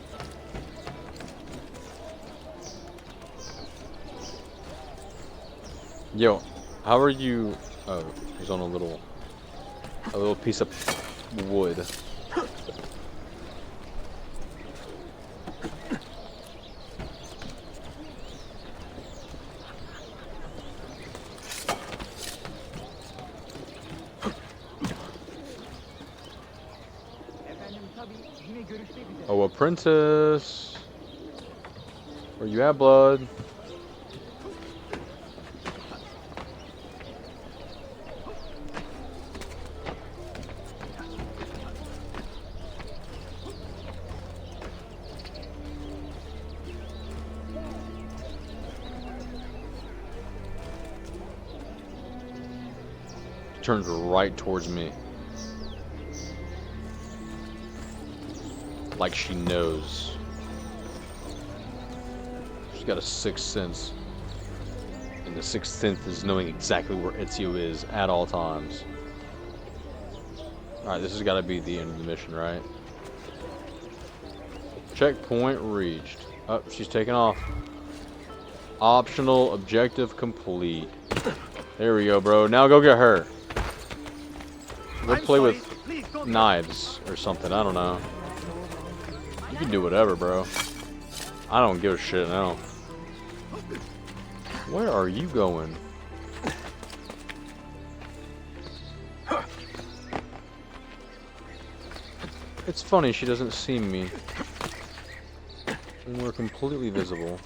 Yo, how are you? Oh, he's on a little piece of wood. Oh, apprentice. Where you at, blood? Turns right towards me. Like she knows. She's got a sixth sense. And the sixth sense is knowing exactly where Ezio is at all times. Alright, this has got to be the end of the mission, right? Checkpoint reached. Oh, she's taking off. Optional objective complete. There we go, bro. Now go get her. Go play with knives or something. I don't know. You can do whatever, bro. I don't give a shit now. Where are you going? It's funny she doesn't see me. And we're completely visible.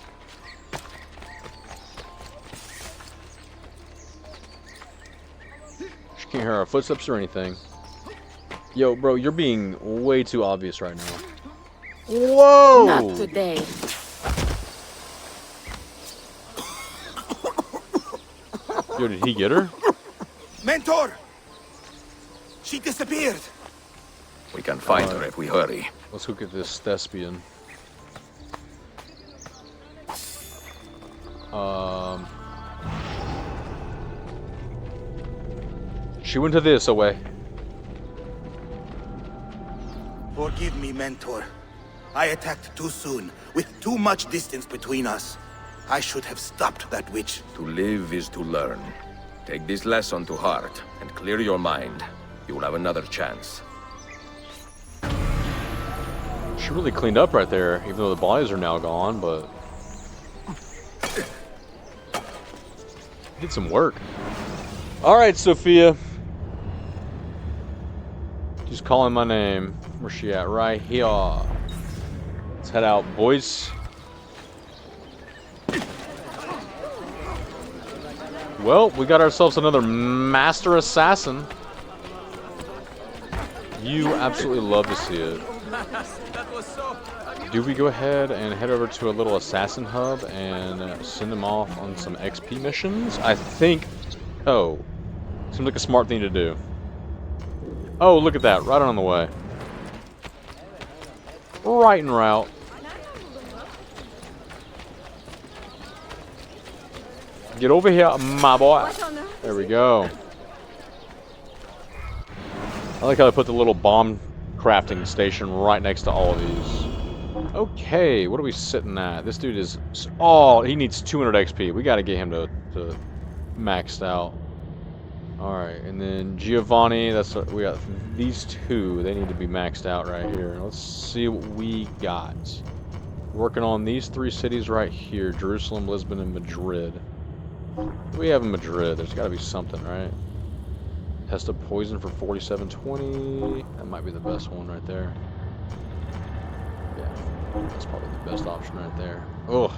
She can't hear our footsteps or anything. Yo, bro, you're being way too obvious right now. Whoa! Not today. Yo, did he get her? Mentor! She disappeared! We can find her if we hurry. Let's go get this thespian. She went to this away. Forgive me, Mentor. I attacked too soon, with too much distance between us. I should have stopped that witch. To live is to learn. Take this lesson to heart and clear your mind. You will have another chance. She really cleaned up right there, even though the bodies are now gone, but... did some work. Alright, Sophia. She's calling my name. Where's she at? Right here. Let's head out, boys. Well, we got ourselves another master assassin. You absolutely love to see it. Do we go ahead and head over to a little assassin hub and send them off on some XP missions? I think... oh. Seems like a smart thing to do. Oh, look at that. Right on the way. Right en route. Get over here, my boy. There we go. I like how they put the little bomb crafting station right next to all of these. Okay, what are we sitting at? This dude is... oh, he needs 200 XP. We got to get him to maxed out. Alright, and then Giovanni, that's what we got. These two, they need to be maxed out right here. Let's see what we got. Working on these 3 cities right here, Jerusalem, Lisbon, and Madrid. What do we have in Madrid? There's got to be something, right? Test of poison for 4720. That might be the best one right there. Yeah, that's probably the best option right there. Oh,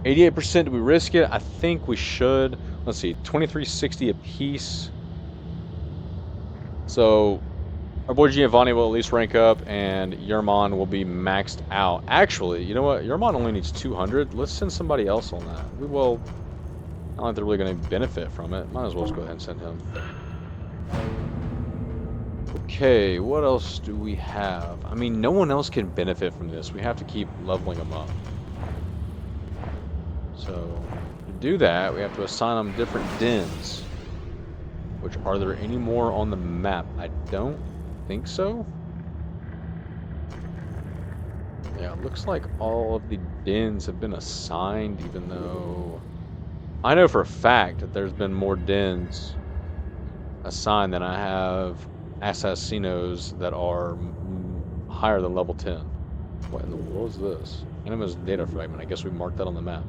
88%. Do we risk it? I think we should. Let's see, 2360 a piece. So our boy Giovanni will at least rank up, and Yerman will be maxed out. Actually, you know what? Yerman only needs 200. Let's send somebody else on that. We will. I don't think they're really going to benefit from it. Might as well just go ahead and send him. Okay, what else do we have? I mean, no one else can benefit from this. We have to keep leveling them up. So, to do that, we have to assign them different dens. Which, are there any more on the map? I don't think so. Yeah, it looks like all of the dens have been assigned, even though I know for a fact that there's been more dens assigned than I have assassinos that are higher than level 10. What in the world is this? Enemy's data fragment. I guess we marked that on the map.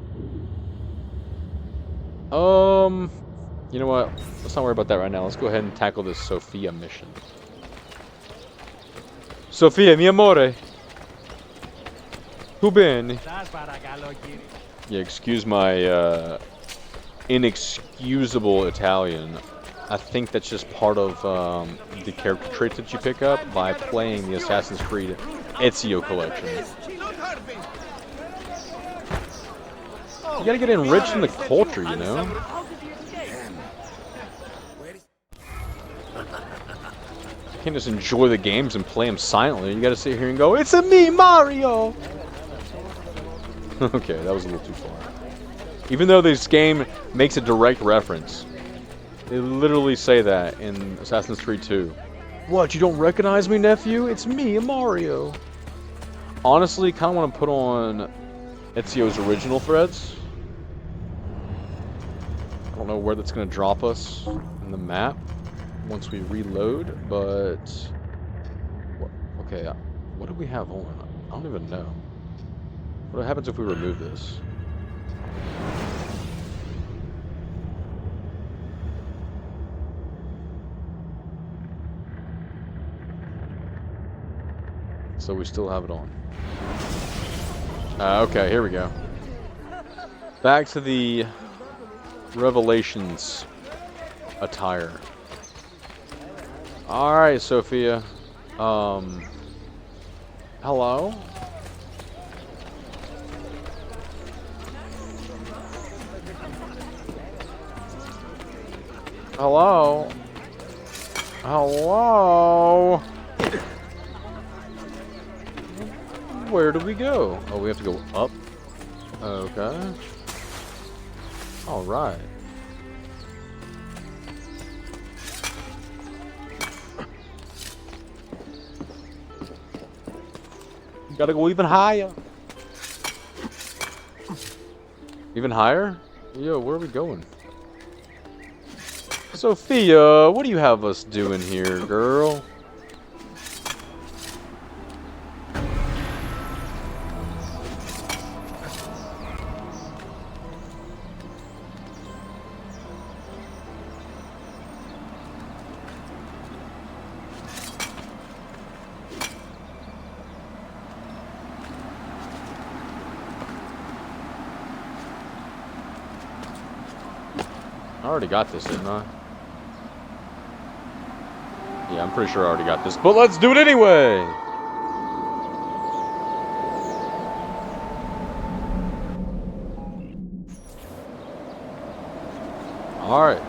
You know what? Let's not worry about that right now. Let's go ahead and tackle this Sofia mission. Sofia, mi amore. Tu bene? Yeah, excuse my inexcusable Italian. I think that's just part of the character traits that you pick up by playing the Assassin's Creed Ezio collection. You gotta get enriched in the culture, you know? You can't just enjoy the games and play them silently. You gotta sit here and go, "It's a me, Mario!" Okay, that was a little too far. Even though this game makes a direct reference. They literally say that in Assassin's Creed 2. What, you don't recognize me, nephew? It's me, Mario. Honestly, kind of want to put on Ezio's original threads. I don't know where that's going to drop us in the map once we reload, but... Okay, what do we have on? I don't even know. What happens if we remove this? So we still have it on. Okay, here we go. Back to the Revelations attire. Alright, Sofia. Hello? Hello? Hello? Where do we go? Oh, we have to go up? Okay. Alright. Gotta go even higher. Even higher? Yo, where are we going? Sofia, what do you have us doing here, girl? I already got this, didn't I? Yeah, I'm pretty sure I already got this, but let's do it anyway! Alright,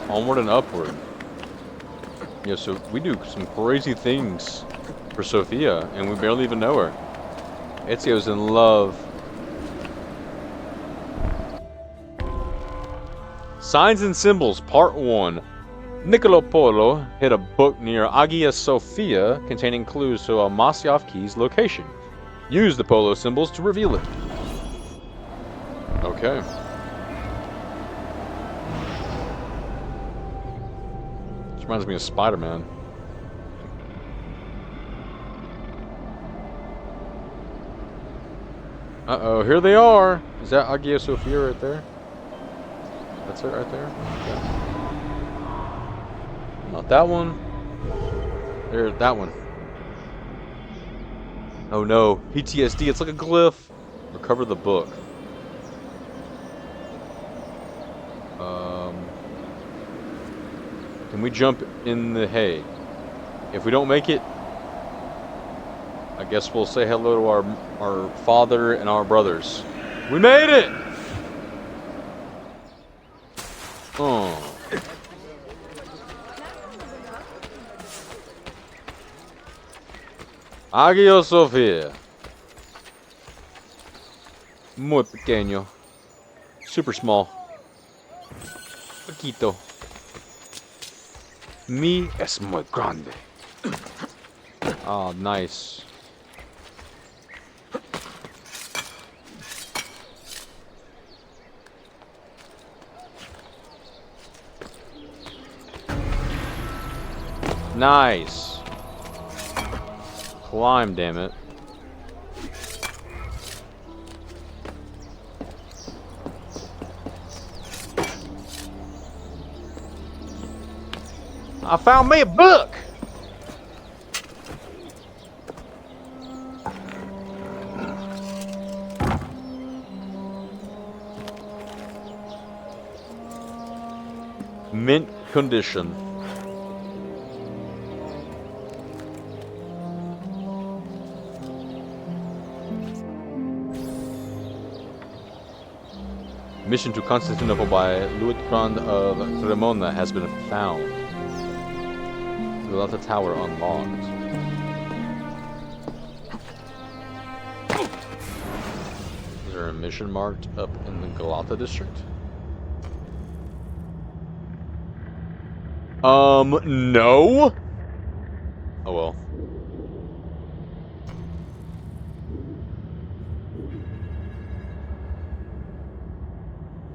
onward and upward. Yeah, so we do some crazy things for Sofia, and we barely even know her. Ezio's in love. Signs and Symbols, Part 1. Niccolo Polo hid a book near Hagia Sophia containing clues to a Masyaf key's location. Use the Polo symbols to reveal it. Okay. This reminds me of Spider-Man. Uh-oh, here they are. Is that Hagia Sophia right there? That's it right there? Okay. Not that one. There's that one. Oh no, PTSD, it's like a glyph. Recover the book. Can we jump in the hay? If we don't make it, I guess we'll say hello to our father and our brothers. We made it! Oh. Hagia Sophia. Muy pequeño. Super small. Poquito. Mi es muy grande. Oh, nice. Nice. Climb, damn it. I found me a book. Mint condition. Mission to Constantinople by Liutprand of Cremona has been found. Galata Tower unlocked. Is there a mission marked up in the Galata district? No? Oh well.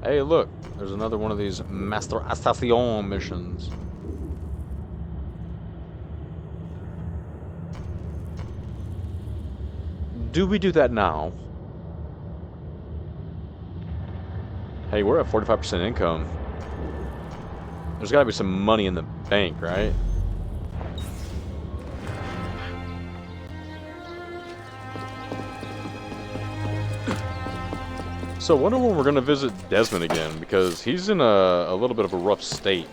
Hey, look, there's another one of these Master Assassin missions. Do we do that now? Hey, we're at 45% income. There's gotta be some money in the bank, right? So I wonder when we're gonna visit Desmond again, because he's in a little bit of a rough state.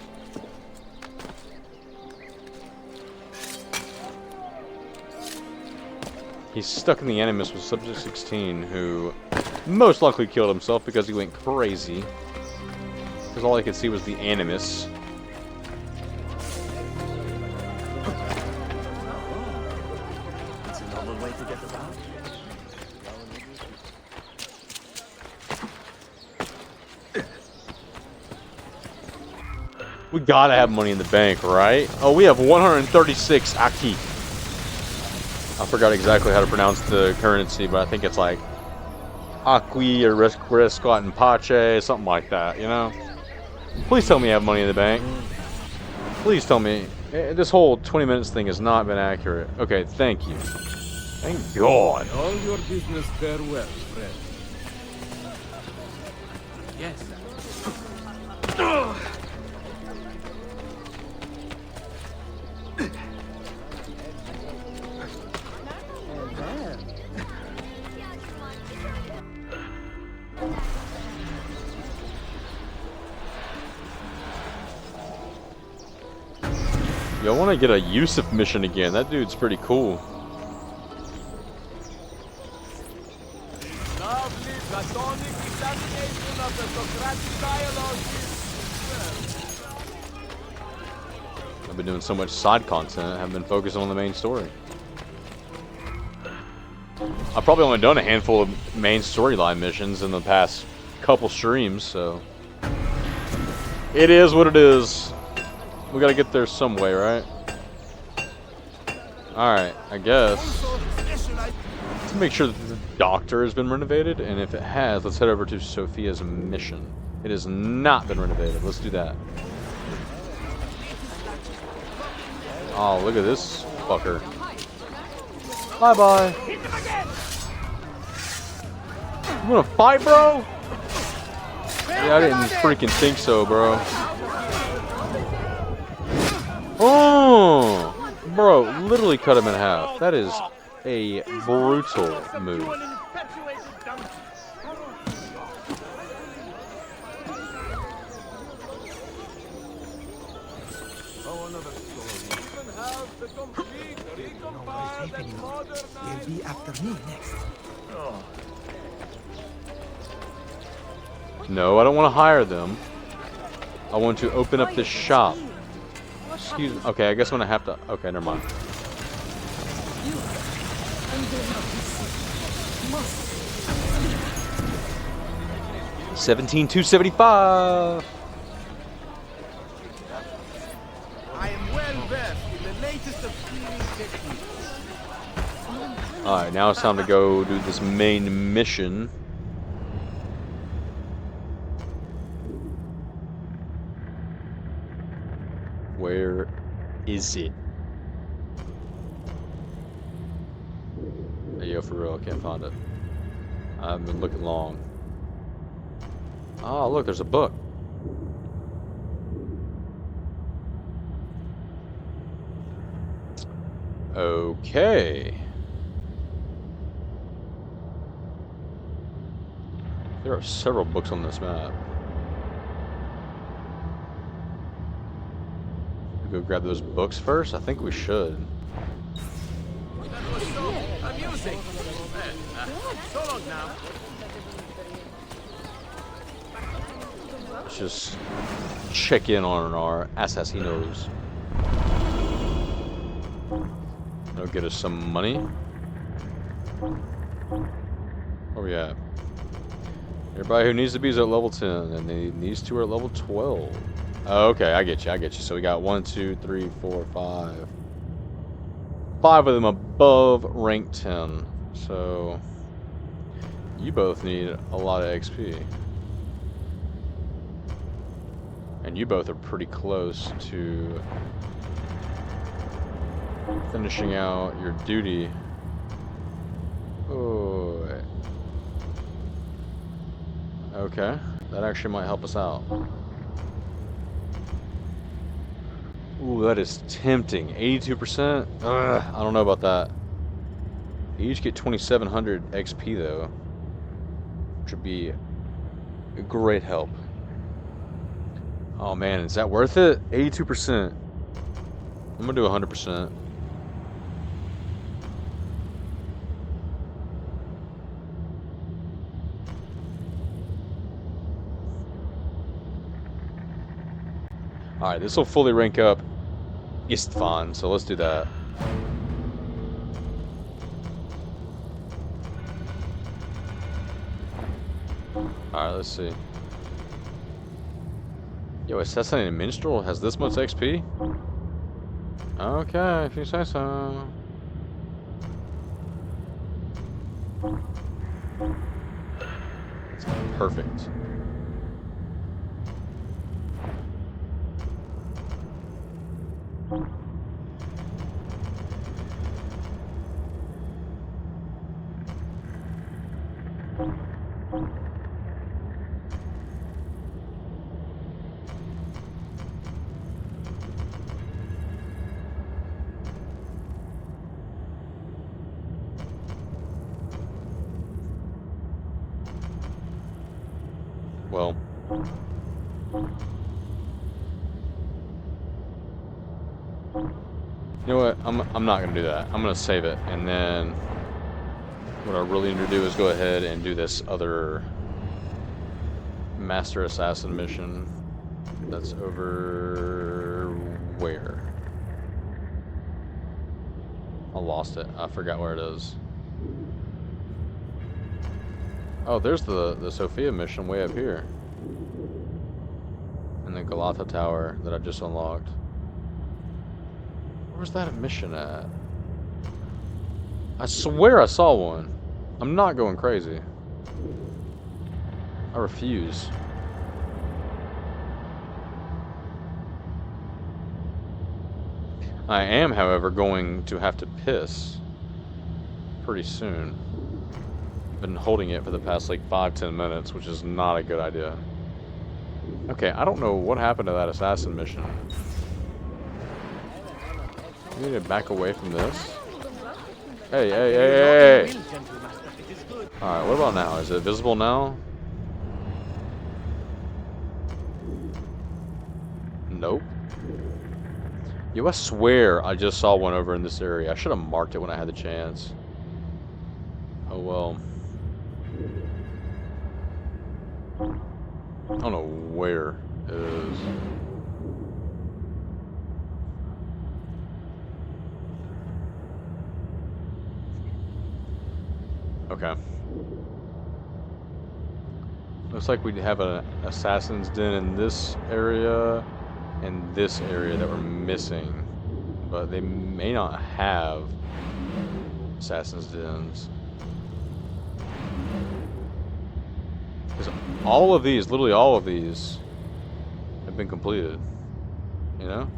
He's stuck in the Animus with Subject 16, who most likely killed himself because he went crazy. Because all I could see was the Animus. That's a novel way to get around. We gotta have money in the bank, right? Oh, we have 136 Aki. I forgot exactly how to pronounce the currency, but I think it's like Aki or Rescott and Pache, something like that, you know? Please tell me I have money in the bank. Please tell me. This whole 20 minutes thing has not been accurate. Okay, thank you. Thank God. All your business farewell, friend. Yes. Yo, I want to get a Yusuf mission again. That dude's pretty cool. Lovely Platonic examination of the Socratic dialogue is... I've been doing so much side content, I haven't been focusing on the main story. I've probably only done a handful of main storyline missions in the past couple streams, so... It is what it is. We gotta get there some way, right? Alright, I guess. Let's make sure that the doctor has been renovated, and if it has, let's head over to Sophia's mission. It has not been renovated. Let's do that. Oh, look at this fucker. Bye-bye. You wanna fight, bro? Yeah, I didn't freaking think so, bro. Oh! Bro, literally cut him in half. That is a brutal move. They'll be after me next. No, I don't want to hire them. I want to open up this shop. Excuse me. Okay, I guess I'm gonna have to. Okay, never mind. $17,275. I am well versed in the latest of stealing techniques. Alright, now it's time to go do this main mission. Where is it? Hey, yo, for real, I can't find it. I've been looking long. Oh, look, there's a book. Okay. There are several books on this map. Go grab those books first? I think we should. That was so amusing. So long now. Let's just check in on our assassinos. That'll get us some money. Where we at? Everybody who needs to be is at level 10, and these two are at level 12. Oh, okay, I get you, I get you. So we got 1, 2, 3, 4, 5. 5 of them above rank 10. So you both need a lot of XP. And you both are pretty close to finishing out your duty. Oh. Okay, that actually might help us out. Ooh, that is tempting. 82%? Ugh, I don't know about that. You each get 2,700 XP though, which would be a great help. Oh man, is that worth it? 82%. I'm gonna do 100%. Alright, this will fully rank up Istvan, so let's do that. Alright, let's see. Yo, Assassinating Minstrel has this much XP? Okay, if you say so. That's perfect. Well, you know what? I'm not gonna do that. I'm gonna save it, and then what I really need to do is go ahead and do this other Master Assassin mission. That's over where? I lost it. I forgot where it is. Oh, there's the Sophia mission way up here. And the Galata Tower that I just unlocked. Where's that mission at? I swear I saw one. I'm not going crazy. I refuse. I am, however, going to have to piss pretty soon. Been holding it for the past like 5-10 minutes, which is not a good idea. Okay, I don't know what happened to that assassin mission. We need to back away from this. Hey, hey, hey, hey! Alright, what about now? Is it visible now? Nope. Yo, I swear I just saw one over in this area. I should have marked it when I had the chance. Oh well. I don't know where it is. Okay. Looks like we have an assassin's den in this area and this area that we're missing. But they may not have assassin's dens. Because all of these, literally all of these, have been completed. You know?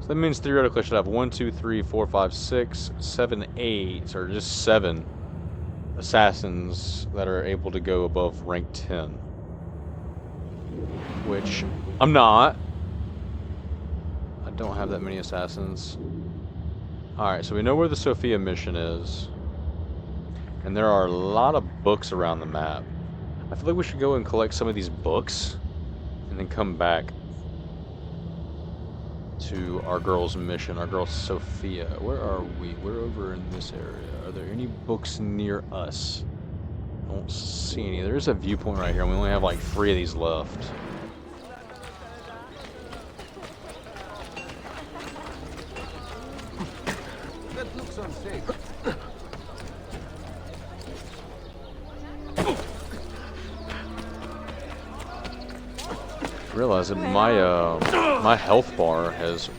So that means theoretically I should have 1, 2, 3, 4, 5, 6, 7, 8, or just 7 assassins that are able to go above rank 10. Which I'm not. I don't have that many assassins. Alright, so we know where the Sophia mission is. And there are a lot of books around the map. I feel like we should go and collect some of these books and then come back to our girl's mission, our girl Sophia. Where are we? We're over in this area. Are there any books near us? I don't see any. There's a viewpoint right here, and we only have like 3 of these left. That looks unsafe. I realize that my health bar has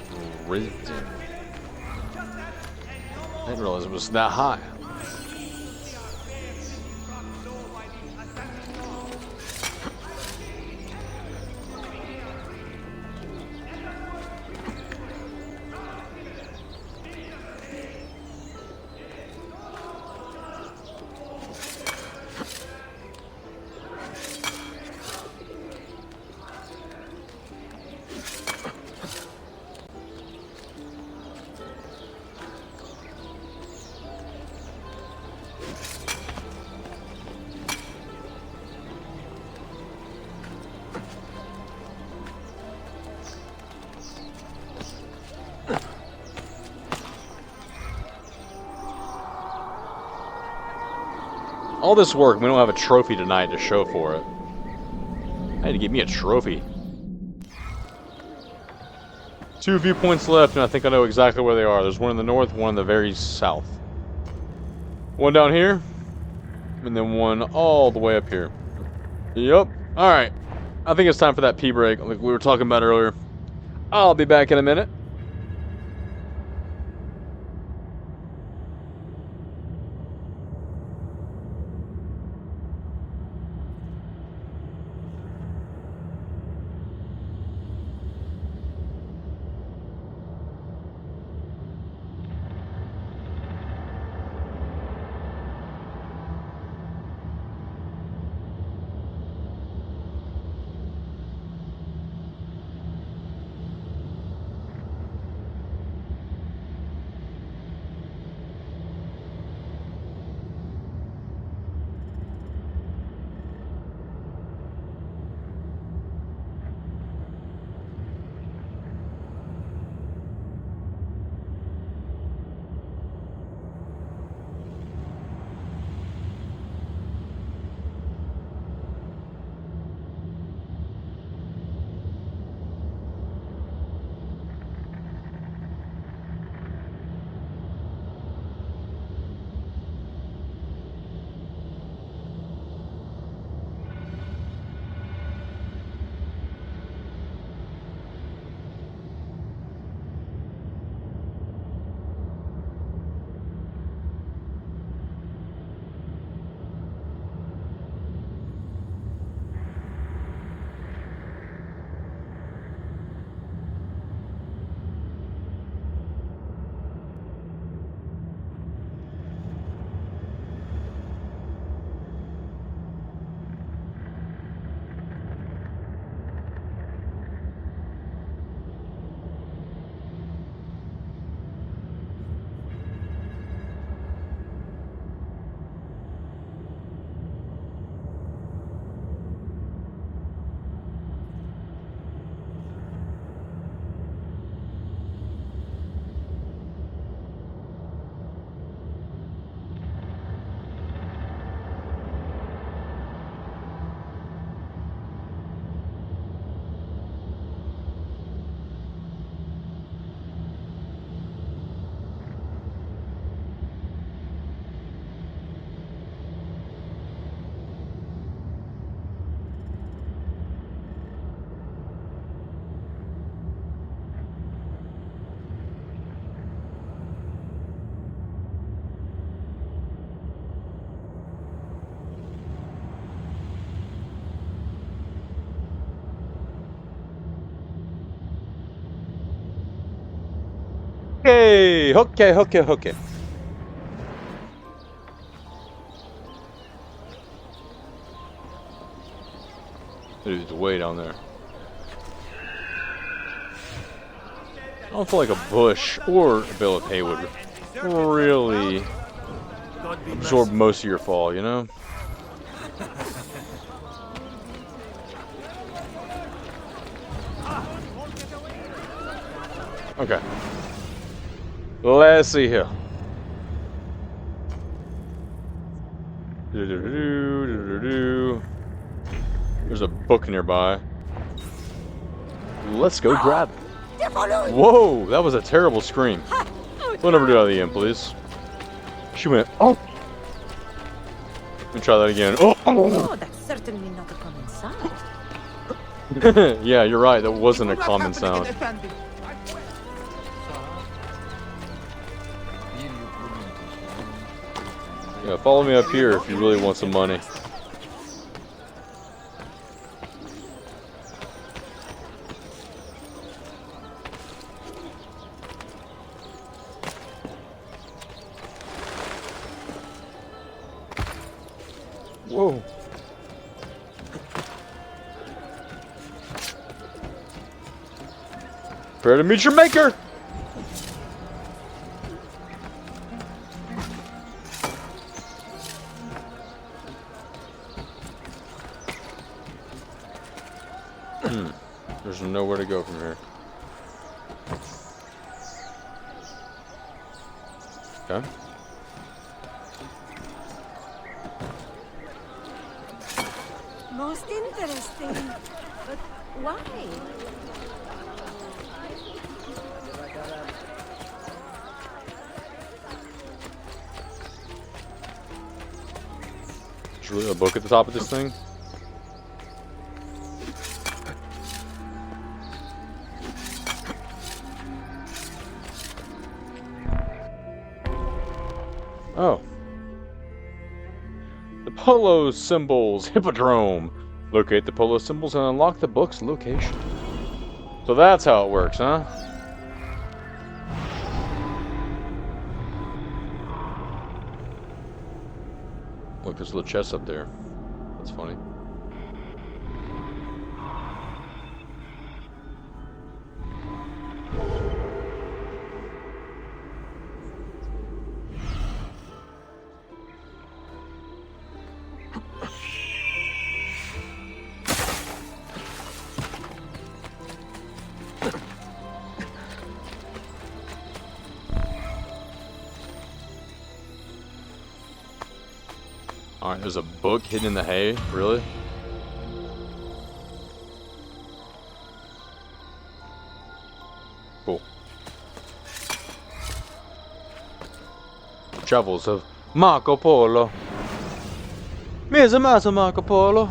risen. I didn't realize it was that high. All this work, we don't have a trophy tonight to show for it. I had to get me a trophy. 2 viewpoints left, and I think I know exactly where they are. There's one in the north, one in the very south. One down here, and then one all the way up here. Yep. Alright. I think it's time for that pee break, like we were talking about earlier. I'll be back in a minute. Okay, okay. Dude's way down there. I don't feel like a bush or a bale of hay would really absorb most of your fall, you know? Okay. Let's see here. There's a book nearby. Let's go grab it. Whoa, that was a terrible scream. Don't ever do that again, please. She went, oh. Let me try that again. Oh, Oh, that's certainly not a common sound. yeah, you're right. That wasn't a common sound. Yeah, follow me up here if you really want some money. Whoa. Prepare to meet your maker! There's nowhere to go from here. Okay. Most interesting. But why? There's really a book at the top of this thing? Oh. The polo symbols hippodrome. Locate the polo symbols and unlock the book's location. So that's how it works, huh? Look, there's a little chest up there. That's funny. Alright, there's a book hidden in the hay? Really? Cool. Travels of Marco Polo. Mese Marco Polo.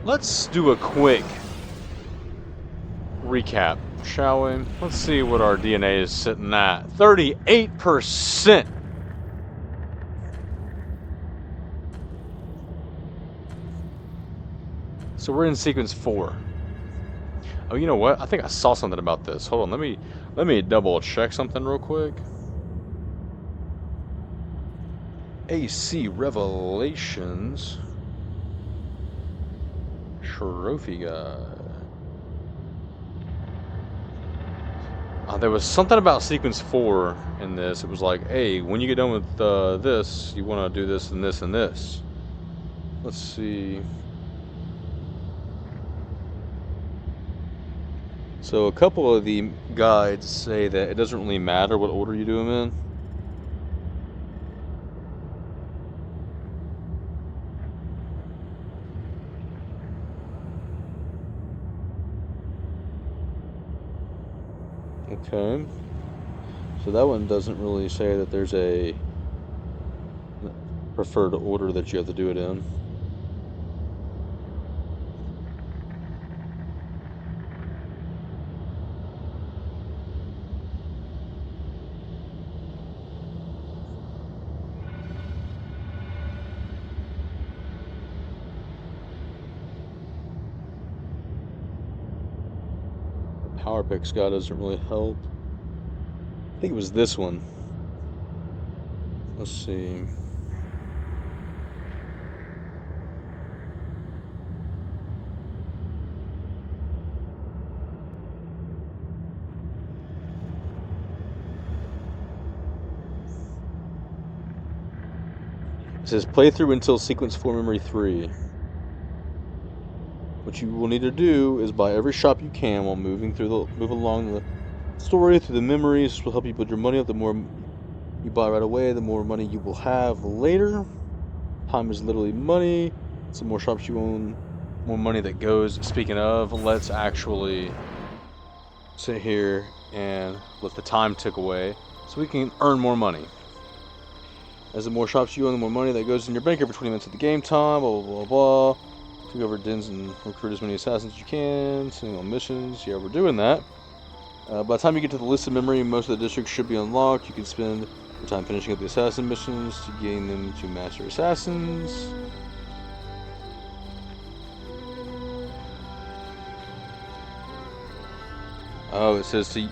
Let's do a quick recap, shall we? Let's see what our DNA is sitting at. 38%! So we're in sequence 4. Oh, you know what? I think I saw something about this. Hold on, let me double check something real quick. AC Revelations. Trophy guy. There was something about sequence 4 in this. It was like, hey, when you get done with this, you want to do this and this and this. Let's see. So a couple of the guides say that it doesn't really matter what order you do them in. Okay, so that one doesn't really say that there's a preferred order that you have to do it in. power pick Scott doesn't really help. I think it was this one. Let's see. It says play through until sequence 4 memory 3. What you will need to do is buy every shop you can while move along the story through the memories. This will help you build your money up. The more you buy right away, the more money you will have later. Time is literally money. So the more shops you own, more money that goes. Speaking of, let's actually sit here and let the time tick away so we can earn more money. As the more shops you own, the more money that goes in your bank every 20 minutes of the game time, blah, blah, blah, blah. Take over dens and recruit as many assassins as you can, sending on missions. Yeah, we're doing that. By the time you get to the list of memory, most of the districts should be unlocked. You can spend your time finishing up the assassin missions to gain them to master assassins. Oh, it says to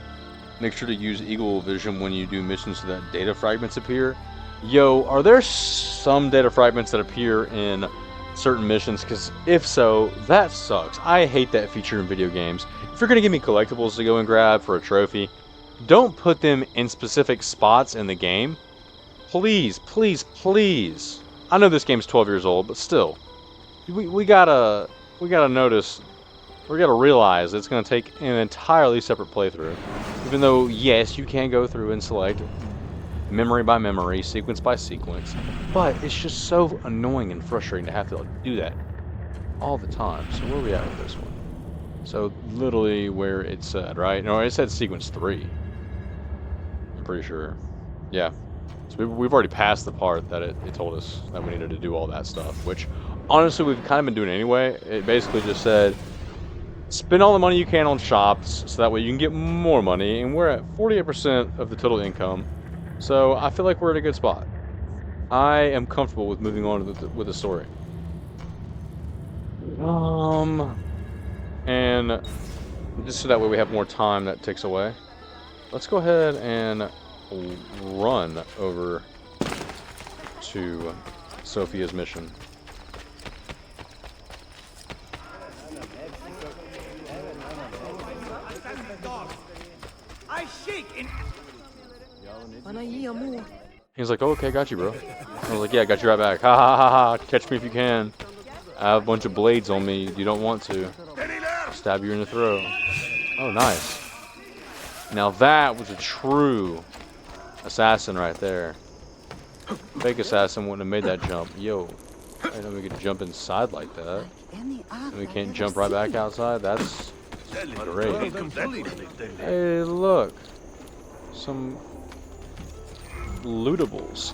make sure to use Eagle Vision when you do missions so that data fragments appear. Yo, are there some data fragments that appear in certain missions? Because if so, that sucks. I hate that feature in video games. If you're going to give me collectibles to go and grab for a trophy, don't put them in specific spots in the game. Please, please, please. I know this game's 12 years old, but still. We gotta notice, we gotta realize it's going to take an entirely separate playthrough. Even though, yes, you can go through and select memory by memory, sequence by sequence, but it's just so annoying and frustrating to have to do that all the time. So where are we at with this one? So literally where it said, right? No, it said sequence 3. I'm pretty sure. Yeah. So we've already passed the part that it told us that we needed to do all that stuff, which honestly we've kind of been doing anyway. It basically just said spend all the money you can on shops so that way you can get more money, and we're at 48% of the total income. So I feel like we're at a good spot. I am comfortable with moving on with the story. And just so that way we have more time that ticks away. Let's go ahead and run over to Sophia's mission. I shake in. He's like, oh, okay, got you, bro. I was like, yeah, got you right back. Ha ha ha ha. Catch me if you can. I have a bunch of blades on me. You don't want to. Stab you in the throat. Oh, nice. Now that was a true assassin right there. Fake assassin wouldn't have made that jump. Yo, I didn't know we could jump inside like that. And we can't jump right back outside. That's great. Hey, look. Some lootables.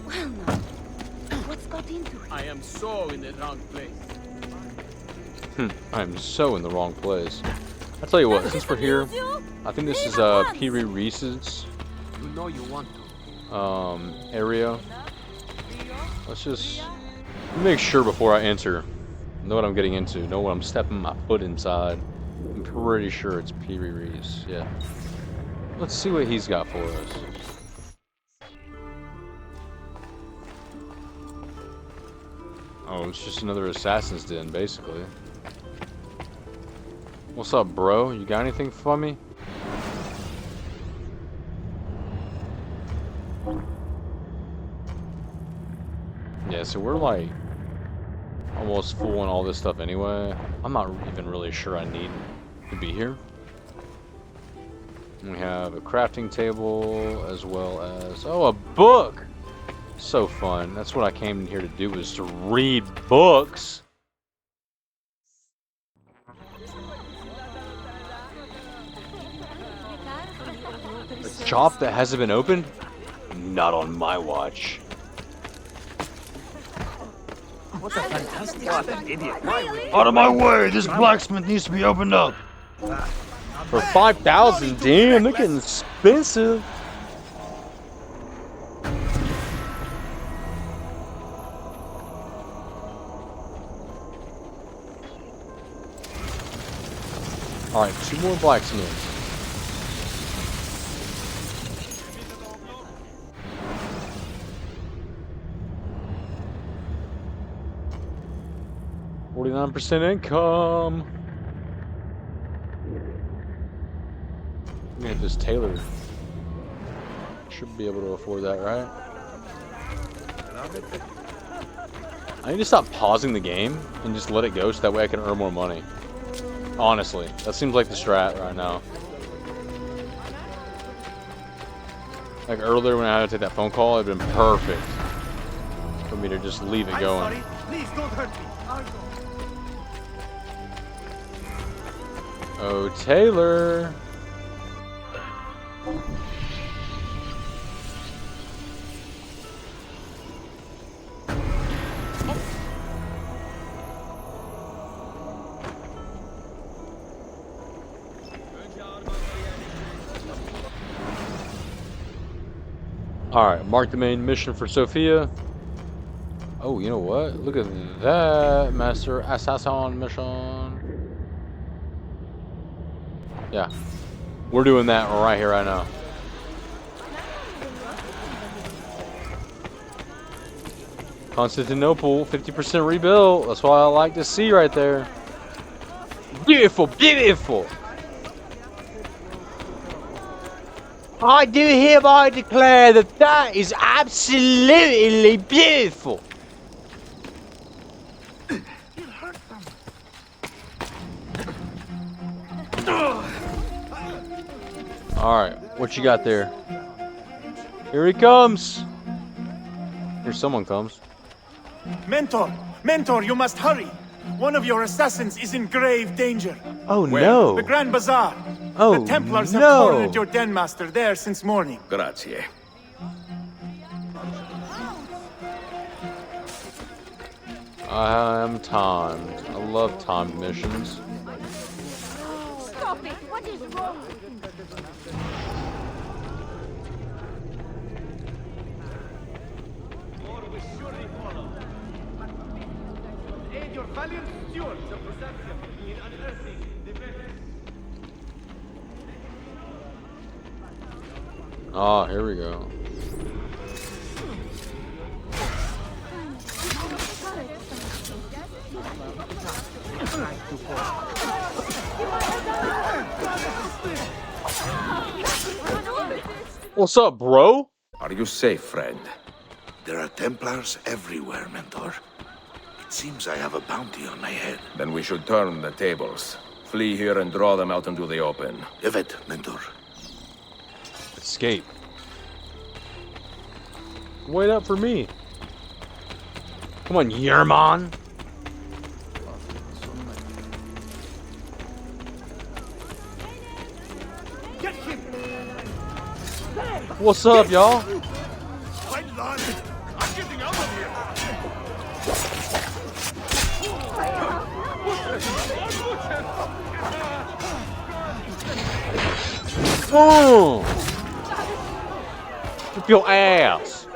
Well, now, what's got into it? I am so in the wrong place. I'm so in the wrong place. I'll tell you what, since we're here, I think this is Piri Reese's You know you want to. area. Let's just make sure before I enter. Know what I'm getting into. Know what I'm stepping my foot inside. I'm pretty sure it's Piri Reese. Yeah. Let's see what he's got for us. Oh, it's just another assassin's den, basically. What's up, bro? You got anything for me? Yeah, so we're like almost full on all this stuff anyway. I'm not even really sure I need to be here. We have a crafting table as well as, oh, a book! So fun. That's what I came in here to do, was to read books. A shop that hasn't been opened? Not on my watch. What a fantastic idiot. Out of my way! This blacksmith needs to be opened up! For 5,000? Damn, they're getting expensive. Alright, 2 more blacksmiths. $49% income. I'm gonna hit this Taylor. Should be able to afford that, right? I need to stop pausing the game and just let it go so that way I can earn more money. Honestly, that seems like the strat right now. Like earlier when I had to take that phone call, it'd been perfect for me to just leave it going. Please don't hurt me. Oh, Taylor. Alright, mark the main mission for Sophia. Oh, you know what? Look at that. Master Assassin mission. Yeah. We're doing that right here, right now. Constantinople, 50% rebuilt. That's what I like to see right there. Beautiful, beautiful. I do hereby declare that that is absolutely beautiful. Alright, what you got there? Here he comes. Here someone comes. Mentor! Mentor, you must hurry! One of your assassins is in grave danger. Oh no! The Grand Bazaar. Oh the Templars no! have cornered your den master there since morning. Grazie. I am timed. I love timed missions. Stop it! What is wrong? Aid your valiant stewards of Byzantium in unearthing the wreckage. Ah, here we go. What's up, bro? Are you safe, friend? There are Templars everywhere, Mentor. It seems I have a bounty on my head. Then we should turn the tables. Flee here and draw them out into the open. Evet, Mentor. Escape. Wait up for me. Come on, Yerman. What's up, y'all? I'm getting out of here. Whip your ass.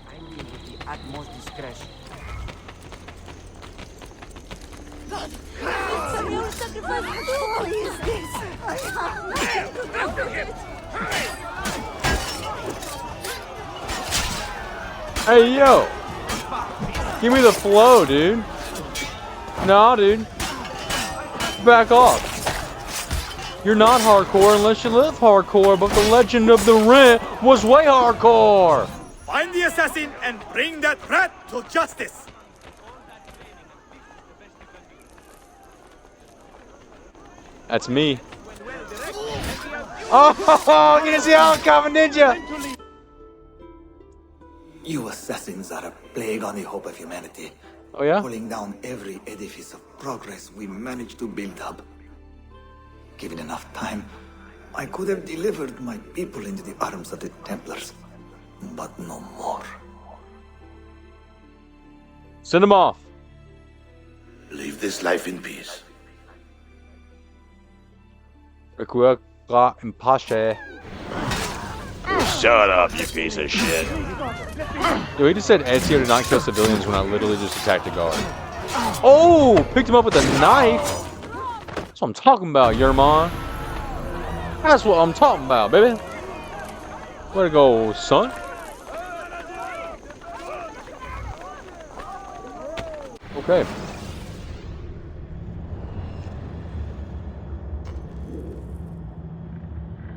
I mean with the utmost discretion. It's a real sacrifice. What is this? I have nothing to do with it. Hey, yo. Give me the flow, dude. Nah, dude. Back off. You're not hardcore unless you live hardcore, but the Legend of the Rent was way hardcore. Find the assassin and bring that rat to justice! That's me. Oh, you didn't see how I'm coming, did you? You assassins are a plague on the hope of humanity. Oh, yeah? Pulling down every edifice of progress we managed to build up. Given enough time, I could have delivered my people into the arms of the Templars. But no more. Send him off. Leave this life in peace. Requiescat in pace. Shut up, you piece of shit. Yo, he just said Ezio did not kill civilians when I literally just attacked a guard. Oh, picked him up with a knife. That's what I'm talking about, Yermon. That's what I'm talking about, baby. Way to go, son. Okay.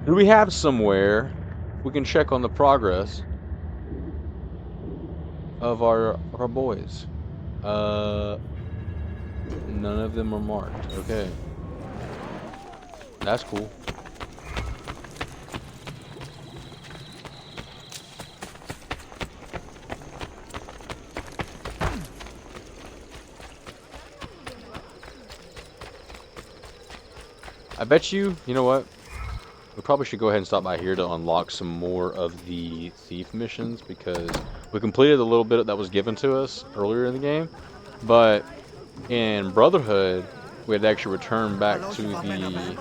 Do we have somewhere we can check on the progress of our boys? None of them are marked. Okay. That's cool. I bet you know what? We probably should go ahead and stop by here to unlock some more of the thief missions, because we completed a little bit that was given to us earlier in the game, but in Brotherhood we had to actually return back to the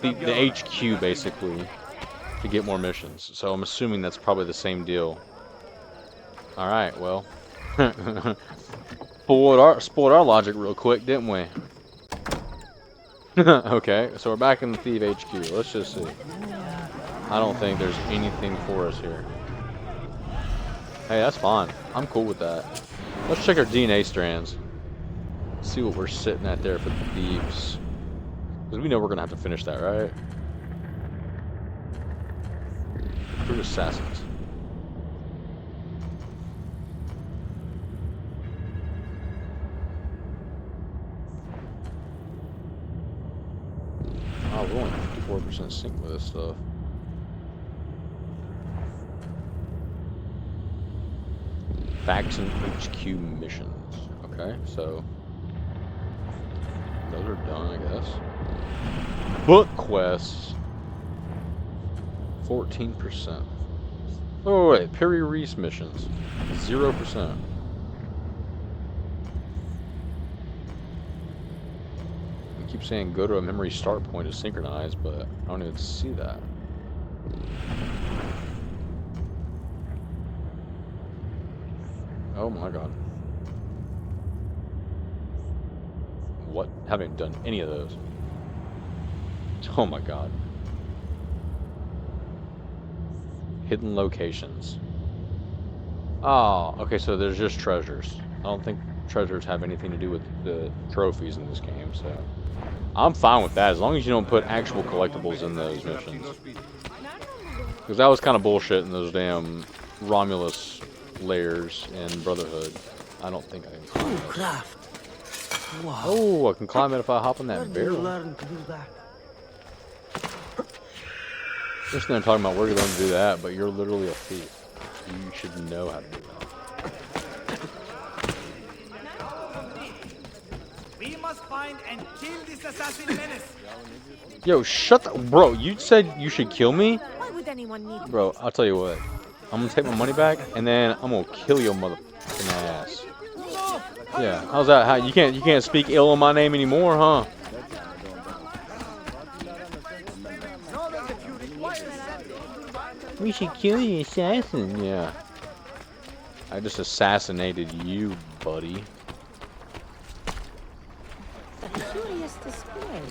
the HQ basically to get more missions. So I'm assuming that's probably the same deal. All right, well, spoiled our logic real quick, didn't we? Okay, so we're back in the Thief HQ. Let's just see. I don't think there's anything for us here. Hey, that's fine. I'm cool with that. Let's check our DNA strands. See what we're sitting at there for the thieves. Because we know we're going to have to finish that, right? Recruit assassins. Oh, we're only 54% sync with this stuff. Faction HQ missions. Okay, so those are done, I guess. Book quests. 14%. Oh wait, Perry Reese missions. 0%. Keep saying go to a memory start point to synchronize, but I don't even see that. Oh my god. What? Haven't done any of those. Oh my god. Hidden locations. Oh, okay, so there's just treasures. I don't think treasures have anything to do with the trophies in this game, so I'm fine with that as long as you don't put actual collectibles in those missions. Because that was kind of bullshit in those damn Romulus layers in Brotherhood. I don't think I can climb it. Craft. Wow. Oh, I can climb it if I hop on that barrel. Learn to do that. Just then talking about where you're going to do that, but you're literally a thief. You should know how to do that. We must find and kill this assassin menace. Yo, shut the... Bro, you said you should kill me? Why would anyone need Bro, I'll tell you what. I'm going to take my money back, and then I'm going to kill your motherfucking ass. Yeah, how's that? How, you can't speak ill on my name anymore, huh? We should kill the assassin. Yeah. I just assassinated you, buddy. a curious display?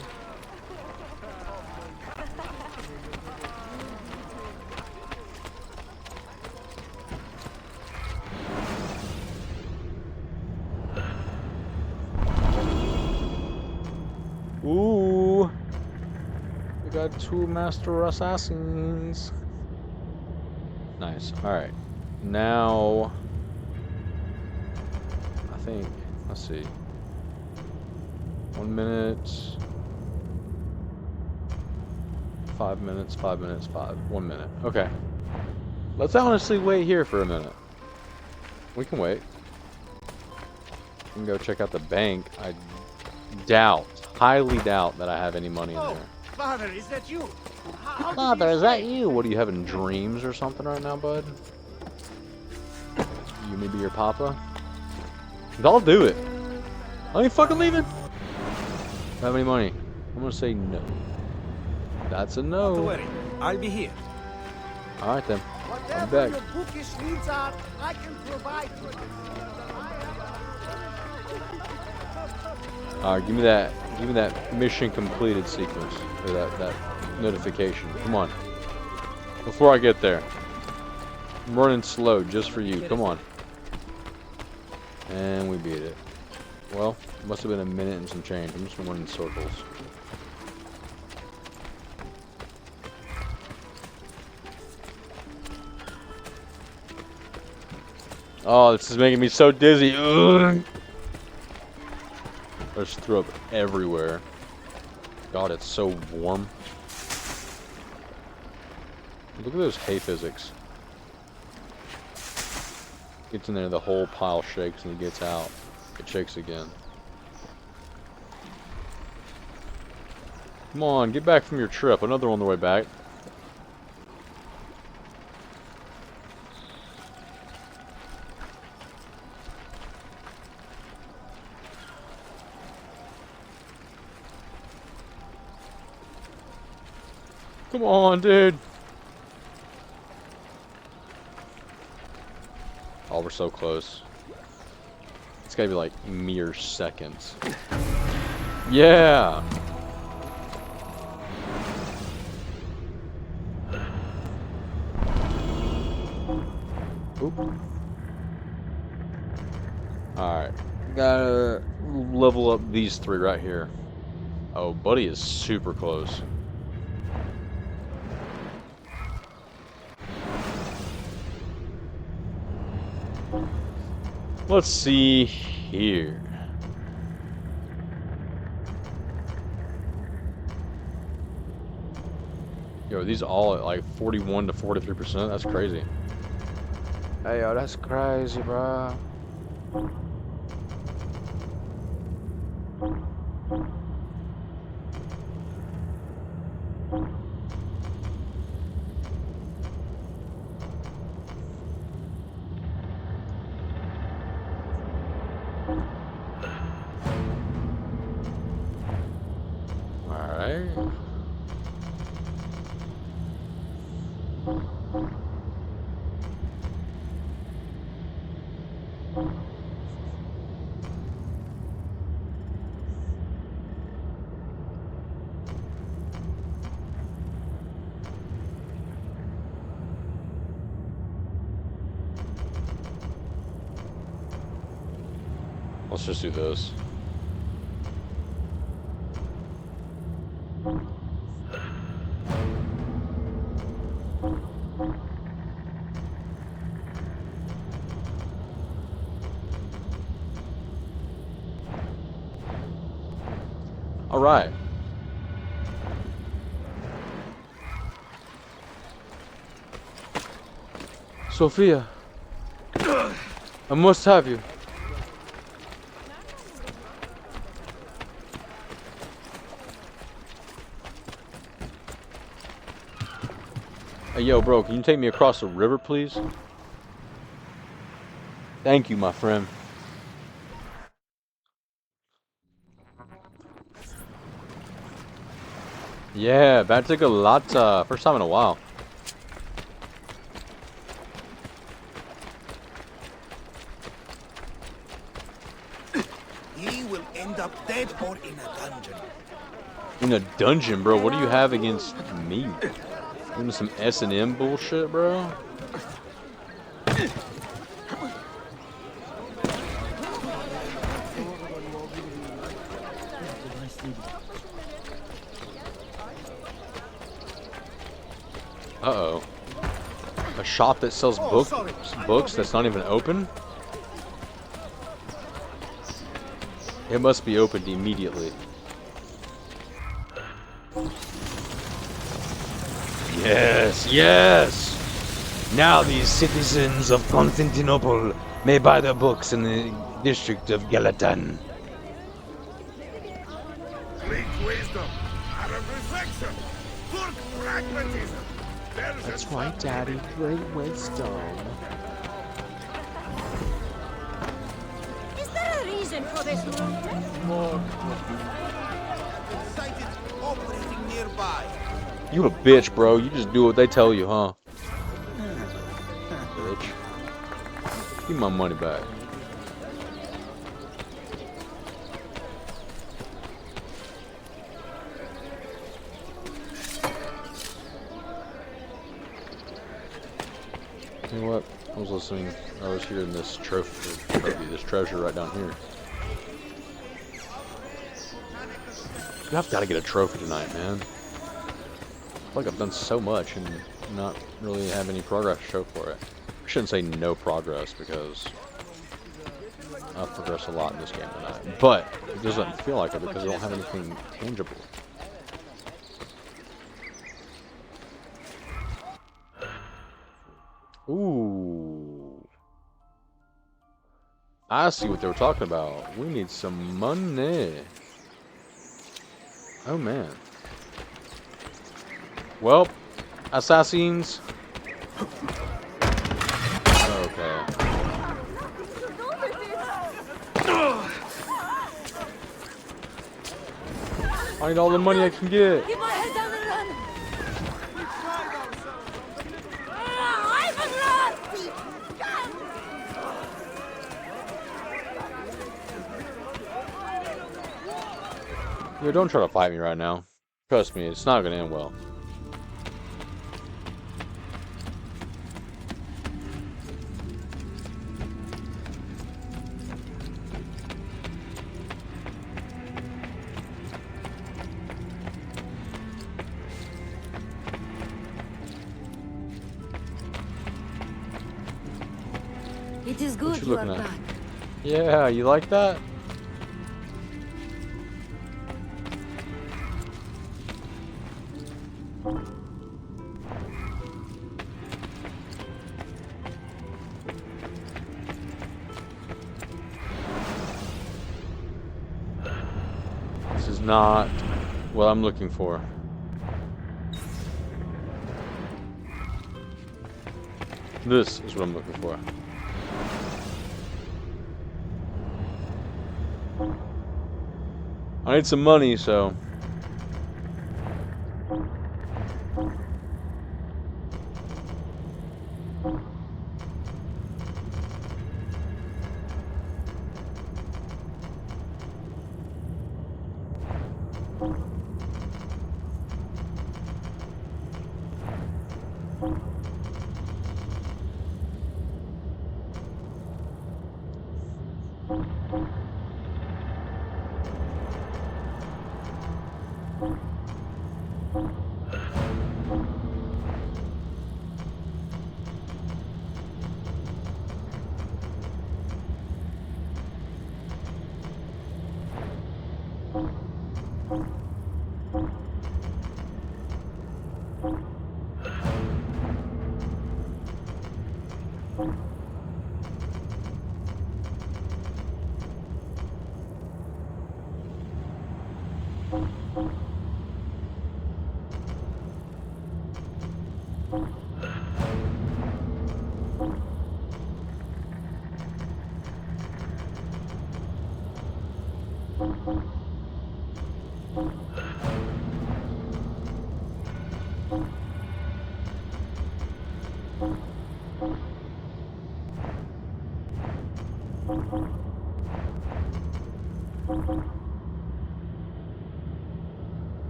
Ooh. We got 2 master assassins. Nice. Alright. Now, I think, let's see. 1 minute. 5 minutes, 5 minutes, 1 minute. Okay. Let's honestly wait here for a minute. We can wait. We can go check out the bank. I doubt, highly doubt that I have any money in there. Father, is that you? Father, is that you? What are you having, dreams or something right now, bud? You maybe your papa? I'll do it. I ain't fucking leaving. Have any money? I'm gonna say no. That's a no. Don't worry. I'll be here. All right then. I'm Whatever back. your bookish needs are, I can provide you. All right, give me that mission completed sequence or that notification. Come on. Before I get there, I'm running slow just for you. Come on. And we beat it. Well, it must have been a minute and some change. I'm just gonna run in circles. Oh, this is making me so dizzy. Ugh. There's throw up everywhere. God, it's so warm. Look at those hay physics. Gets in there, the whole pile shakes, and he gets out. It shakes again. Come on, get back from your trip. Another on the way back. Come on, dude. Oh, we're so close. It's gotta be like mere seconds. Yeah. Oop. Alright. Gotta level up these three right here. Oh, buddy is super close. Let's see here. Yo, these all at like 41 to 43%. That's crazy. Hey, yo, that's crazy, bro. Let's just do this. All right. Sophia, I must have you. Hey, yo, bro, can you take me across the river, please? Thank you, my friend. Yeah, Battigalata. First time in a while. He will end up dead or in a dungeon. In a dungeon, bro. What do you have against me? Doing some S&M bullshit, bro? Uh-oh. A shop that sells books that's not even open? It must be opened immediately. Yes, yes! Now these citizens of Constantinople may buy the books in the district of Galatan. Greek wisdom, Arab reflection, Turk pragmatism. That's right, Daddy. Great wisdom. Is there a reason for this movement? Sighted operating nearby. You a bitch, bro. You just do what they tell you, huh? Bitch. Give me my money back. You know what? I was hearing this this treasure right down here. I've got to get a trophy tonight, man. I feel like I've done so much and not really have any progress to show for it. I shouldn't say no progress because I've progressed a lot in this game tonight. But it doesn't feel like it because I don't have anything tangible. Ooh. I see what they were talking about. We need some money. Oh man. Well, assassins. Okay. I need all the money I can get. Keep my head down and run. Yo, don't try to fight me right now. Trust me, it's not gonna end well. It is good you are back. Yeah, you like that? This is not what I'm looking for. This is what I'm looking for. I need some money, so...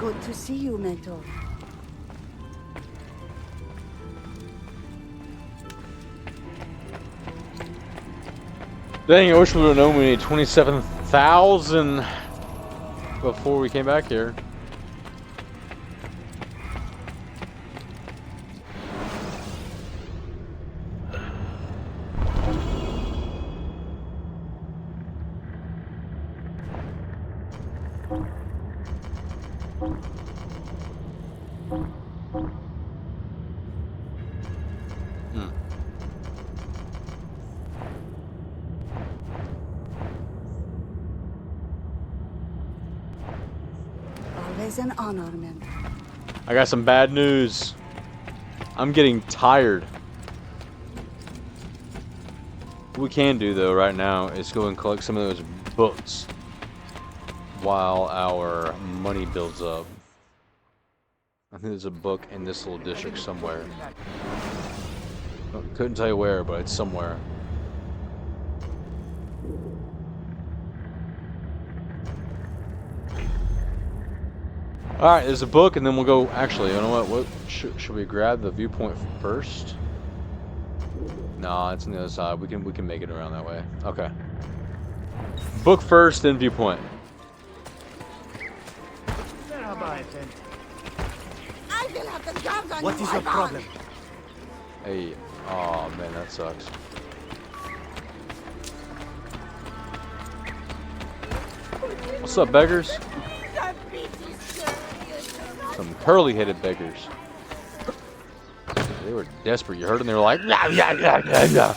Good to see you, Mentor. Dang, I wish we would have known we need 27,000 before we came back here. Always an honor, Mentor. I got some bad news. I'm getting tired. What we can do though right now is go and collect some of those books. while our money builds up. I think there's a book in this little district somewhere. Couldn't tell you where, but it's somewhere. Alright, there's a book, and then we'll go... Actually, you know what should we grab the viewpoint first? Nah, it's on the other side. We can make it around that way. Okay. Book first, then viewpoint. What is your problem? Hey, oh man, that sucks. What's up, beggars? Some curly-headed beggars. They were desperate. You heard them? They were like, yeah, yeah, yeah, yeah, yeah.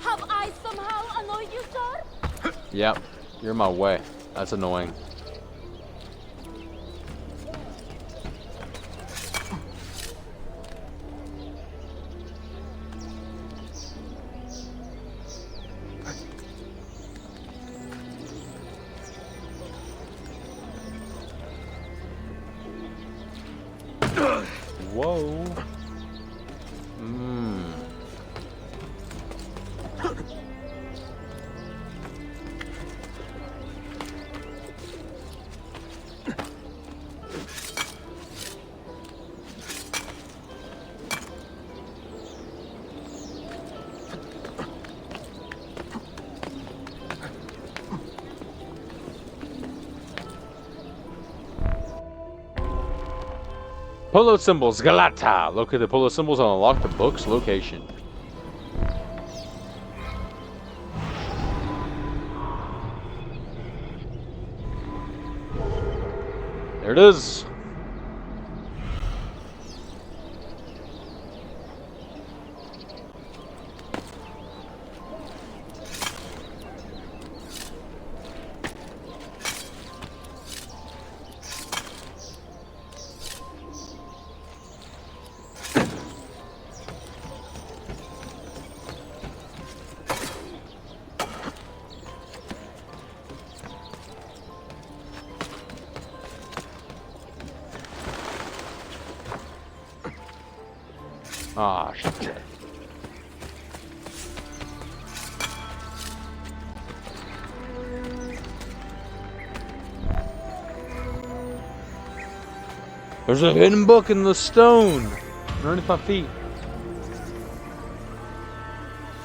Have I somehow annoyed you, sir? Yep, you're in my way. That's annoying. Whoa. Polo symbols, Galata. Locate the polo symbols and unlock the book's location. There it is. Ah, shit. There's a hidden book in the stone. Underneath my feet.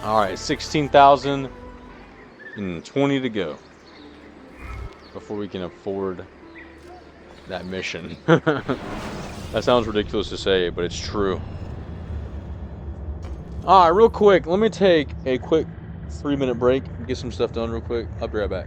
Alright, 16,020 to go. Before we can afford that mission. That sounds ridiculous to say, but it's true. Alright, real quick, let me take a quick 3-minute break and get some stuff done real quick. I'll be right back.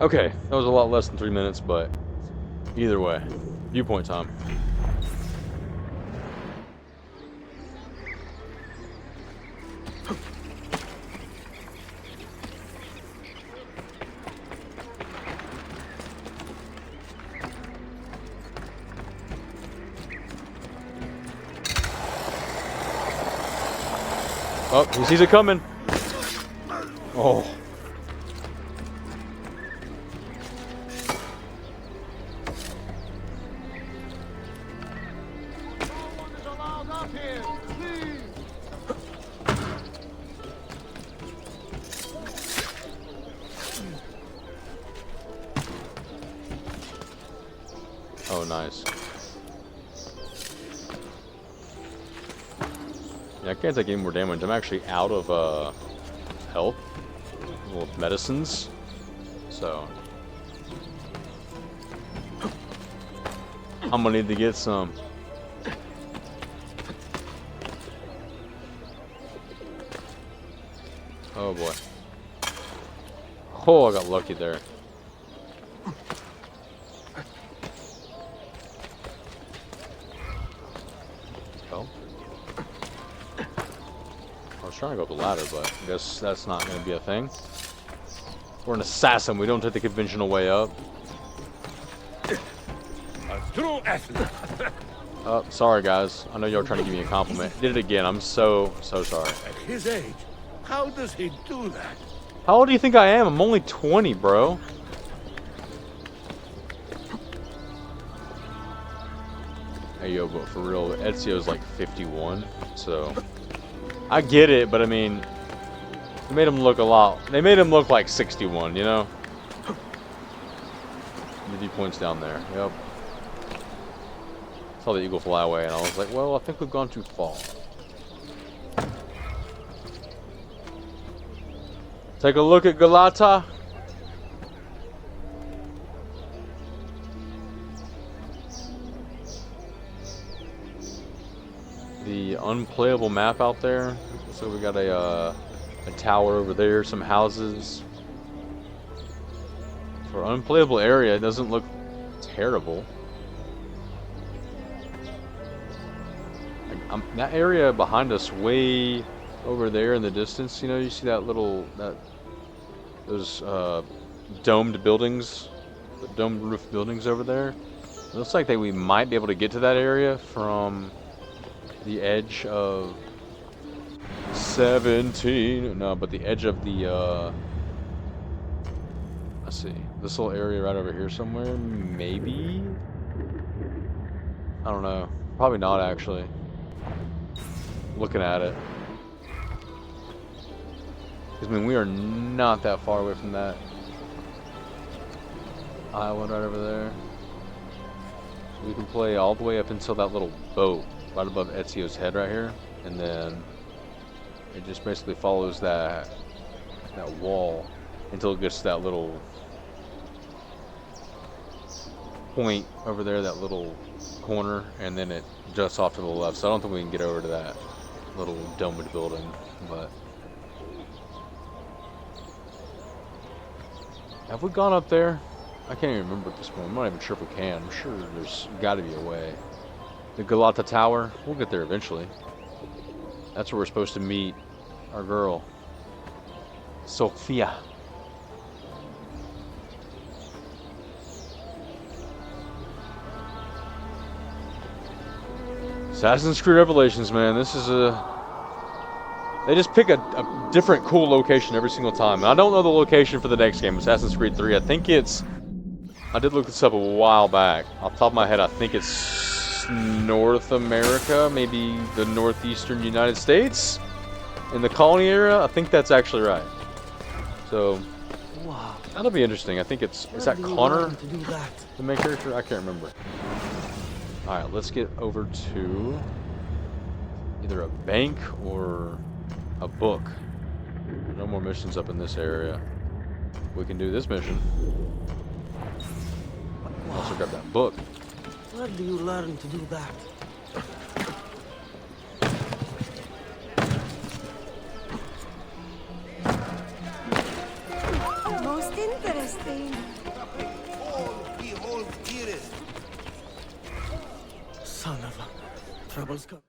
Okay, that was a lot less than 3 minutes, but either way, viewpoint time. Oh, he sees it coming. Oh. Oh, nice. Yeah, I can't take any more damage. I'm actually out of health, well, medicines, so I'm gonna need to get some. Oh boy. Oh, I got lucky there. Trying to go up the ladder, but I guess that's not going to be a thing. We're an assassin. We don't take the conventional way up. A true athlete. Sorry guys. I know y'all trying to give me a compliment. Did it again. I'm so sorry. At his age, how does he do that? How old do you think I am? I'm only 20, bro. Hey yo, but for real, Ezio's like 51, so I get it, but I mean, they made him look a lot. They made him look like 61, you know? The viewpoint's down there. Yep. Saw the eagle fly away, and I was like, well, I think we've gone too far. Take a look at Galata. The unplayable map out there. So we got a tower over there, some houses. For unplayable area, it doesn't look terrible. That area behind us, way over there in the distance, you know, you see that little those domed buildings, the domed roof buildings over there. It looks like we might be able to get to that area from the edge of 17. No, but the edge of the let's see, this little area right over here somewhere, maybe. I don't know. Probably not actually. Looking at it, because I mean we are not that far away from that island right over there. So we can play all the way up until that little boat right above Ezio's head right here, and then it just basically follows that wall until it gets to that little point over there, that little corner, and then it juts off to the left. So I don't think we can get over to that little domed building, but have we gone up there? I can't even remember at this point. I'm not even sure if we can. I'm sure there's got to be a way. The Galata Tower, we'll get there eventually. That's where we're supposed to meet our girl, Sophia. Assassin's Creed Revelations, man. This is they just pick a different cool location every single time. And I don't know the location for the next game, Assassin's Creed 3. I think it's, I did look this up a while back. Off the top of my head, I think it's North America, maybe the northeastern United States, in the colony area. I think that's actually right. So, wow, that'll be interesting. I think is that Connor, the main character? I can't remember. Alright, let's get over to either a bank or a book. No more missions up in this area. We can do this mission. Also grab that book. Where do you learn to do that? Most interesting. Son of a... Trouble's come.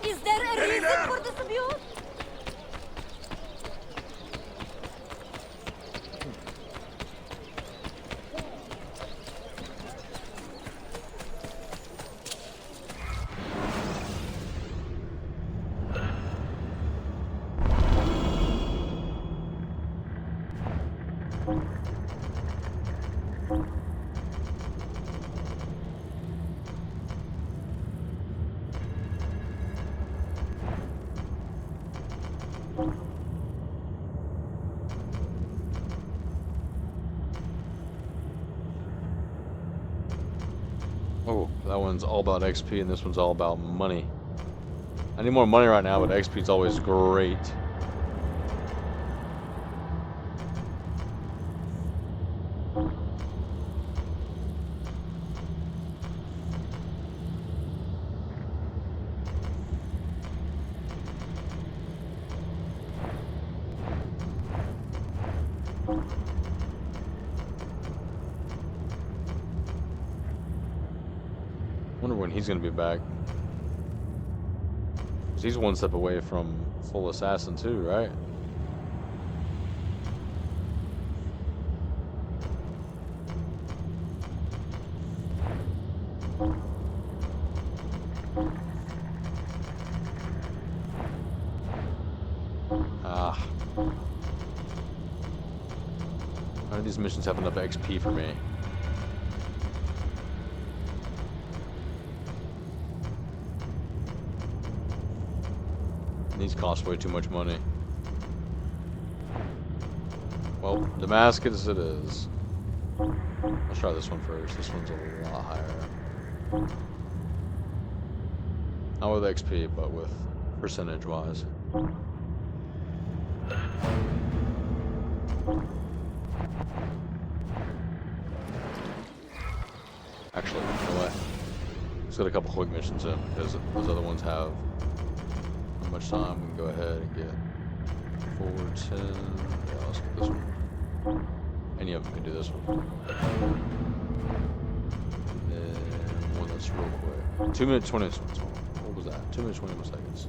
Is there a reason for this abuse? Oh, that one's all about XP and this one's all about money. I need more money right now, but XP is always great. Wonder when he's gonna be back. 'Cause he's one step away from full assassin too, right? Ah. None of these missions have enough XP for me. These cost way too much money. Well, Damascus it is. Let's try this one first. This one's a lot higher. Not with XP, but with percentage-wise. Actually, you know what? Let's get a couple quick missions in, because those other ones have much time. We can go ahead and get 410. Yeah, let's get this one. Any of them can do this one. And then one that's real quick. 2 minutes 20 seconds. What was that? 2 minutes 21 seconds.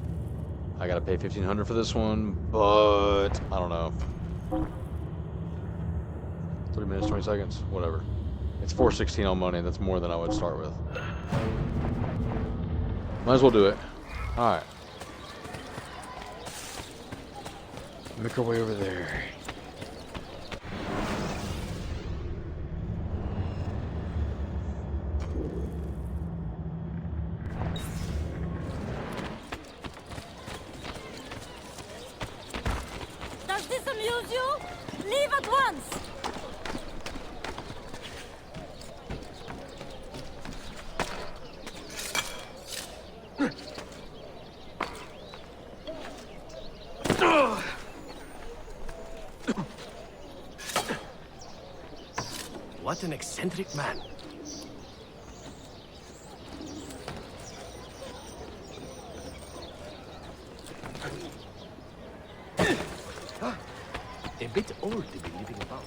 I gotta pay $1,500 for this one, but I don't know. 3 minutes 20 seconds. Whatever. It's $416 on money. That's more than I would start with. Might as well do it. All right. Make our way over there. Does this amuse you? Leave at once! What an eccentric man. A bit old to be living about.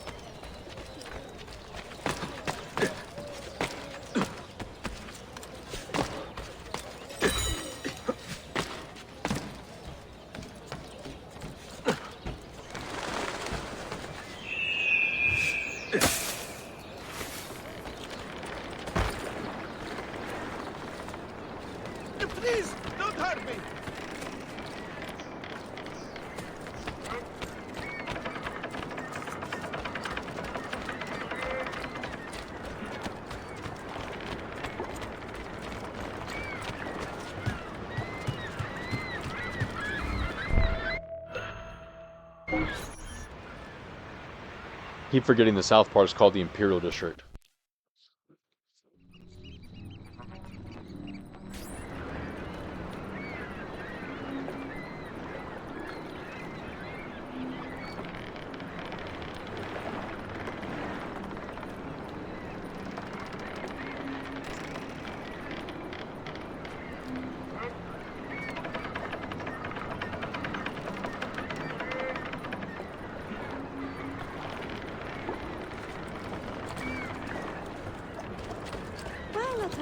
Please, don't hurt me! Keep forgetting the south part is called the Imperial District.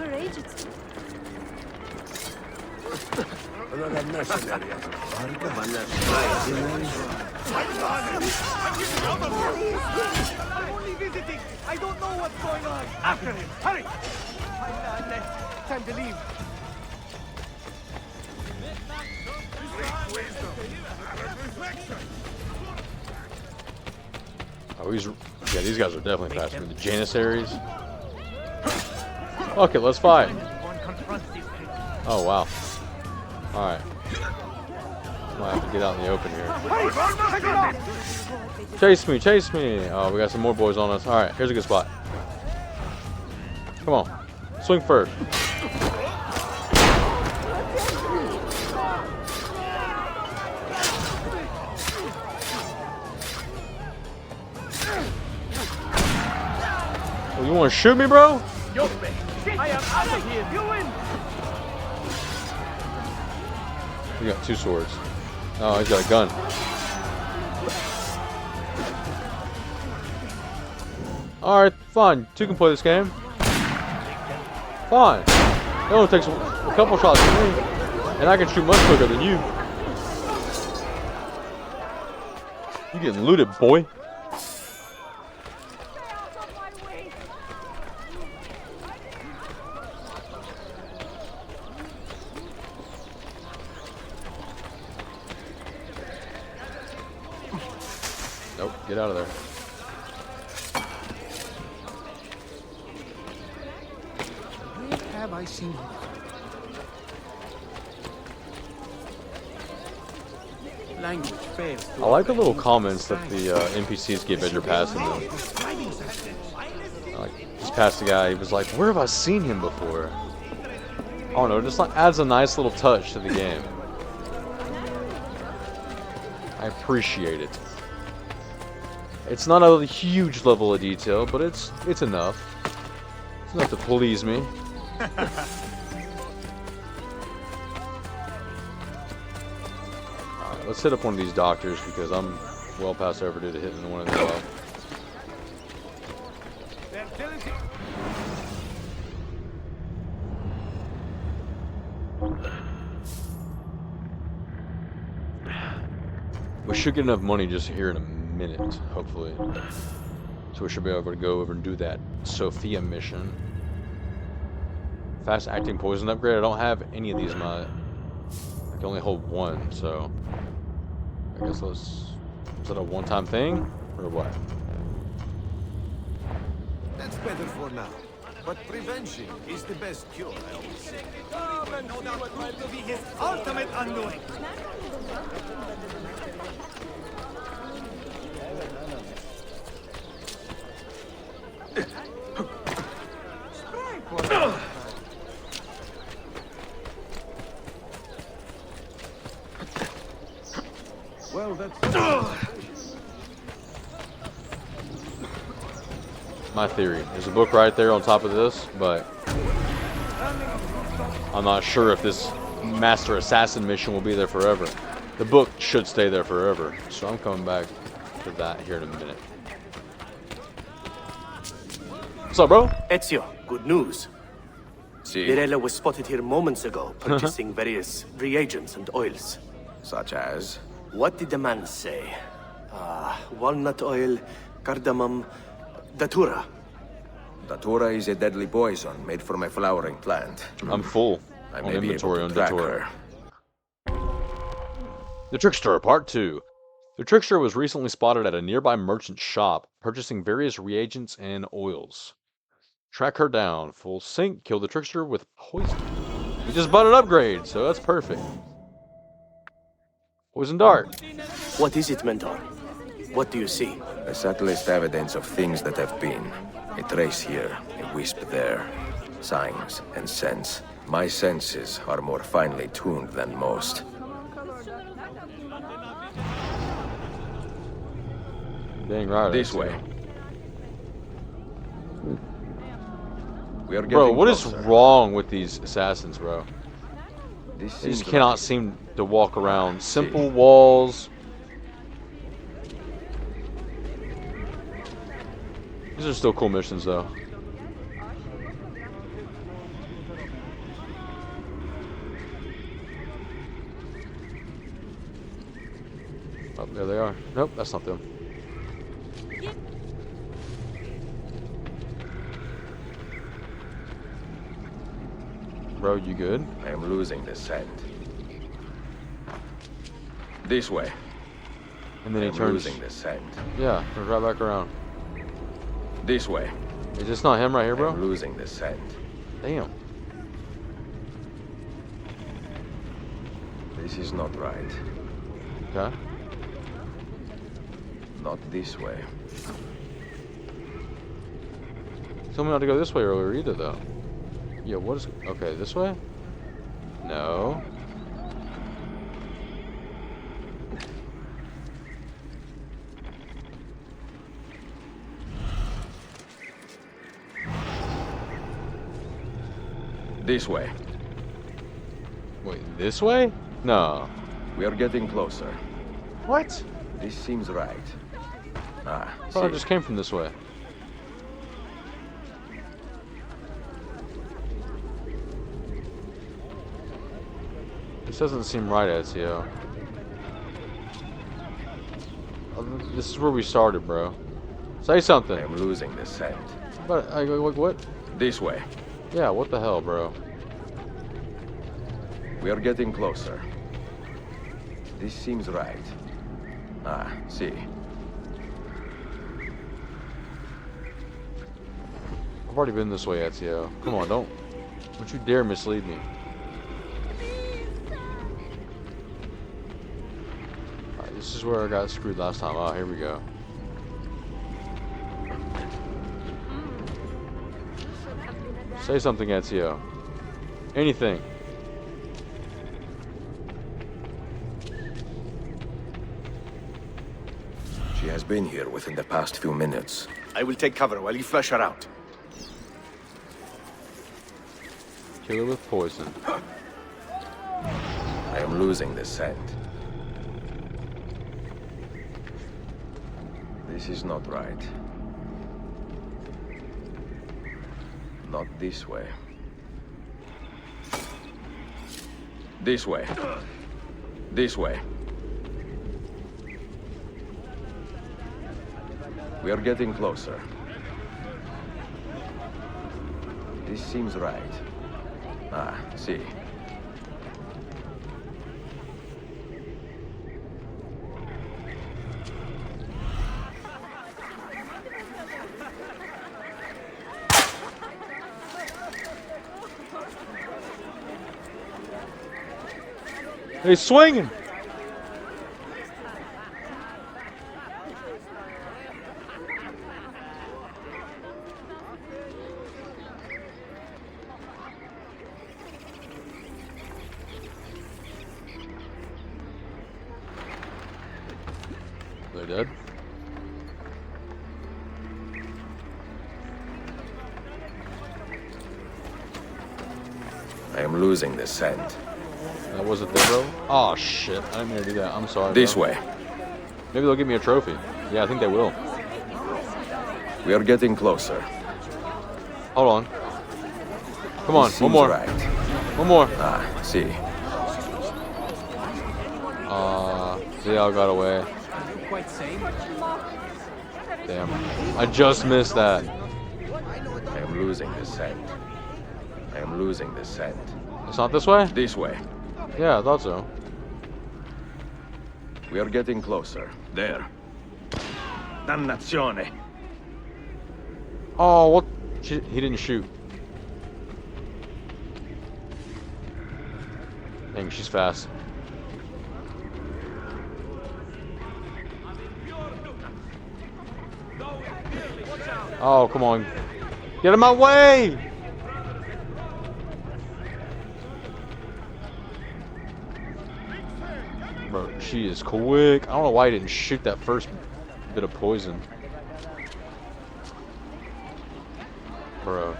your agency. Another mercenary. I'm only visiting. I don't know what's going on. After him. Hurry! Time to leave. Oh, yeah, these guys are definitely faster. The Janissaries. Okay, let's fight. Oh, wow. Alright. Might have to get out in the open here. Chase me, chase me! Oh, we got some more boys on us. Alright, here's a good spot. Come on. Swing first. Oh, you want to shoot me, bro? I am out of here. You win. We got 2 swords. Oh, he's got a gun. Alright, fine. 2 can play this game. Fine. It only takes a couple shots from me. And I can shoot much quicker than you. You getting looted, boy. Nope, get out of there. Where have I seen him? Language fails. I like the little comments that the NPCs give as you're passing them. Like, just passed a guy, he was like, where have I seen him before? I don't know, it just like adds a nice little touch to the game. I appreciate it. It's not a huge level of detail, but it's enough. It's enough to please me. Alright, let's hit up one of these doctors because I'm well past overdue to hitting one of them up. We should get enough money just here in a minute, hopefully. So we should be able to go over and do that Sophia mission. Fast acting poison upgrade. I don't have any of these in my... I can only hold 1, so... I guess let's... Is that a one-time thing? Or what? That's better for now. But prevention is the best cure, I always say. No doubt what will be his ultimate undoing. Well, that's... My theory. There's a book right there on top of this, but I'm not sure if this Master Assassin mission will be there forever. The book should stay there forever, so I'm coming back to that here in a minute. What's up, bro? Ezio, good news. See? Mirella was spotted here moments ago, purchasing various reagents and oils. Such as? What did the man say? Walnut oil, cardamom, datura. Datura is a deadly poison made from a flowering plant. I'm full. I on may be able inventory to on track Datura. her. The Trickster, Part 2. The Trickster was recently spotted at a nearby merchant shop, purchasing various reagents and oils. Track her down. Full sync. Kill the Trickster with poison. We just bought an upgrade, so that's perfect. Poison Dart. What is it, Mentor? What do you see? The subtlest evidence of things that have been. A trace here, a wisp there. Signs and scents. My senses are more finely tuned than most. Dang right. This way. We are Bro, getting what is closer. wrong with these assassins, bro? This They just seems cannot like- seem to walk around. Simple walls. These are still cool missions, though. There they are. Nope, that's not them. Bro, you good? I am losing the scent. This way. And then he turns. Losing the scent. Yeah, turns right back around. This way. Is this not him right here, bro? I'm losing the scent. Damn. This is not right. Okay. Not this way. Told me not to go this way earlier either, though. Yeah, what is... Okay, this way? No. This way. Wait, this way? No. We are getting closer. What? This seems right. Ah, I thought I just came from this way. This doesn't seem right, Ezio. This is where we started, bro. Say something. I'm losing the scent. But I go, what? This way. Yeah, what the hell, bro? We are getting closer. This seems right. Ah, see. I've already been this way, Ezio. Come on, don't you dare mislead me. Alright, this is where I got screwed last time. Oh, here we go. Say something, Ezio. Anything. She has been here within the past few minutes. I will take cover while you flush her out. Kill her with poison. I am losing the scent. This is not right. Not this way. This way. This way. We are getting closer. This seems right. Ah, see. He's swinging. They're dead. I am losing the scent. That wasn't there, bro? Oh, shit. I didn't mean to do that. I'm sorry, This bro. way. Maybe they'll give me a trophy. Yeah, I think they will. We are getting closer. Hold on. Come on, This one seems more. Right. One more. Ah, see. Ziao got away. Quite same. Damn. I just missed that. I am losing the scent. I am losing the scent. It's not this way? This way. Yeah, I thought so. We are getting closer. There. Dannazione. Oh, what? He didn't shoot. Dang, she's fast. Oh, come on. Get in my way! Bro, she is quick. I don't know why he didn't shoot that first bit of poison. Bro.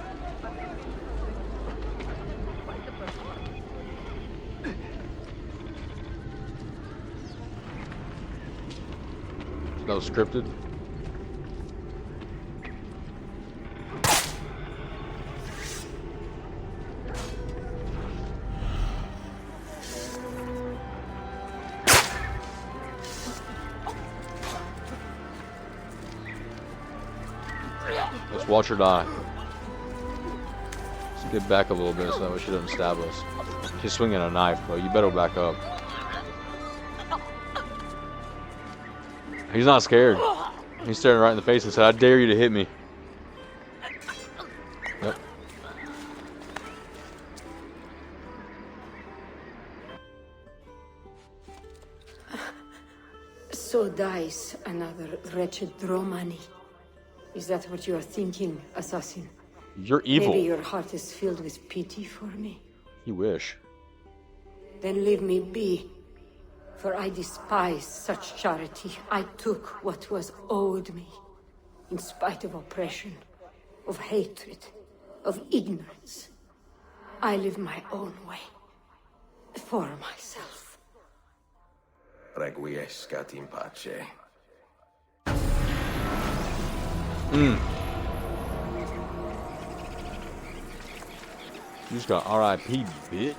That was scripted. Let's watch her die. Let's get back a little bit so that way she doesn't stab us. She's swinging a knife, but you better back up. He's not scared. He's staring right in the face and said, "I dare you to hit me." Yep. So dies another wretched Romani. Is that what you are thinking, assassin? You're evil. Maybe your heart is filled with pity for me. You wish. Then leave me be. For I despise such charity. I took what was owed me. In spite of oppression, of hatred, of ignorance. I live my own way. For myself. Requiescat in pace. You just got RIP, bitch.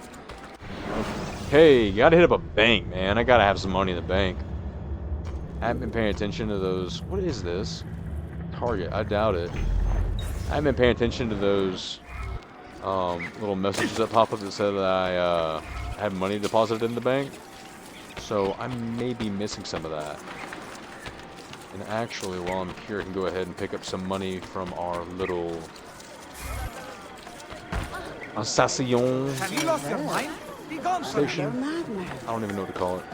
Okay, gotta hit up a bank, man. I gotta have some money in the bank. I haven't been paying attention to those. What is this? Target, I doubt it. I haven't been paying attention to those little messages that pop up that said that I had money deposited in the bank. So I may be missing some of that. And actually, while I'm here, I can go ahead and pick up some money from our little assassin Have you lost your mind? Be gone from here, station. madman. I don't even know what to call it.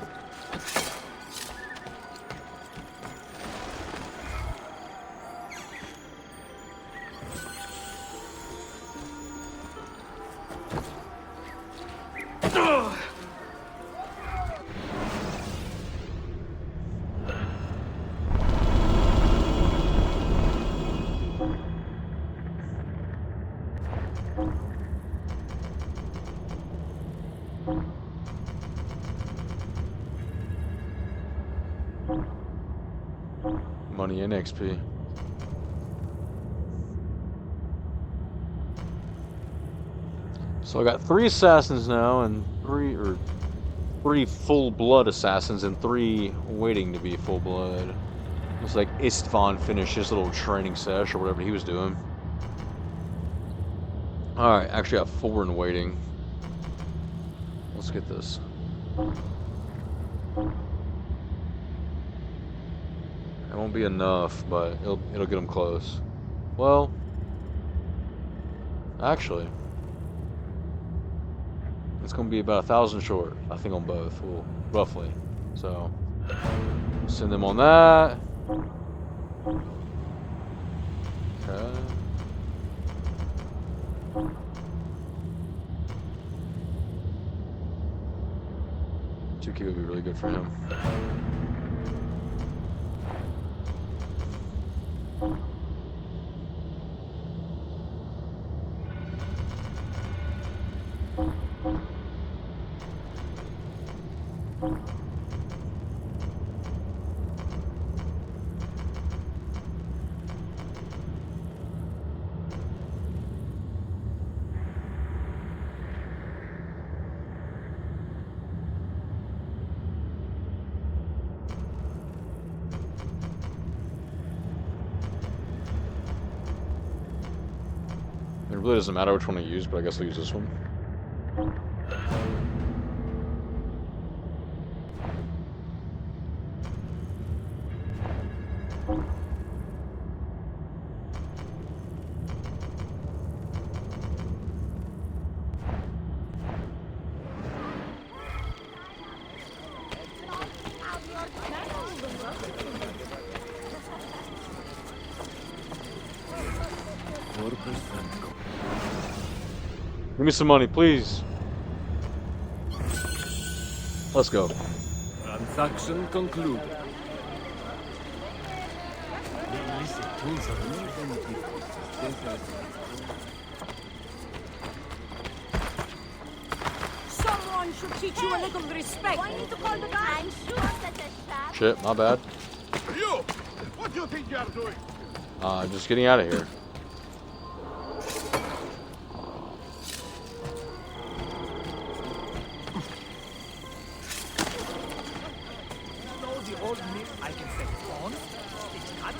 Money and XP. So I got 3 assassins now, and 3 full-blood assassins, and 3 waiting to be full-blood. Looks like Istvan finished his little training sesh or whatever he was doing. Alright, actually I have 4 in waiting. Let's get this. It won't be enough, but it'll get them close. Well, actually, it's gonna be about 1,000 short, I think, on both, well, roughly. So, send them on that. Okay. $2K would be really good for him. It really doesn't matter which one I use, but I guess I'll use this one. Give me some money, please. Let's go. Transaction concluded. Someone should teach you a little respect. Why need to call the guy? I'm sure such a sharp. Shit, my bad. You! What do you think you are doing? Just getting out of here. Know the old myth I can set on? It's got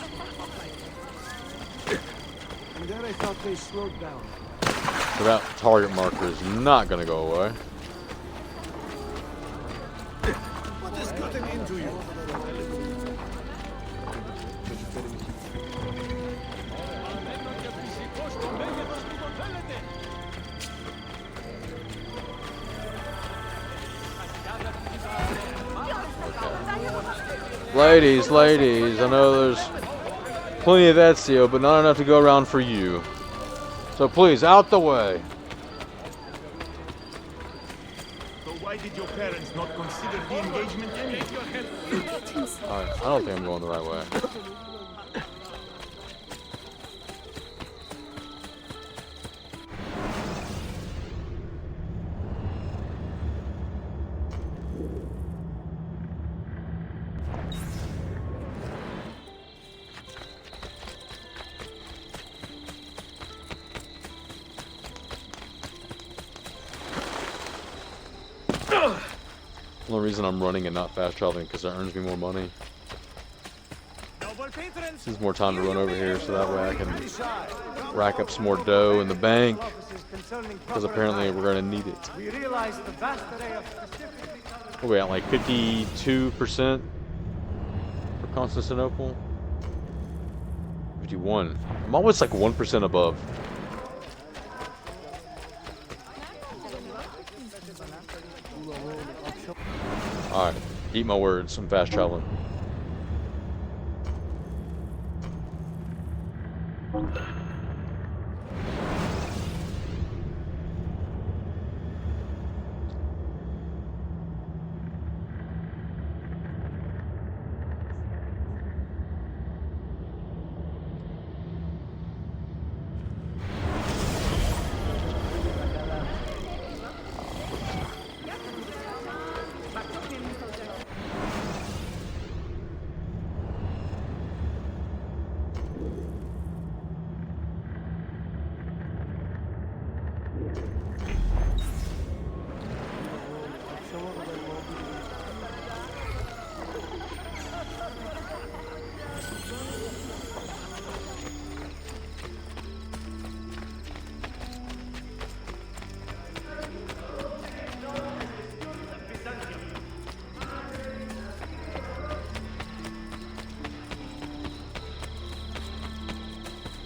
I thought they slowed down. So that target marker is not going to go away. What is cutting into you? Ladies, ladies, I know there's plenty of Ezio, but not enough to go around for you. So please, out the way. So why did your parents not consider the engagement anyway? Alright, I don't think I'm going the right way. The only reason I'm running and not fast traveling because it earns me more money. This is more time to run over here so that way I can rack up some more dough in the bank because apparently we're going to need it. We realize the vast array of What are we at, like 52% for Constantinople? 51. I'm always like 1% above. Alright, eat my words, I'm fast traveling.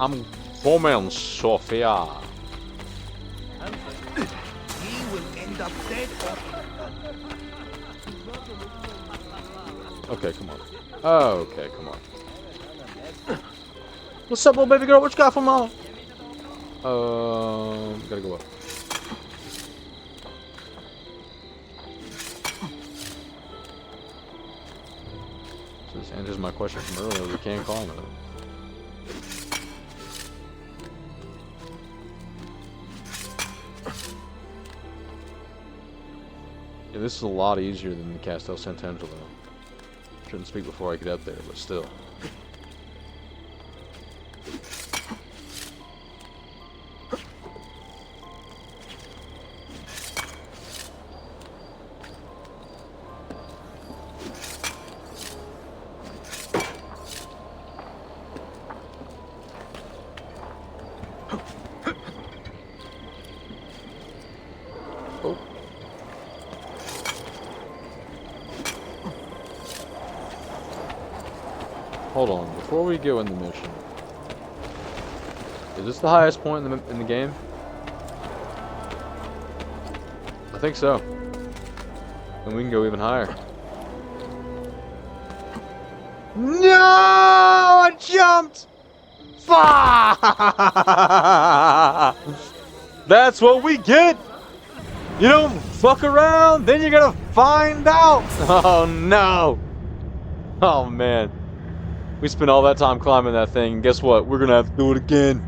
I'm coming, Sophia. He will end up dead. Okay, come on. Okay, come on. What's up, little baby girl? What you got for mom? Gotta go up. So this answers my question from earlier. We can't climb it. Yeah, this is a lot easier than the Castel Sant'Angelo. Shouldn't speak before I get up there, but still. Hold on, before we go in the mission, is this the highest point in the game? I think so. And we can go even higher. No! I jumped! Fuck! That's what we get! You don't fuck around, then you're gonna find out! Oh no! Oh man. We spent all that time climbing that thing, and guess what? We're gonna have to do it again.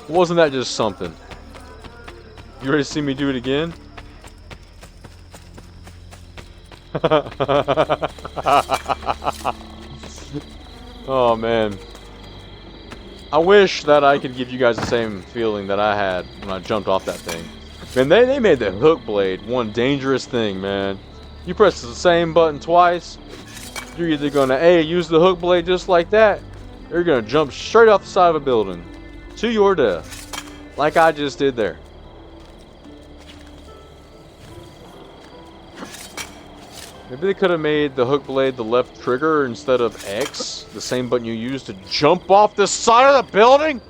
Wasn't that just something? You ready to see me do it again? Oh man. I wish that I could give you guys the same feeling that I had when I jumped off that thing. Man, they made the hook blade one dangerous thing, man. You press the same button twice, you're either gonna A, use the hook blade just like that, or you're gonna jump straight off the side of a building to your death, like I just did there. Maybe they could have made the hook blade the left trigger instead of X, the same button you use to jump off the side of the building?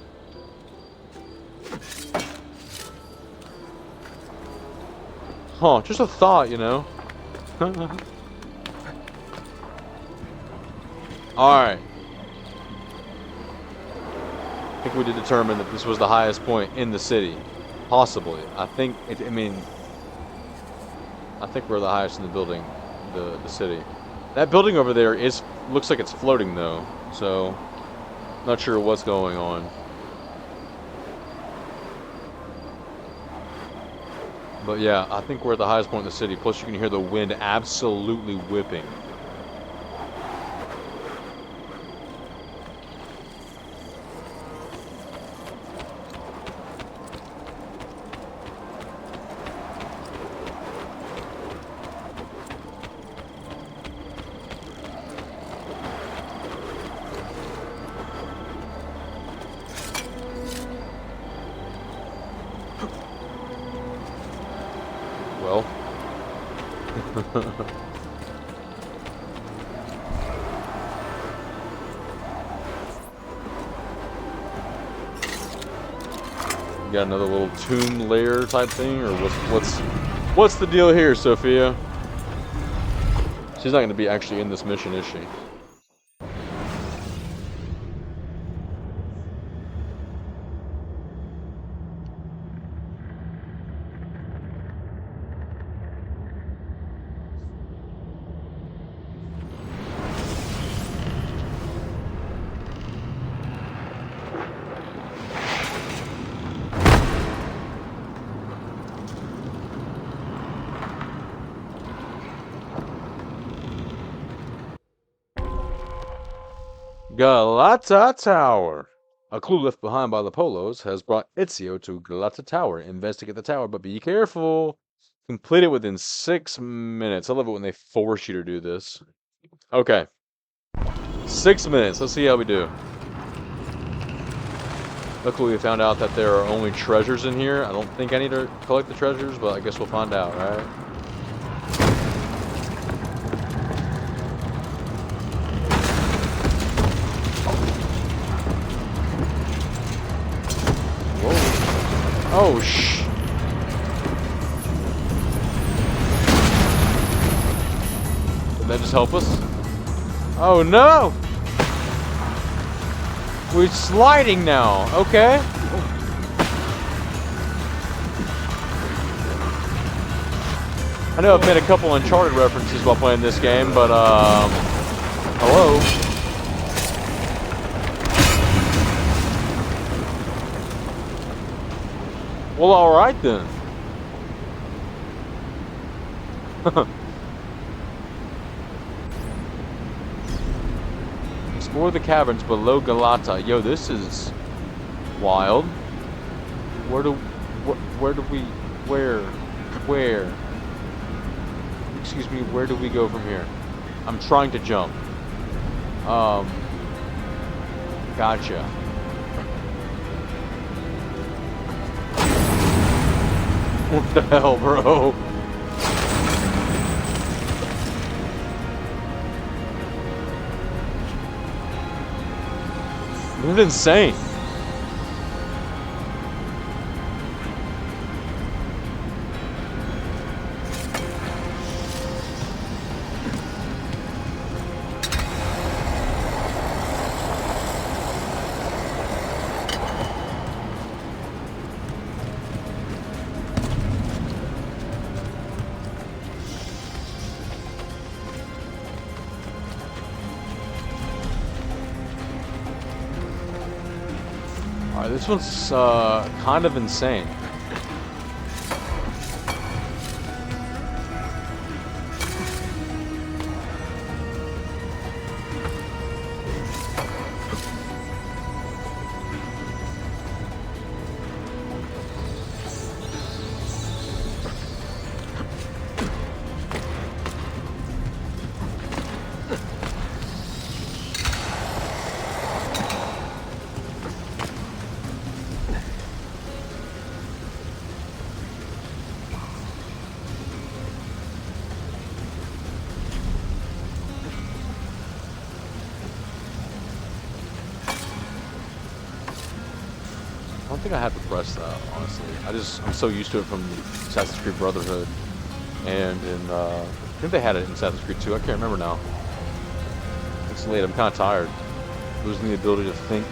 Huh, just a thought, you know. Alright. I think we did determine that this was the highest point in the city. Possibly. I think we're the highest in the building, the city. That building over there looks like it's floating though, so not sure what's going on. But yeah, I think we're at the highest point in the city. Plus you can hear the wind absolutely whipping. Well. Got another little tomb layer type thing, or what's the deal here, Sophia? She's not going to be actually in this mission, is she? Galata Tower. A clue left behind by the Polos has brought Ezio to Galata Tower. Investigate the tower, but be careful. Complete it within 6 minutes. I love it when they force you to do this. Okay. 6 minutes. Let's see how we do. Luckily, we found out that there are only treasures in here. I don't think I need to collect the treasures, but I guess we'll find out, right? Oh, Did that just help us? Oh, no! We're sliding now. Okay. I know I've made a couple Uncharted references while playing this game, but, hello? Well, alright then. Explore the caverns below Galata. Yo, this is wild. Where? Excuse me, where do we go from here? I'm trying to jump. Gotcha. What the hell, bro? This is insane. Alright, this one's kind of insane. don't think I have to press that, honestly. I'm so used to it from Assassin's Creed Brotherhood. And in, I think they had it in Assassin's Creed 2. I can't remember now. It's late. I'm kind of tired. Losing the ability to think.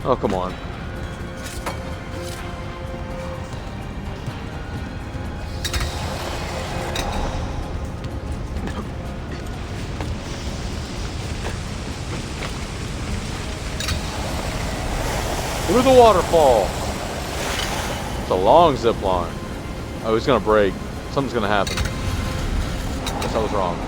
Oh, come on. Through the waterfall. It's a long zip line. Oh, he's gonna break. Something's gonna happen. Guess I was wrong.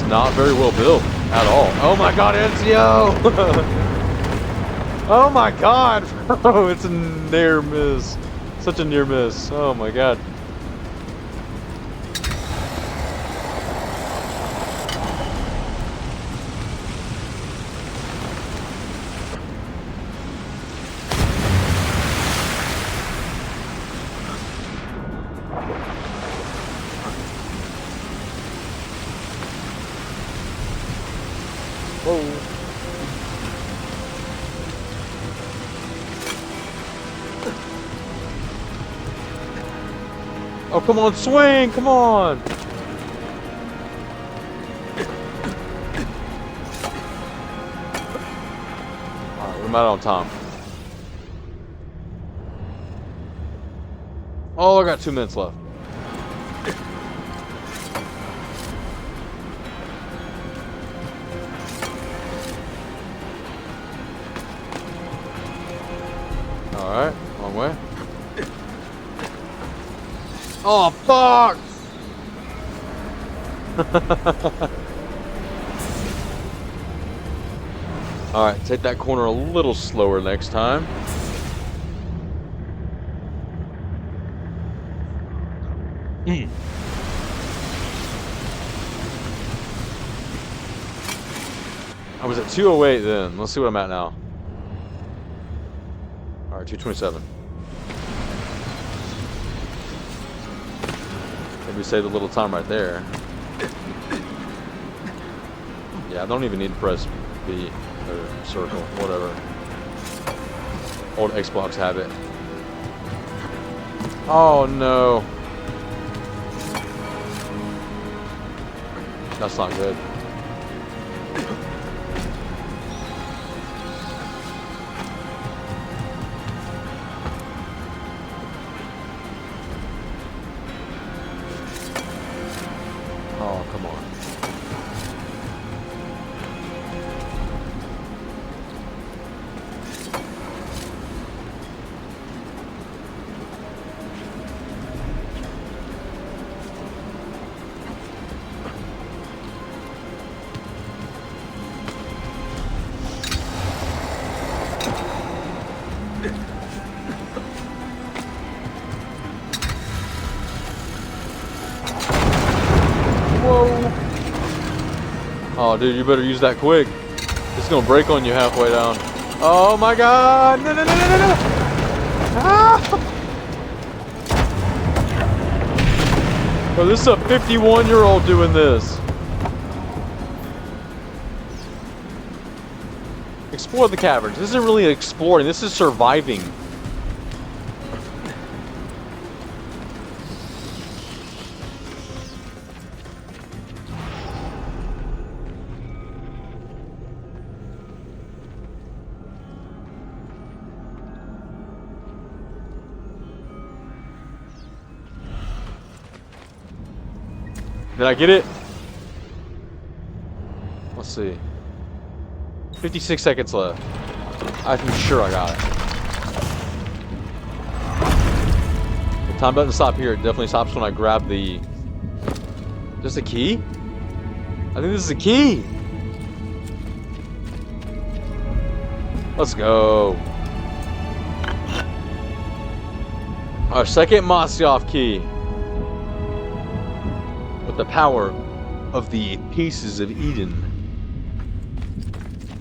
Not very well built at all. Oh my god, Ezio! Oh my god! Oh, it's a near miss. Such a near miss. Oh my god. Oh, come on, swing! Come on! Alright, we're out on time. Oh, I got 2 minutes left. Alright, long way. Oh, fuck! Alright, take that corner a little slower next time. I was at 208 then. Let's see what I'm at now. Alright, 227. Maybe save a little time right there. Yeah, I don't even need to press B or circle, whatever. Old Xbox habit. Oh no. That's not good. Oh, come on. Oh, dude, you better use that quick. It's gonna break on you halfway down. Oh my god! No, no, no, no, no, no! Ah! Oh, this is a 51-year-old doing this. Explore the caverns. This isn't really exploring, this is surviving. Did I get it? Let's see. 56 seconds left. I'm sure I got it. Time doesn't stop here. It definitely stops when I grab the... Just a key? I think this is a key! Let's go. Our second Masyaf key. With the power of the Pieces of Eden.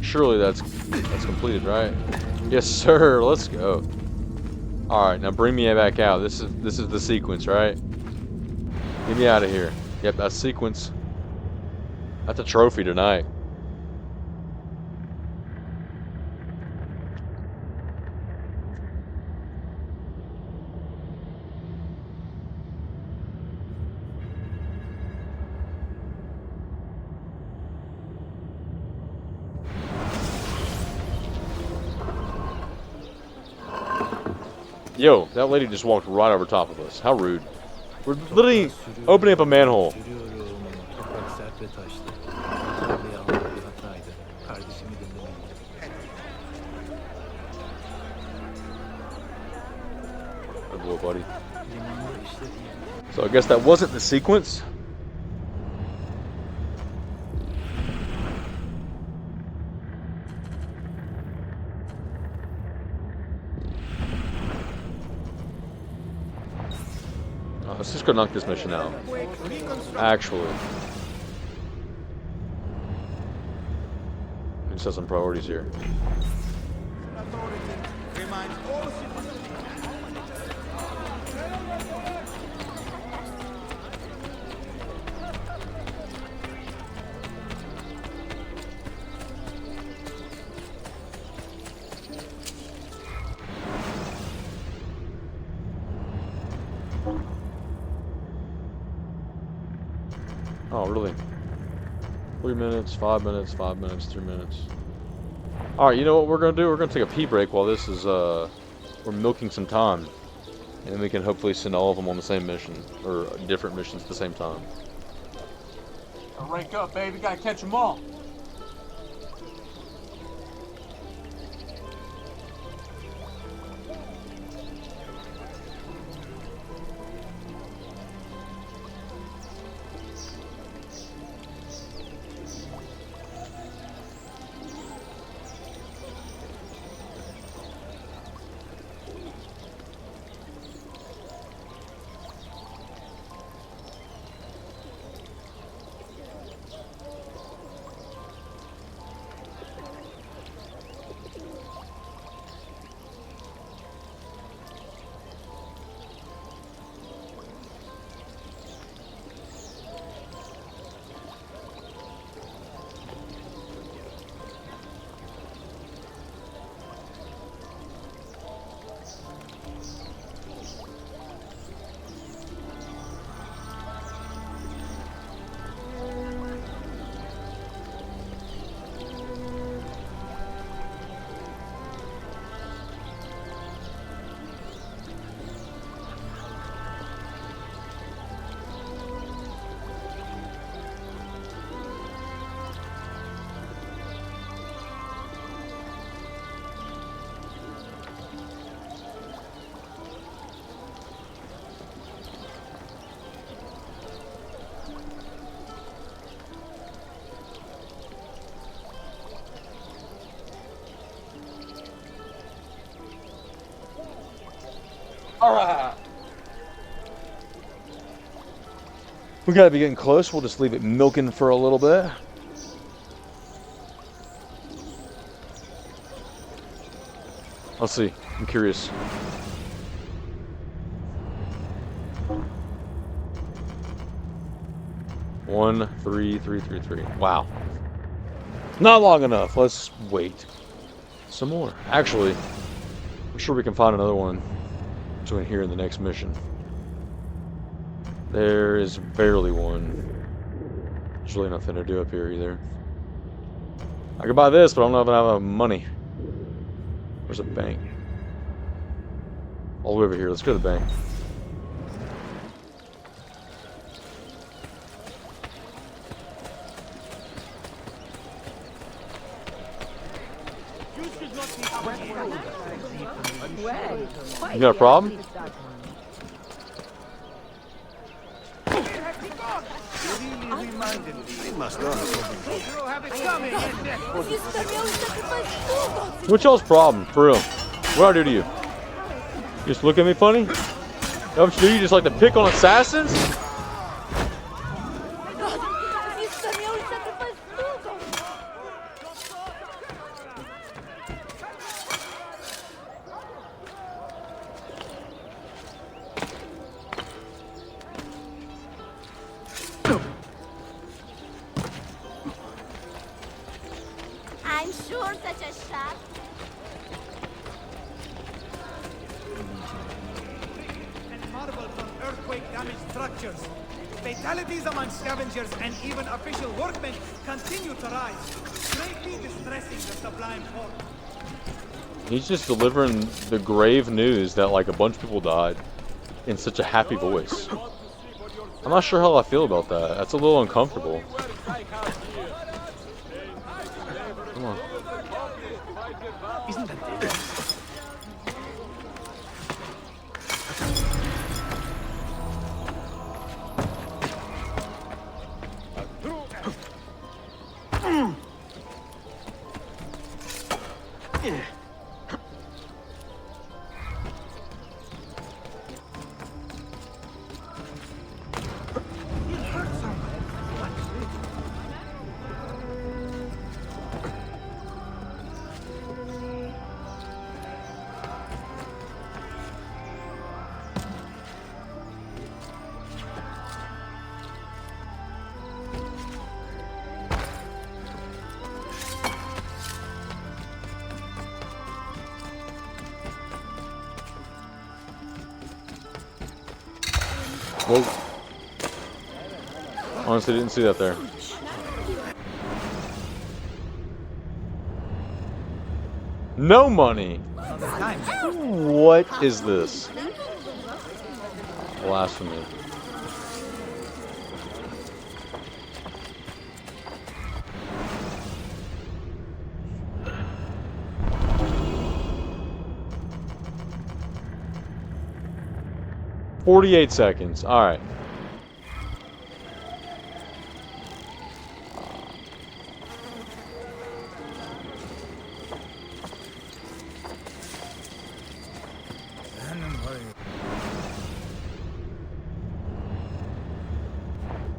Surely that's completed, right? Yes, sir. Let's go. All right, now bring me back out. This is the sequence, right? Get me out of here. Yep, that's sequence. That's a trophy tonight. Yo, that lady just walked right over top of us. How rude. We're literally opening up a manhole. Good boy, buddy. So I guess that wasn't the sequence. Let's just go knock this mission out. Actually. Let's set some priorities here. Oh, really? 3 minutes, 5 minutes, 5 minutes, 3 minutes. Alright, you know what we're going to do? We're going to take a pee break while this is, we're milking some time. And then we can hopefully send all of them on the same mission. Or different missions at the same time. Rank up, baby. Gotta catch them all. Alright. We gotta be getting close. We'll just leave it milking for a little bit. Let's see. I'm curious. One, 3, 3, 3, 3. Wow. Not long enough. Let's wait. Some more. Actually, I'm sure we can find another one between here and the next mission. There is barely one. There's really nothing to do up here either. I could buy this, but I don't know if I have money. Where's a bank? All the way over here. Let's go to the bank. You got a problem? really reminded me. They must not have it coming. What's y'all's problem, for real? What do I do to you? Just look at me funny? Don't you just like to pick on assassins? I'm sure such a shot. And marble from earthquake-damaged structures. Fatalities among scavengers and even official workmen continue to rise, greatly distressing the Sublime Porte. He's just delivering the grave news that like a bunch of people died in such a happy voice. I'm not sure how I feel about that. That's a little uncomfortable. Come on. Isn't that dangerous? Whoa. Honestly, didn't see that there. No money! What is this? Blasphemy. "48 seconds. All right.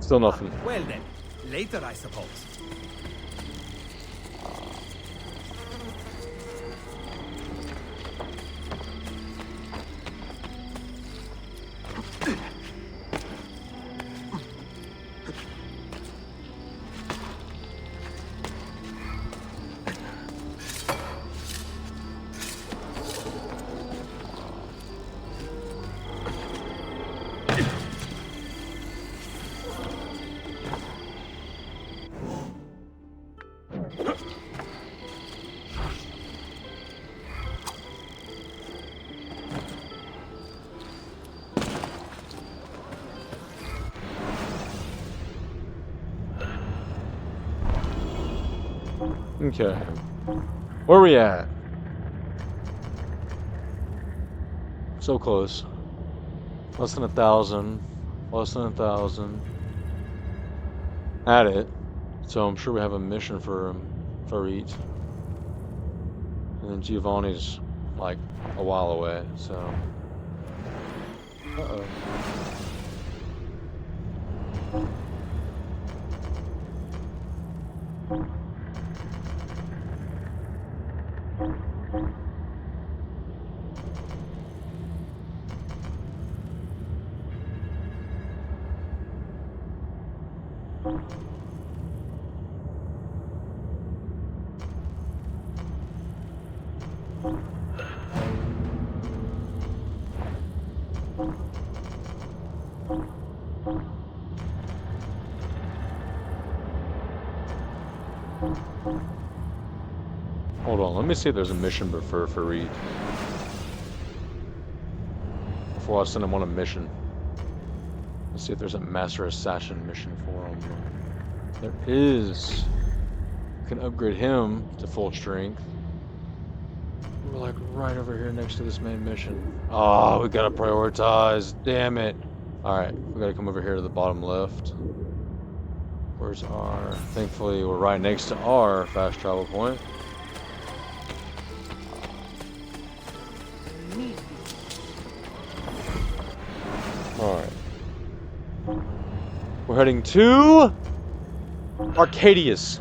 Still nothing. Well then, later I suppose. Okay. Where we at? So close. Less than 1,000. Less than 1,000. At it. So I'm sure we have a mission for Fareed. And then Giovanni's like a while away, so. Uh-oh. Hold on, let me see if there's a mission for Fareed. Before I send him on a mission. Let's see if there's a Master Assassin mission for him. There is. We can upgrade him to full strength. We're like right over here next to this main mission. Oh, we gotta prioritize. Damn it. Alright, we gotta come over here to the bottom left. Where's R? Thankfully, we're right next to our fast travel point. Alright. We're heading to Arcadius.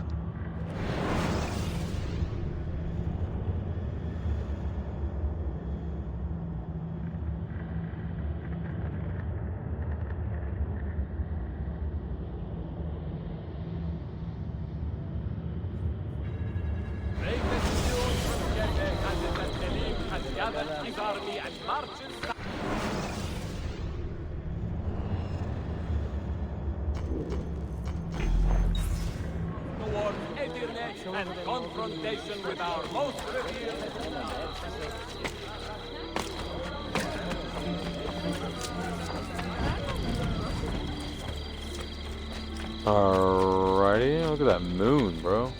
And confrontation with our most revered. Alrighty, look at that moon, bro.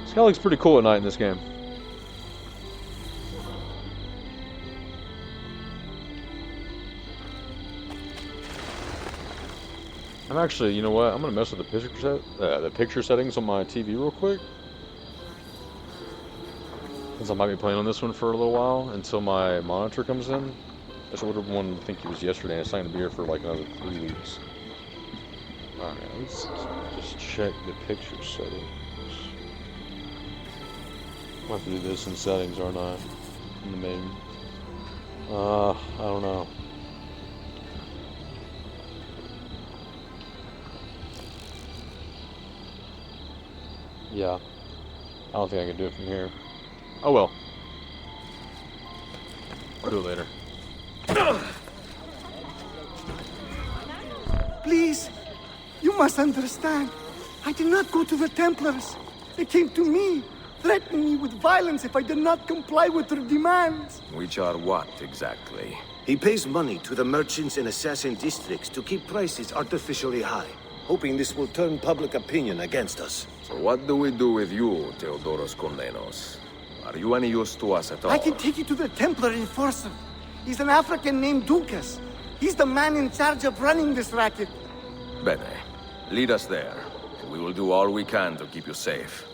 This guy looks pretty cool at night in this game. I'm actually, you know what? I'm gonna mess with the picture settings on my TV real quick, since I might be playing on this one for a little while until my monitor comes in. I just would have wanted to think it was yesterday, and it's not gonna be here for like another 3 weeks. All right, let's just check the picture settings. I have to do this in settings, aren't I? In the main. I don't know. Yeah, I don't think I can do it from here. Oh well. I'll do it later. Please, you must understand. I did not go to the Templars. They came to me, threatening me with violence if I did not comply with their demands. Which are what, exactly? He pays money to the merchants in assassin districts to keep prices artificially high, hoping this will turn public opinion against us. So what do we do with you, Theodoros Komnenos? Are you any use to us at all? I can take you to the Templar enforcer. He's an African named Dukas. He's the man in charge of running this racket. Bene. Lead us there, and we will do all we can to keep you safe.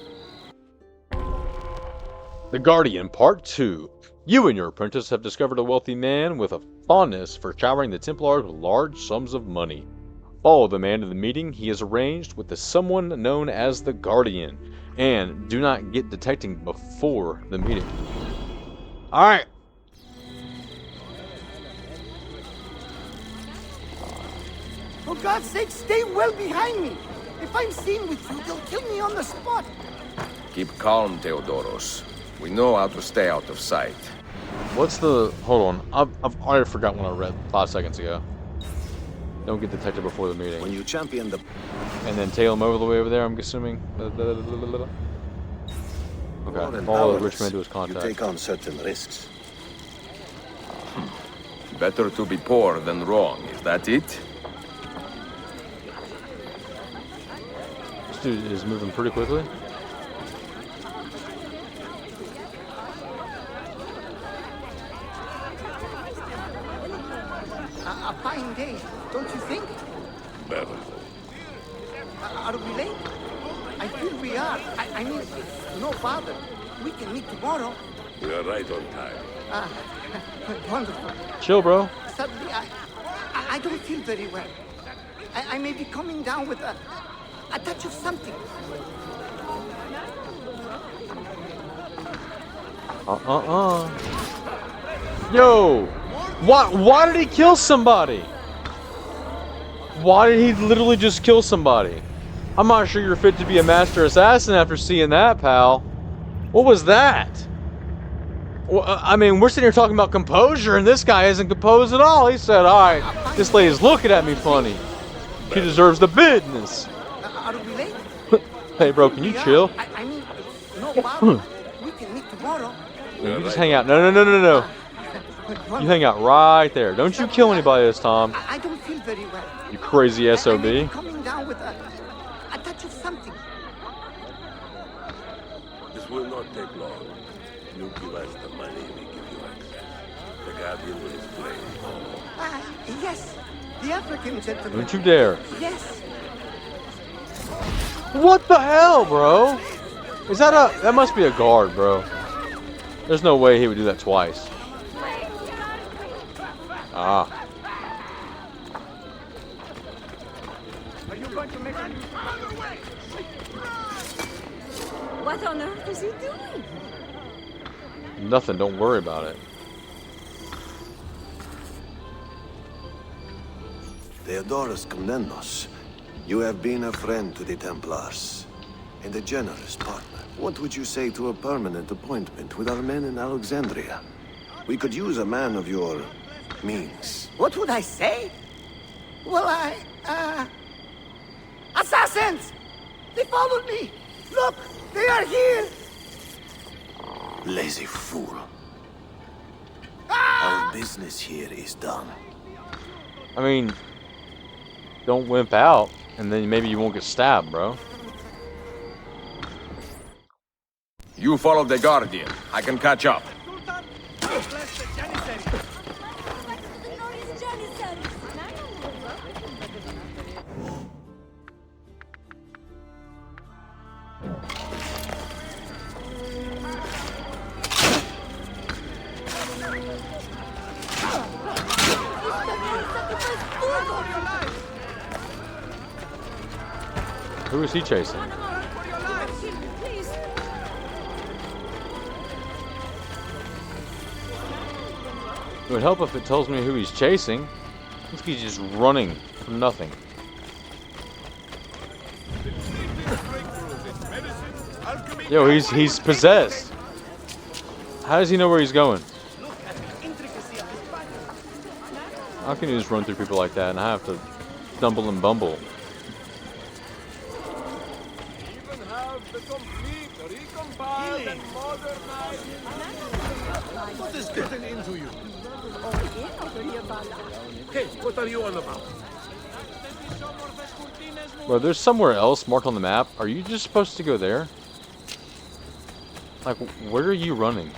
The Guardian, Part 2. You and your apprentice have discovered a wealthy man with a fondness for showering the Templars with large sums of money. Follow the man to the meeting he has arranged with someone known as the Guardian, and do not get detecting before the meeting. Alright. For God's sake, stay well behind me. If I'm seen with you, they'll kill me on the spot. Keep calm, Theodoros. We know how to stay out of sight. What's the... Hold on. I've already forgotten what I read 5 seconds ago. Don't get detected before the meeting. When you champion the... And then tail him over the way over there, I'm assuming. Okay, follow the rich man to his contact. You take on certain risks. Better to be poor than wrong, is that it? This dude is moving pretty quickly. A fine day, don't you think? Better. Are we late? I feel we are. I mean, no bother. We can meet tomorrow. We are right on time. Wonderful. Chill, bro. Suddenly, I don't feel very well. I may be coming down with a touch of something. Yo! Why did he kill somebody? Why did he literally just kill somebody? I'm not sure you're fit to be a master assassin after seeing that, pal. What was that? Well, I mean, we're sitting here talking about composure, and this guy isn't composed at all. He said, alright, this lady's looking at me funny. She deserves the business. Are we late? Hey, bro, can you chill? I mean, no bother. We can meet tomorrow. You just hang out. No. You hang out right there. Don't you kill anybody this time. I don't feel very well. You crazy SOB. I'm coming down with a touch of something. This will not take long. You give us the money, we give you access. The Guardian will explain all. Yes. The African gentleman. Don't you dare. Yes. What the hell, bro? Is that a... That must be a guard, bro. There's no way he would do that twice. Ah. Are you going to make a... What on earth is he doing? Nothing, don't worry about it. Theodorus Komnenos, you have been a friend to the Templars, and a generous partner. What would you say to a permanent appointment with our men in Alexandria? We could use a man of your means. What would I say? Well, Assassins! They followed me! Look! They are here! Lazy fool. Our business here is done. I mean, don't wimp out, and then maybe you won't get stabbed, bro. You follow the Guardian. I can catch up. Who is he chasing? It would help if it tells me who he's chasing. This guy's just running from nothing. Yo, he's possessed. How does he know where he's going? How can you just run through people like that and I have to stumble and bumble? What is getting into you? Hey, what are you on about? Bro, there's somewhere else marked on the map. Are you just supposed to go there? Like, where are you running?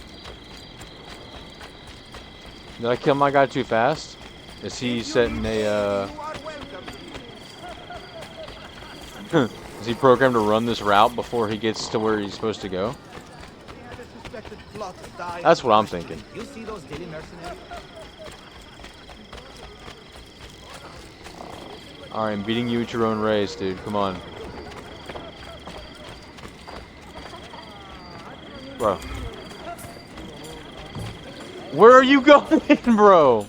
Did I kill my guy too fast? Is he setting a, Is he programmed to run this route before he gets to where he's supposed to go? That's what I'm thinking. You see those daily mercenaries? Alright, I'm beating you at your own race, dude. Come on. Bro. Where are you going, bro?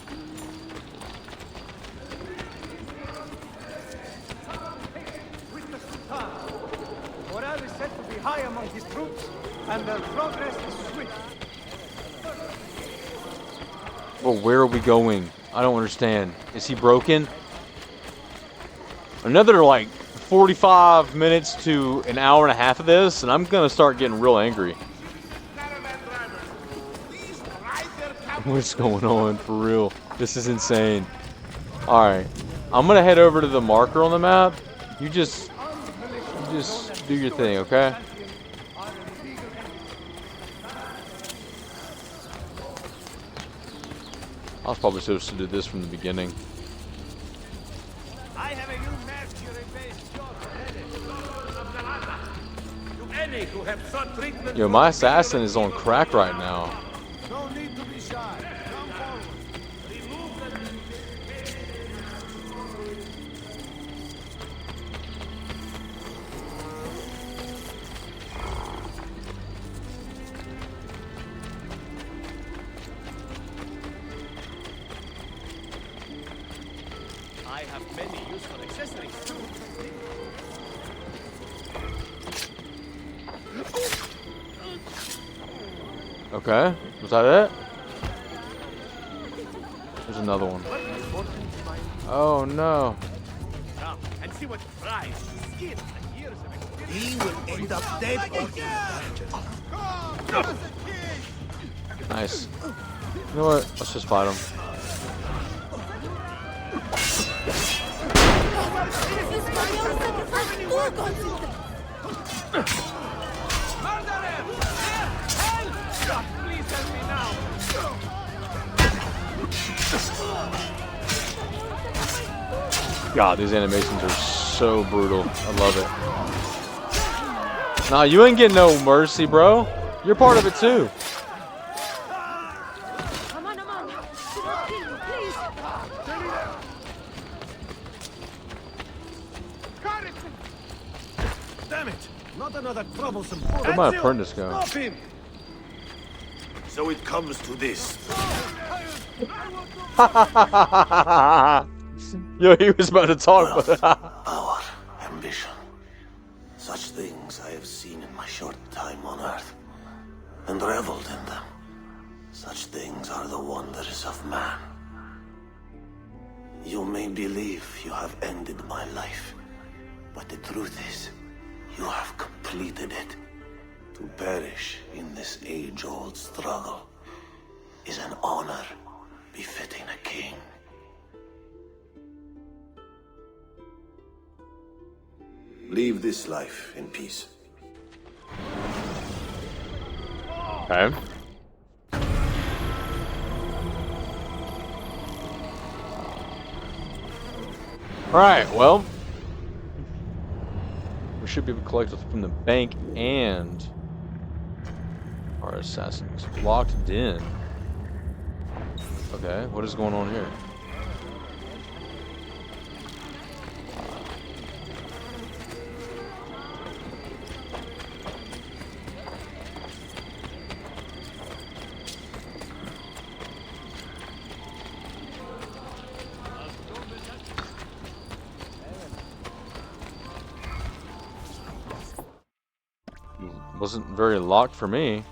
Morale is said to be high among his troops, and their progress is swift. Well, where are we going? I don't understand. Is he broken? Another, like, 45 minutes to an hour and a half of this, and I'm gonna start getting real angry. What's going on, for real? This is insane. Alright. I'm gonna head over to the marker on the map. You just do your thing, okay? I was probably supposed to do this from the beginning. I have a new mercury-based job to any who have sought treatment. Yo, my assassin is on crack right now. No need to be shy. Come forward. Remove them. I have many useful accessories too. Okay, was that it? There's another one. Oh no. Come and see what prize, skills, and years of experience. He will end up dead or in Nice. You know what? Let's just fight him. God, these animations are so brutal. I love it. Nah, you ain't getting no mercy, bro. You're part of it too. Damn it! Not another troublesome. Where'd my apprentice go? Stop him! So it comes to this. Yo, he was about to talk, but Power, ambition. Such things I have seen in my short time on Earth, and reveled in them. Such things are the wonders of man. You may believe you have ended my life, but the truth is, you have completed it. To perish in this age-old struggle is an honor befitting a king. Leave this life in peace. okay. Alright, well, we should be able to collect from the bank and our assassins. Locked in. Okay, what is going on here? Wasn't very locked for me.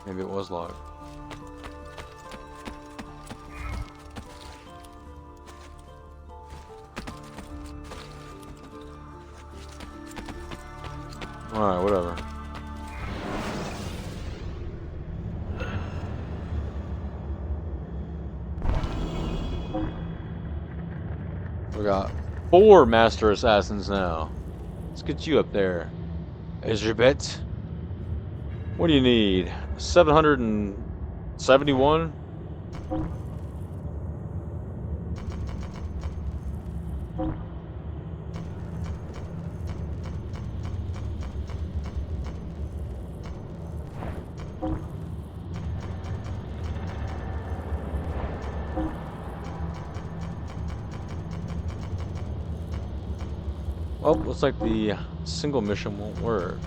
Maybe it was locked. Alright, whatever. We got 4 Master Assassins now. Let's get you up there. Ezrabet. What do you need? 771? Well, looks like the single mission won't work.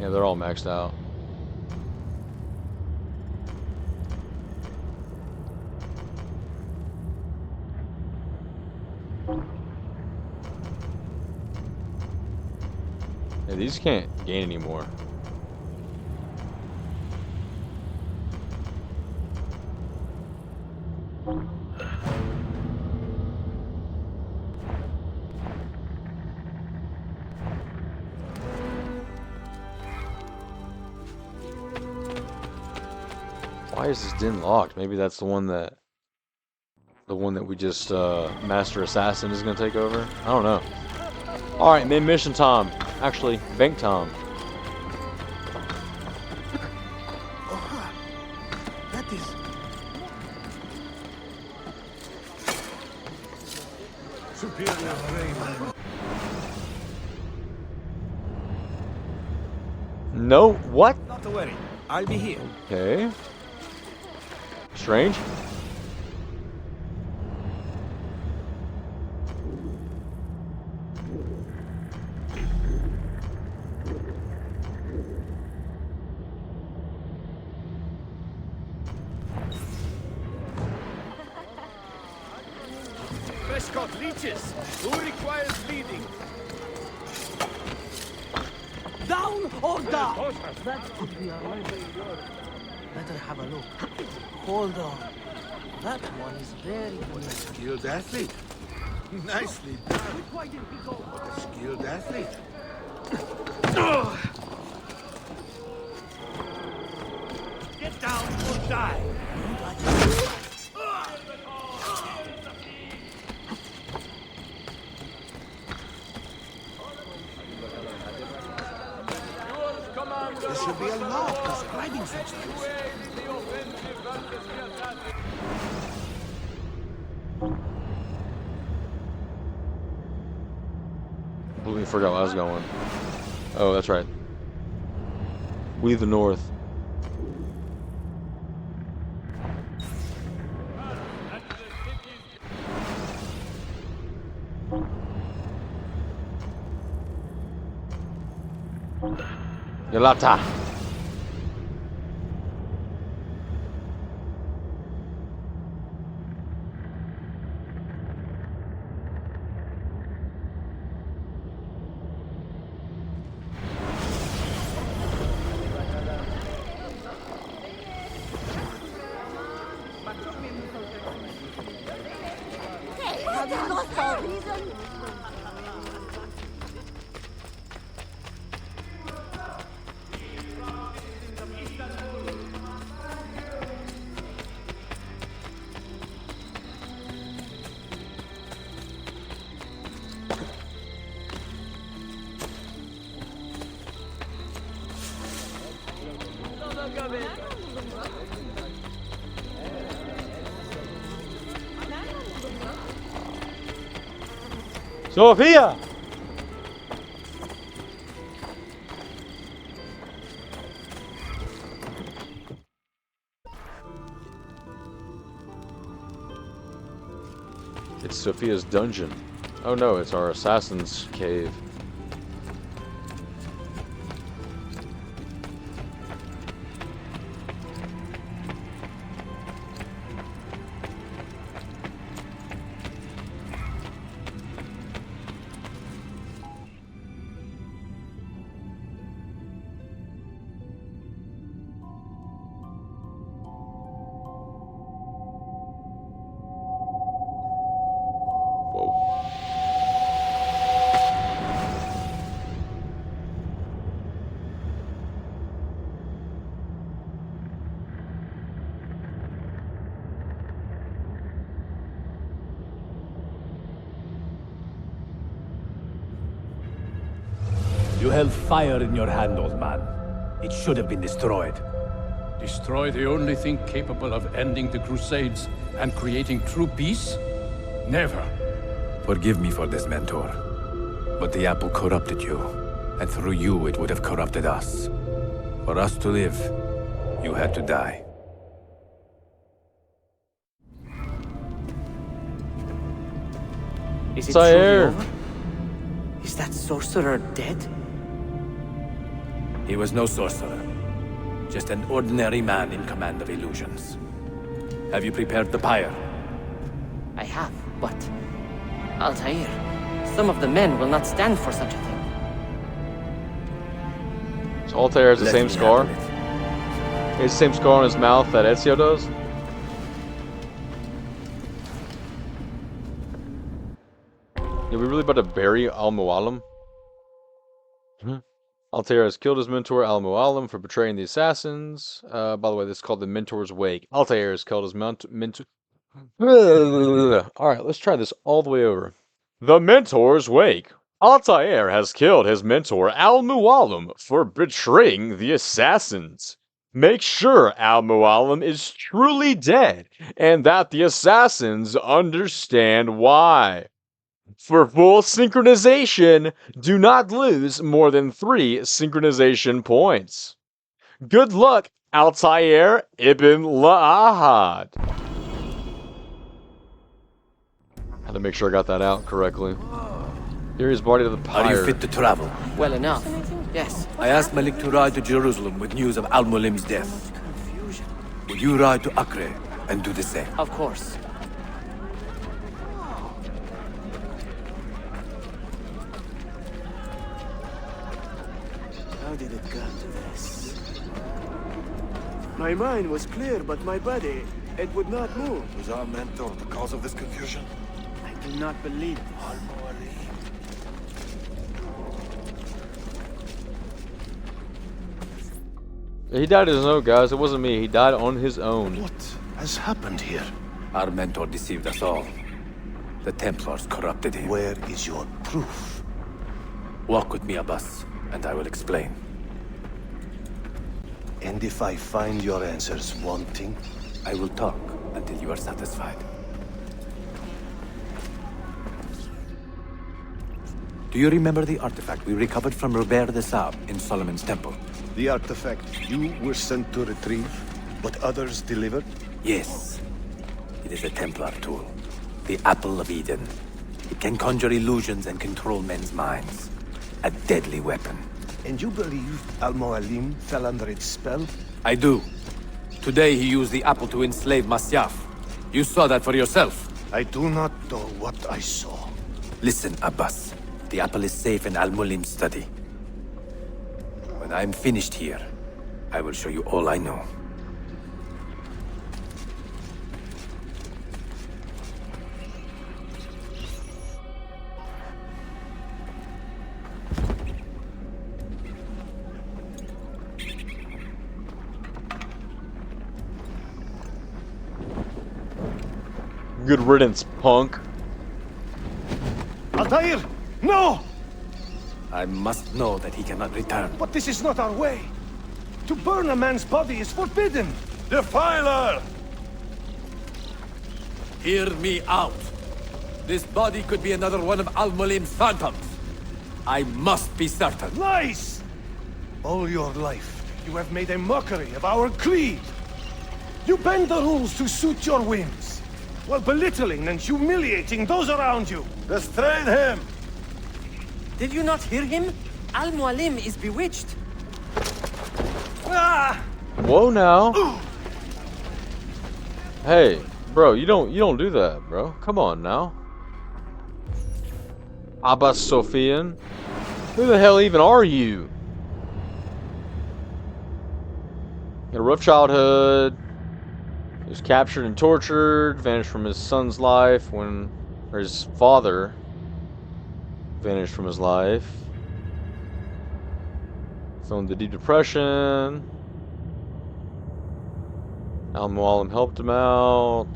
Yeah, they're all maxed out. Yeah, these can't gain anymore. Why is this den locked? Maybe that's the one that we just Master Assassin is gonna take over. I don't know. All right, main mission time. Actually, bank time. Oh, that is. Superior brain. No, what? Not to worry, I'll be here. Okay. Strange. Prescott leeches. Who requires leading? Down or down? That could be a right. Better have a look. Hold on. That one is very good. Skilled athlete. Nicely done. What a skilled athlete. Get down or die. no such things. Completely forgot where I was going. Oh, that's right. We the North. Yalata. Have you lost all reason? Sophia! It's Sophia's dungeon. Oh no, it's our assassin's cave. You held fire in your hand, old man. It should have been destroyed. Destroy the only thing capable of ending the Crusades and creating true peace? Never. Forgive me for this, Mentor. But the apple corrupted you, and through you it would have corrupted us. For us to live, you had to die. Is it Sire. truly over? Is that sorcerer dead? He was no sorcerer. Just an ordinary man in command of illusions. Have you prepared the pyre? I have, but... Altair, some of the men will not stand for such a thing. So Altair has the same scar? He has the same scar on his mouth that Ezio does? Are we really about to bury Al-Mualim? Altair has killed his mentor Al-Mualim for betraying the assassins. By the way, this is called the Mentor's Wake. Altair has killed his mentor... Alright, let's try this all the way over. The Mentor's Wake. Altair has killed his mentor Al-Mualim for betraying the assassins. Make sure Al-Mualim is truly dead, and that the assassins understand why. For full synchronization, do not lose more than 3 synchronization points. Good luck, Altair ibn La'ahad. Had to make sure I got that out correctly. Here is body to the pyre. Are you fit to travel? Well enough, yes. I asked Malik to ride to Jerusalem with news of Al-Mualim's death. Will you ride to Acre and do the same? Of course. How did it come to this? My mind was clear, but my body, it would not move. Was our mentor the cause of this confusion? I do not believe this. He died on his own, guys. It wasn't me. He died on his own. What has happened here? Our mentor deceived us all. The Templars corrupted him. Where is your proof? Walk with me, Abbas, and I will explain. And if I find your answers wanting, I will talk until you are satisfied. Do you remember the artifact we recovered from Robert de Sab in Solomon's temple? The artifact you were sent to retrieve, but others delivered? Yes. It is a Templar tool. The Apple of Eden. It can conjure illusions and control men's minds. A deadly weapon. And you believe Al-Mualim fell under its spell? I do. Today he used the apple to enslave Masyaf. You saw that for yourself. I do not know what I saw. Listen, Abbas. The apple is safe in Al-Mulim's study. When I'm finished here, I will show you all I know. Good riddance, punk. Altair! No! I must know that he cannot return. But this is not our way. To burn a man's body is forbidden. Defiler! Hear me out. This body could be another one of Al-Mulim's phantoms. I must be certain. Lies! All your life, you have made a mockery of our creed. You bend the rules to suit your whims, while belittling and humiliating those around you. Restrain him! Did you not hear him? Al-Mualim is bewitched. Whoa now. Hey, bro, you don't do that, bro. Come on now. Abbas Sophian. Who the hell even are you? Had a rough childhood. He was captured and tortured, vanished from his son's life or his father vanished from his life. Fell into deep depression. Al-Mualim helped him out.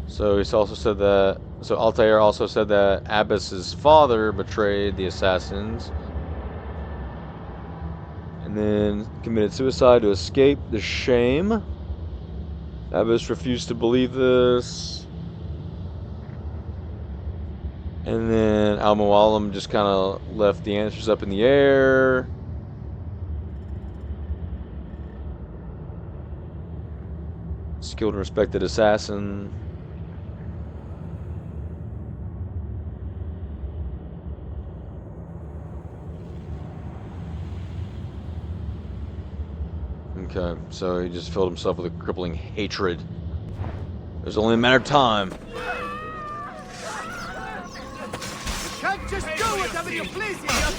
So he's also said that. So Altair also said that Abbas's father betrayed the assassins, and then committed suicide to escape the shame. Abbas refused to believe this. And then Al-Mualim just kind of left the answers up in the air. Skilled and respected assassin. Okay, so he just filled himself with a crippling hatred. It was only a matter of time. Can't just do whatever you please here.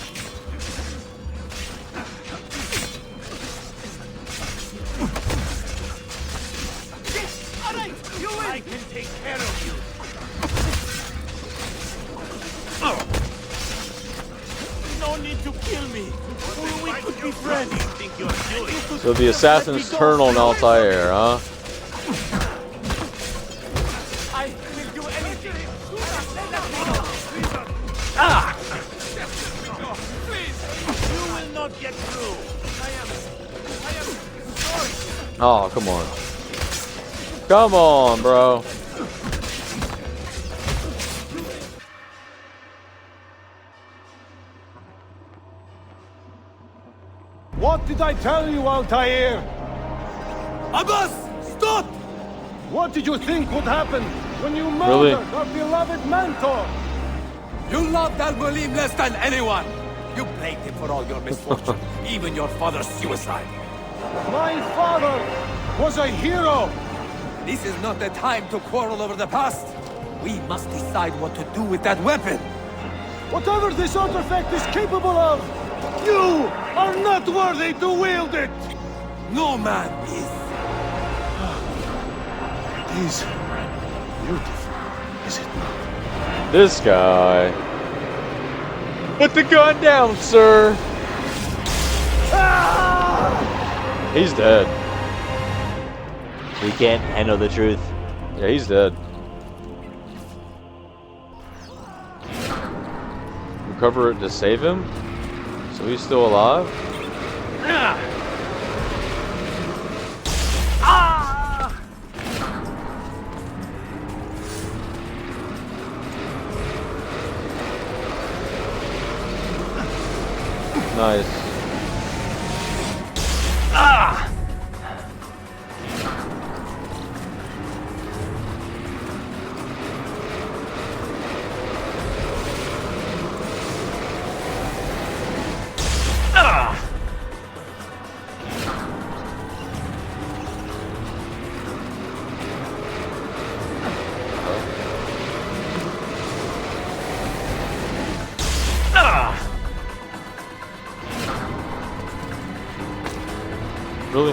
Yes, all right, you win. I can take care of you. No need to kill me. We could be friends. So the assassins turn on Altair, huh? I will do anything. Ah! Please, you will not get through. I am sorry. Oh, come on. Come on, bro. What did I tell you, Altair? Abbas, stop! What did you think would happen when you murdered our beloved mentor? You loved Al-Mualim less than anyone. You blamed him for all your misfortune, even your father's suicide. My father was a hero. This is not the time to quarrel over the past. We must decide what to do with that weapon. Whatever this artifact is capable of, you are not worthy to wield it. No man is. It is beautiful, is it not? This guy. Put the gun down, sir. He's dead. He can't handle the truth. Yeah, he's dead. Recover it to save him? So he's still alive? Nice. Really?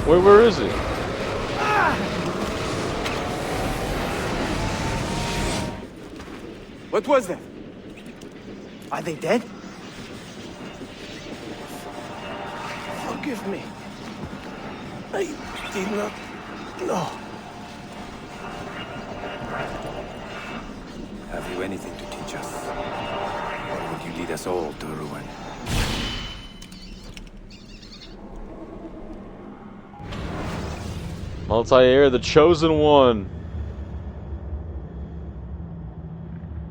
Wait, where is he? What was that? Are they dead? Forgive me. I did not know. Have you anything to teach us? Or would you lead us all to ruin? Altair, the chosen one.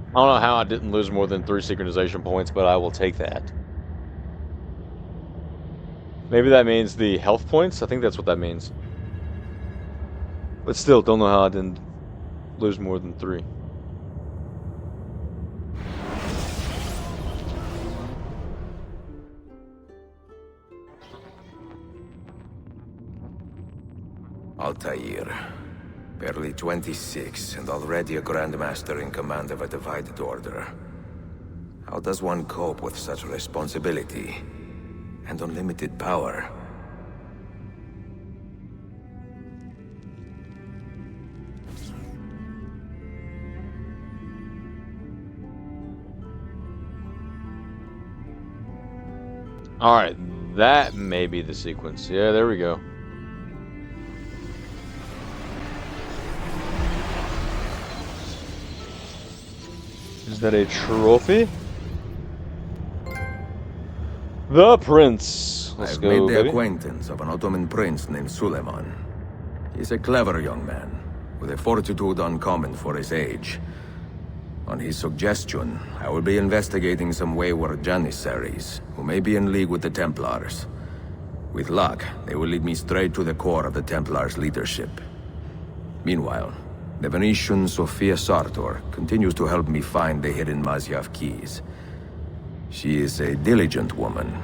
I don't know how I didn't lose more than 3 synchronization points, but I will take that. Maybe that means the health points? I think that's what that means. But still, don't know how I didn't lose more than 3. Altair. Barely 26 and already a Grandmaster in command of a divided order. How does one cope with such responsibility and unlimited power? Alright, that may be the sequence. Yeah, there we go. Is that a trophy? The Prince. Let's I've go, made the baby. acquaintance of an Ottoman prince named Suleiman. He's a clever young man, with a fortitude uncommon for his age. On his suggestion, I will be investigating some wayward Janissaries, who may be in league with the Templars. With luck, they will lead me straight to the core of the Templars' leadership. Meanwhile, the Venetian Sophia Sartor continues to help me find the hidden Masyaf keys. She is a diligent woman,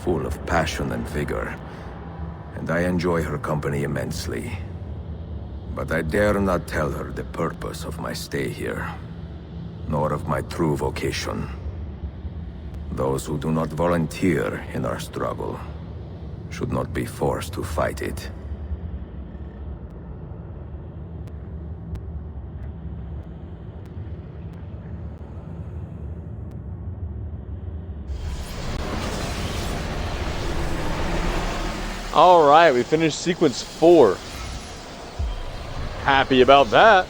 full of passion and vigor, and I enjoy her company immensely. But I dare not tell her the purpose of my stay here, nor of my true vocation. Those who do not volunteer in our struggle should not be forced to fight it. Alright, we finished sequence 4. Happy about that.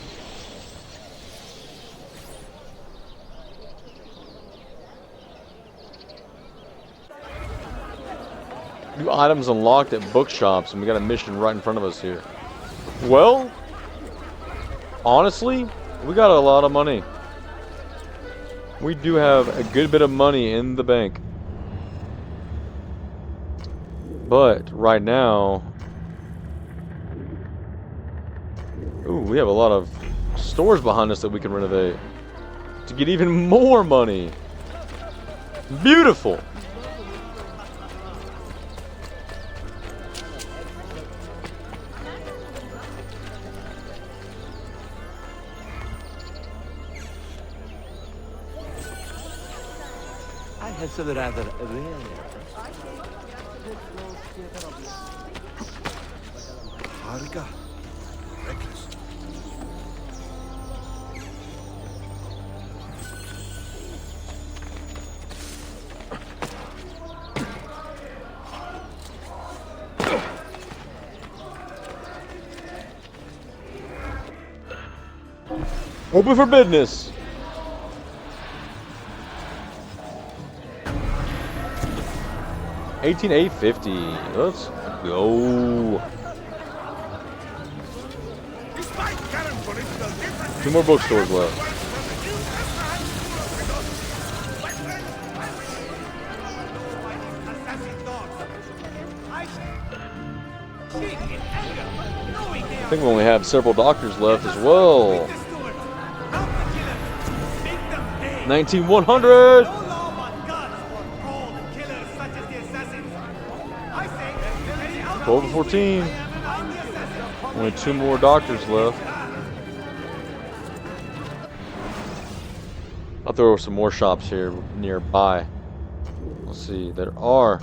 New items unlocked at bookshops, and we got a mission right in front of us here. Well, honestly, we got a lot of money. We do have a good bit of money in the bank. But right now, ooh, we have a lot of stores behind us that we can renovate to get even more money. Beautiful. I have some rather rare. Harga. Reckless. Open for business. $18,850. Let's go. Two more bookstores left. I think we only have several doctors left as well. 19,100. 12 to 14. Only two more doctors left. I thought there were some more shops here nearby. Let's see, there are.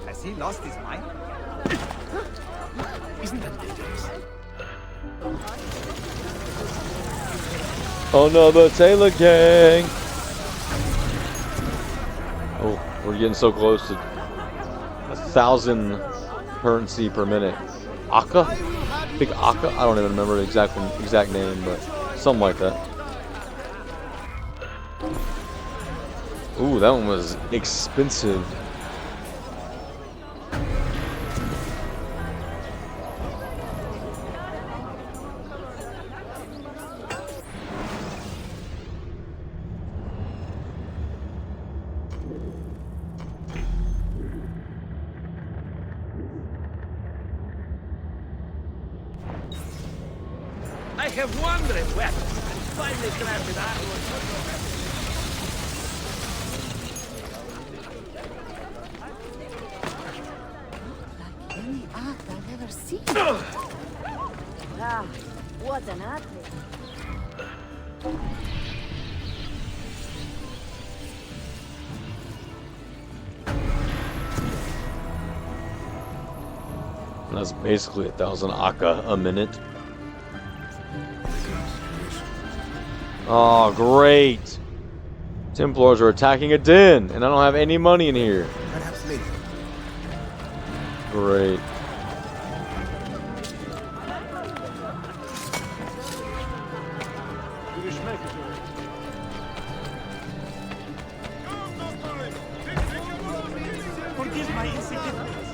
Has he lost his mind? Isn't that dangerous? Another Taylor gang. Oh, we're getting so close to 1,000 currency per minute. Akka? Big Akka? I don't even remember the exact name, but something like that. Ooh, that one was expensive. I have wondered where and finally crafted artwork. Any art I've ever seen. Wow, what an athlete. That's basically 1,000 Akka a minute. Oh, great. Templars are attacking a den, and I don't have any money in here. Perhaps later. Great. Forgive my insignificance.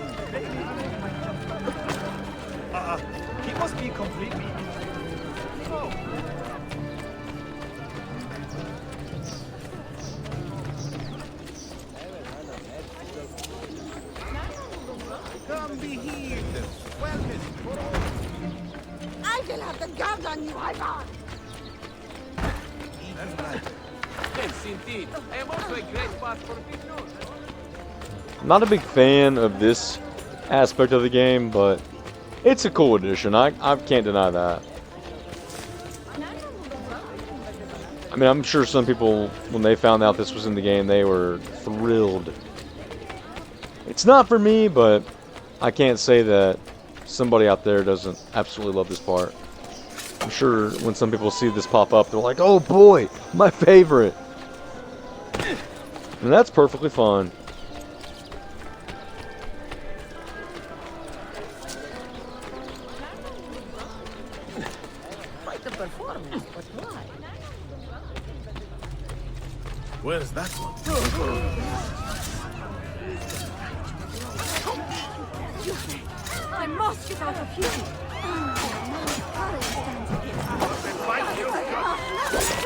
He must be completely. Oh. Come be healed. Wellness for all. I will have the guard on you, Ivar! Yes, indeed. I am also a great spot for big news. I'm not a big fan of this aspect of the game, but it's a cool addition. I can't deny that. I mean, I'm sure some people, when they found out this was in the game, they were thrilled. It's not for me, but I can't say that somebody out there doesn't absolutely love this part. I'm sure when some people see this pop up, they're like, oh boy, my favorite. And that's perfectly fine. Quite the performance, but why? Where's that one? I must get out of here.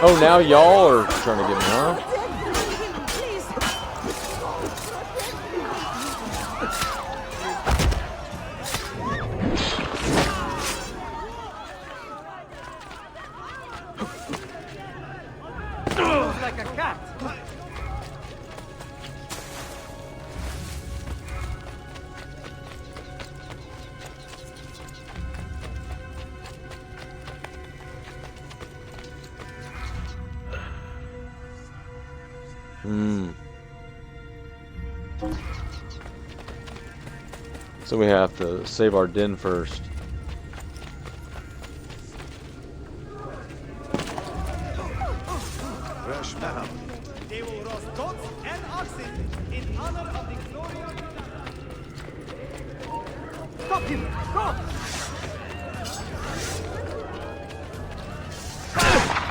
Oh, now y'all are trying to get me, huh? Moves like a cat. So we have to save our den first. They will roast goats and oxen in honor of the glory of the land. Stop him! Go!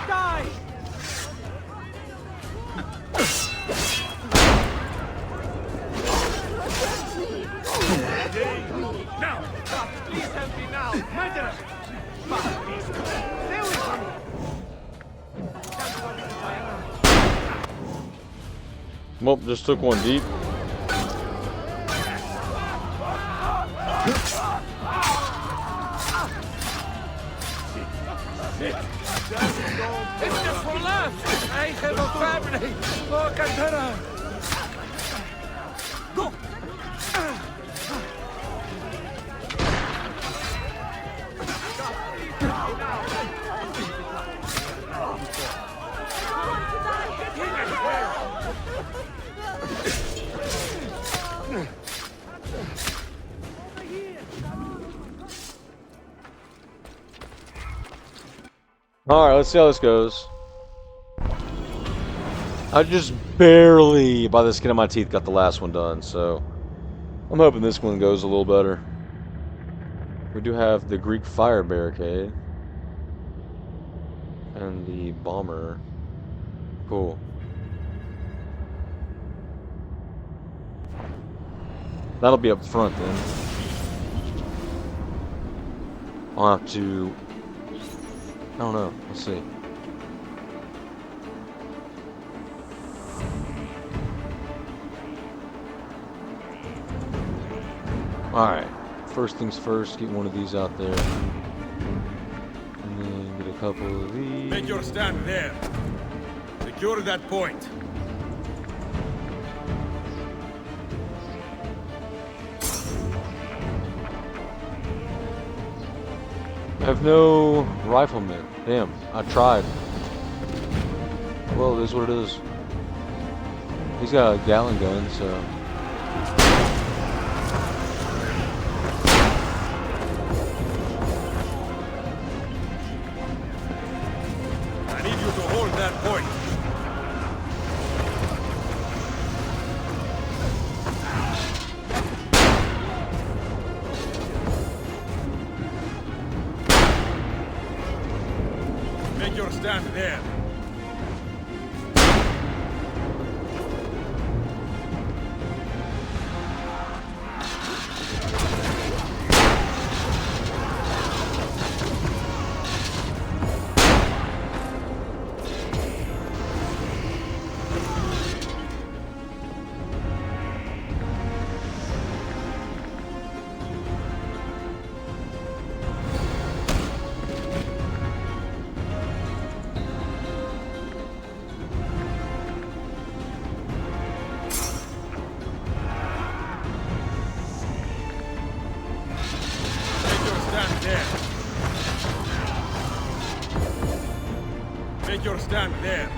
Die! Now! Stop! Please help me now! Murderer! Stay away from me! Well, just took one deep. It's just for laughs! I have a family! Oh, Cantera! Go! Alright, let's see how this goes. I just barely, by the skin of my teeth, got the last one done, so I'm hoping this one goes a little better. We do have the Greek fire barricade and the bomber. Cool. That'll be up front then. I'll have to, I don't know, let's see. Alright, first things first, get one of these out there. And then get a couple of these. Make your stand there. Secure that point. I have no riflemen. Damn, I tried. Well, it is what it is. He's got a Gatling gun, so... I need you to hold that point. Make your stand there. Make your stand there.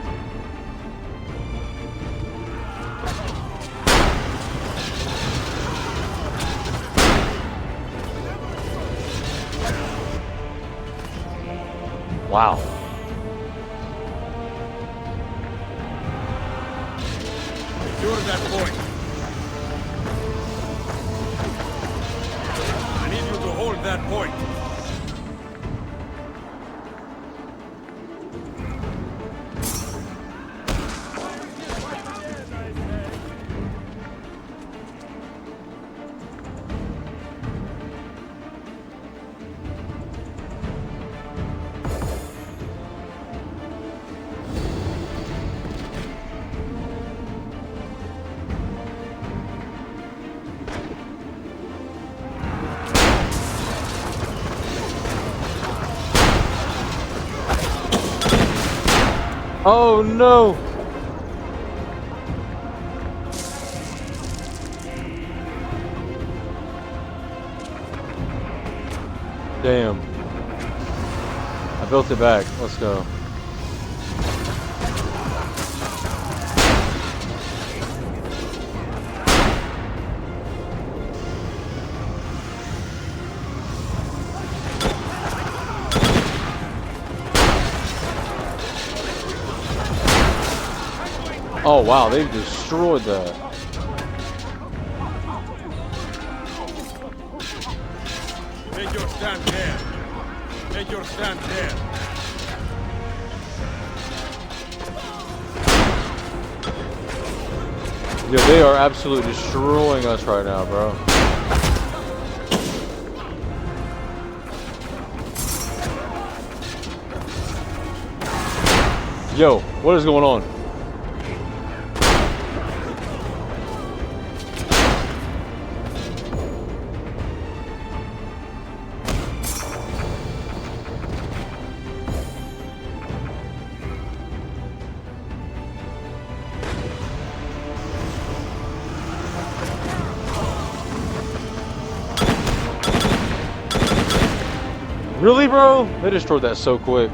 Wow. Secure that point. I need you to hold that point. Oh no! Damn. I built it back. Let's go. Oh wow, they destroyed that. Take your stand there. Take your stand there. Yeah, they are absolutely destroying us right now, bro. Yo, what is going on? Really, bro? They destroyed that so quick.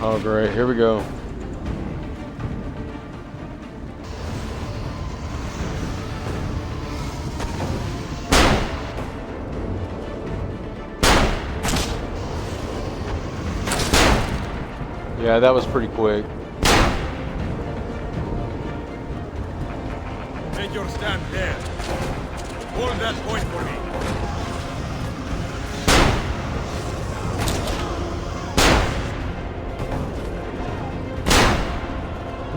Oh, great. Here we go. Yeah, that was pretty quick. Take your stand there. Hold that point for me.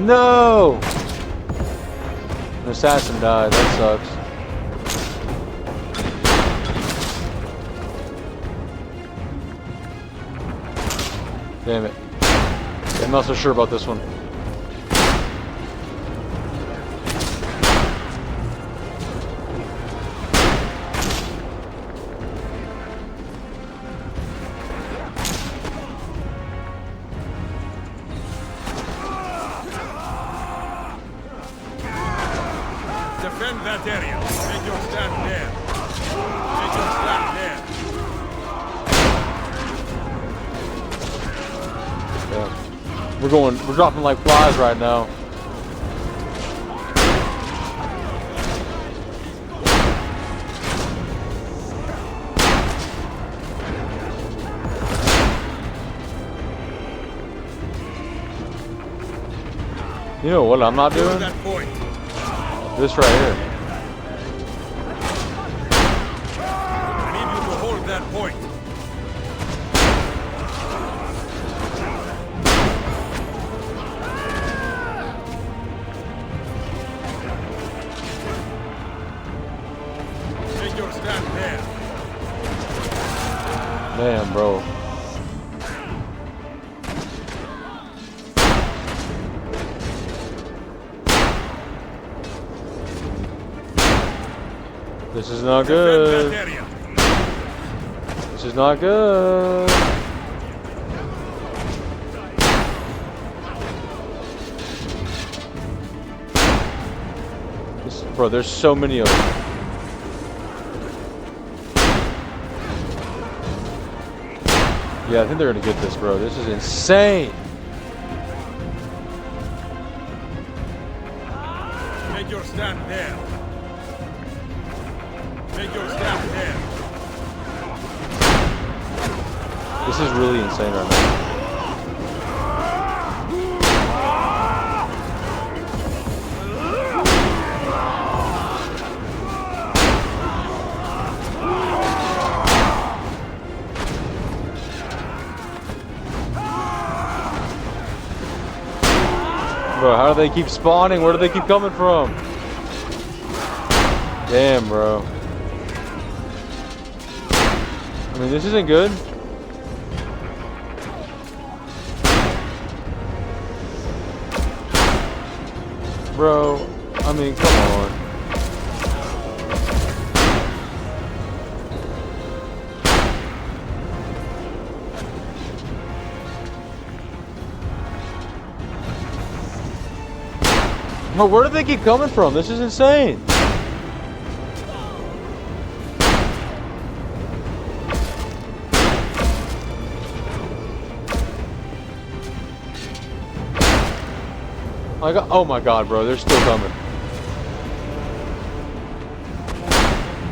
No! An assassin died. That sucks. Damn it. I'm not so sure about this one. Defend that area. Take your stand there. Take your stand there. Yeah. We're dropping like flies right now. You know what I'm not doing? This right here. I need you to hold that point. Take your stand there. Man, bro. This is not good. This is not good. Bro, there's so many of them. Yeah, I think they're gonna get this, bro. This is insane. Take your stand there. Take your stand there. This is really insane right now. Bro, how do they keep spawning? Where do they keep coming from? Damn, bro. I mean, this isn't good. Bro, I mean, come on. Bro, where do they keep coming from? This is insane. My God. Oh my God, bro. They're still coming.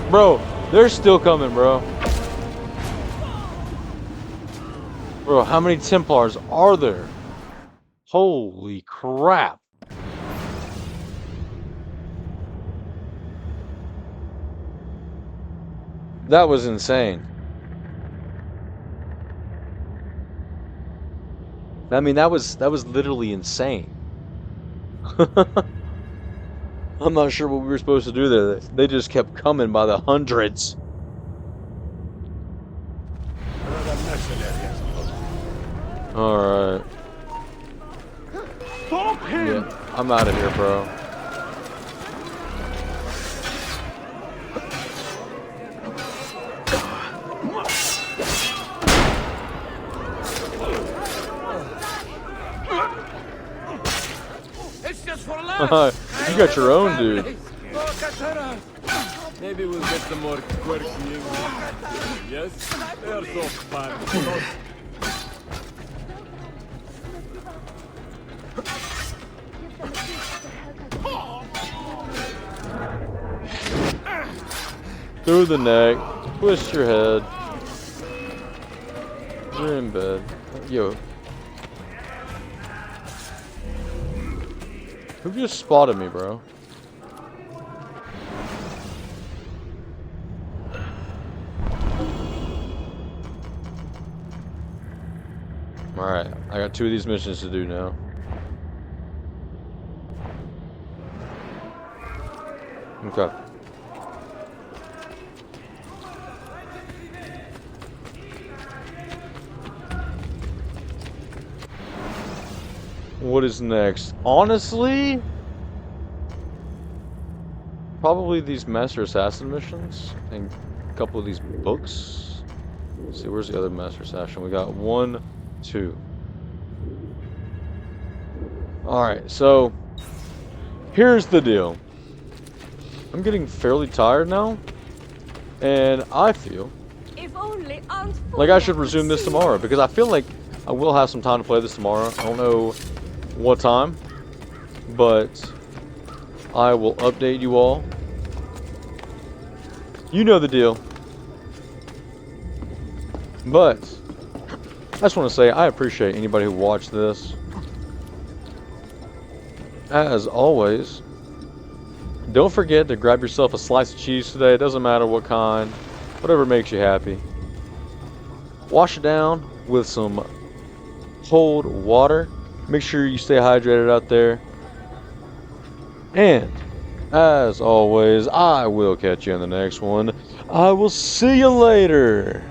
Bro, they're still coming, bro. Bro, how many Templars are there? Holy crap. That was insane. I mean, that was literally insane. I'm not sure what we were supposed to do there. They just kept coming by the hundreds. Alright. Stop him! Yeah, I'm out of here, bro. It's just for lunch. You got your own, dude. Maybe we'll get some more quirky English. Yes? They are so fun. Through the neck. Twist your head. You're in bed. Yo. Who just spotted me, bro? Alright, I got 2 of these missions to do now. Okay. What is next? Honestly, probably these Master Assassin missions and a couple of these books. Let's see, where's the other Master Assassin? We got 1, 2. Alright, so here's the deal. I'm getting fairly tired now, and I feel like I should resume this tomorrow, because I feel like I will have some time to play this tomorrow. I don't know what time, but I will update you all. You know the deal. But I just want to say I appreciate anybody who watched this. As always, don't forget to grab yourself a slice of cheese today. It doesn't matter what kind, whatever makes you happy. Wash it down with some cold water. Make sure you stay hydrated out there. And as always, I will catch you in the next one. I will see you later.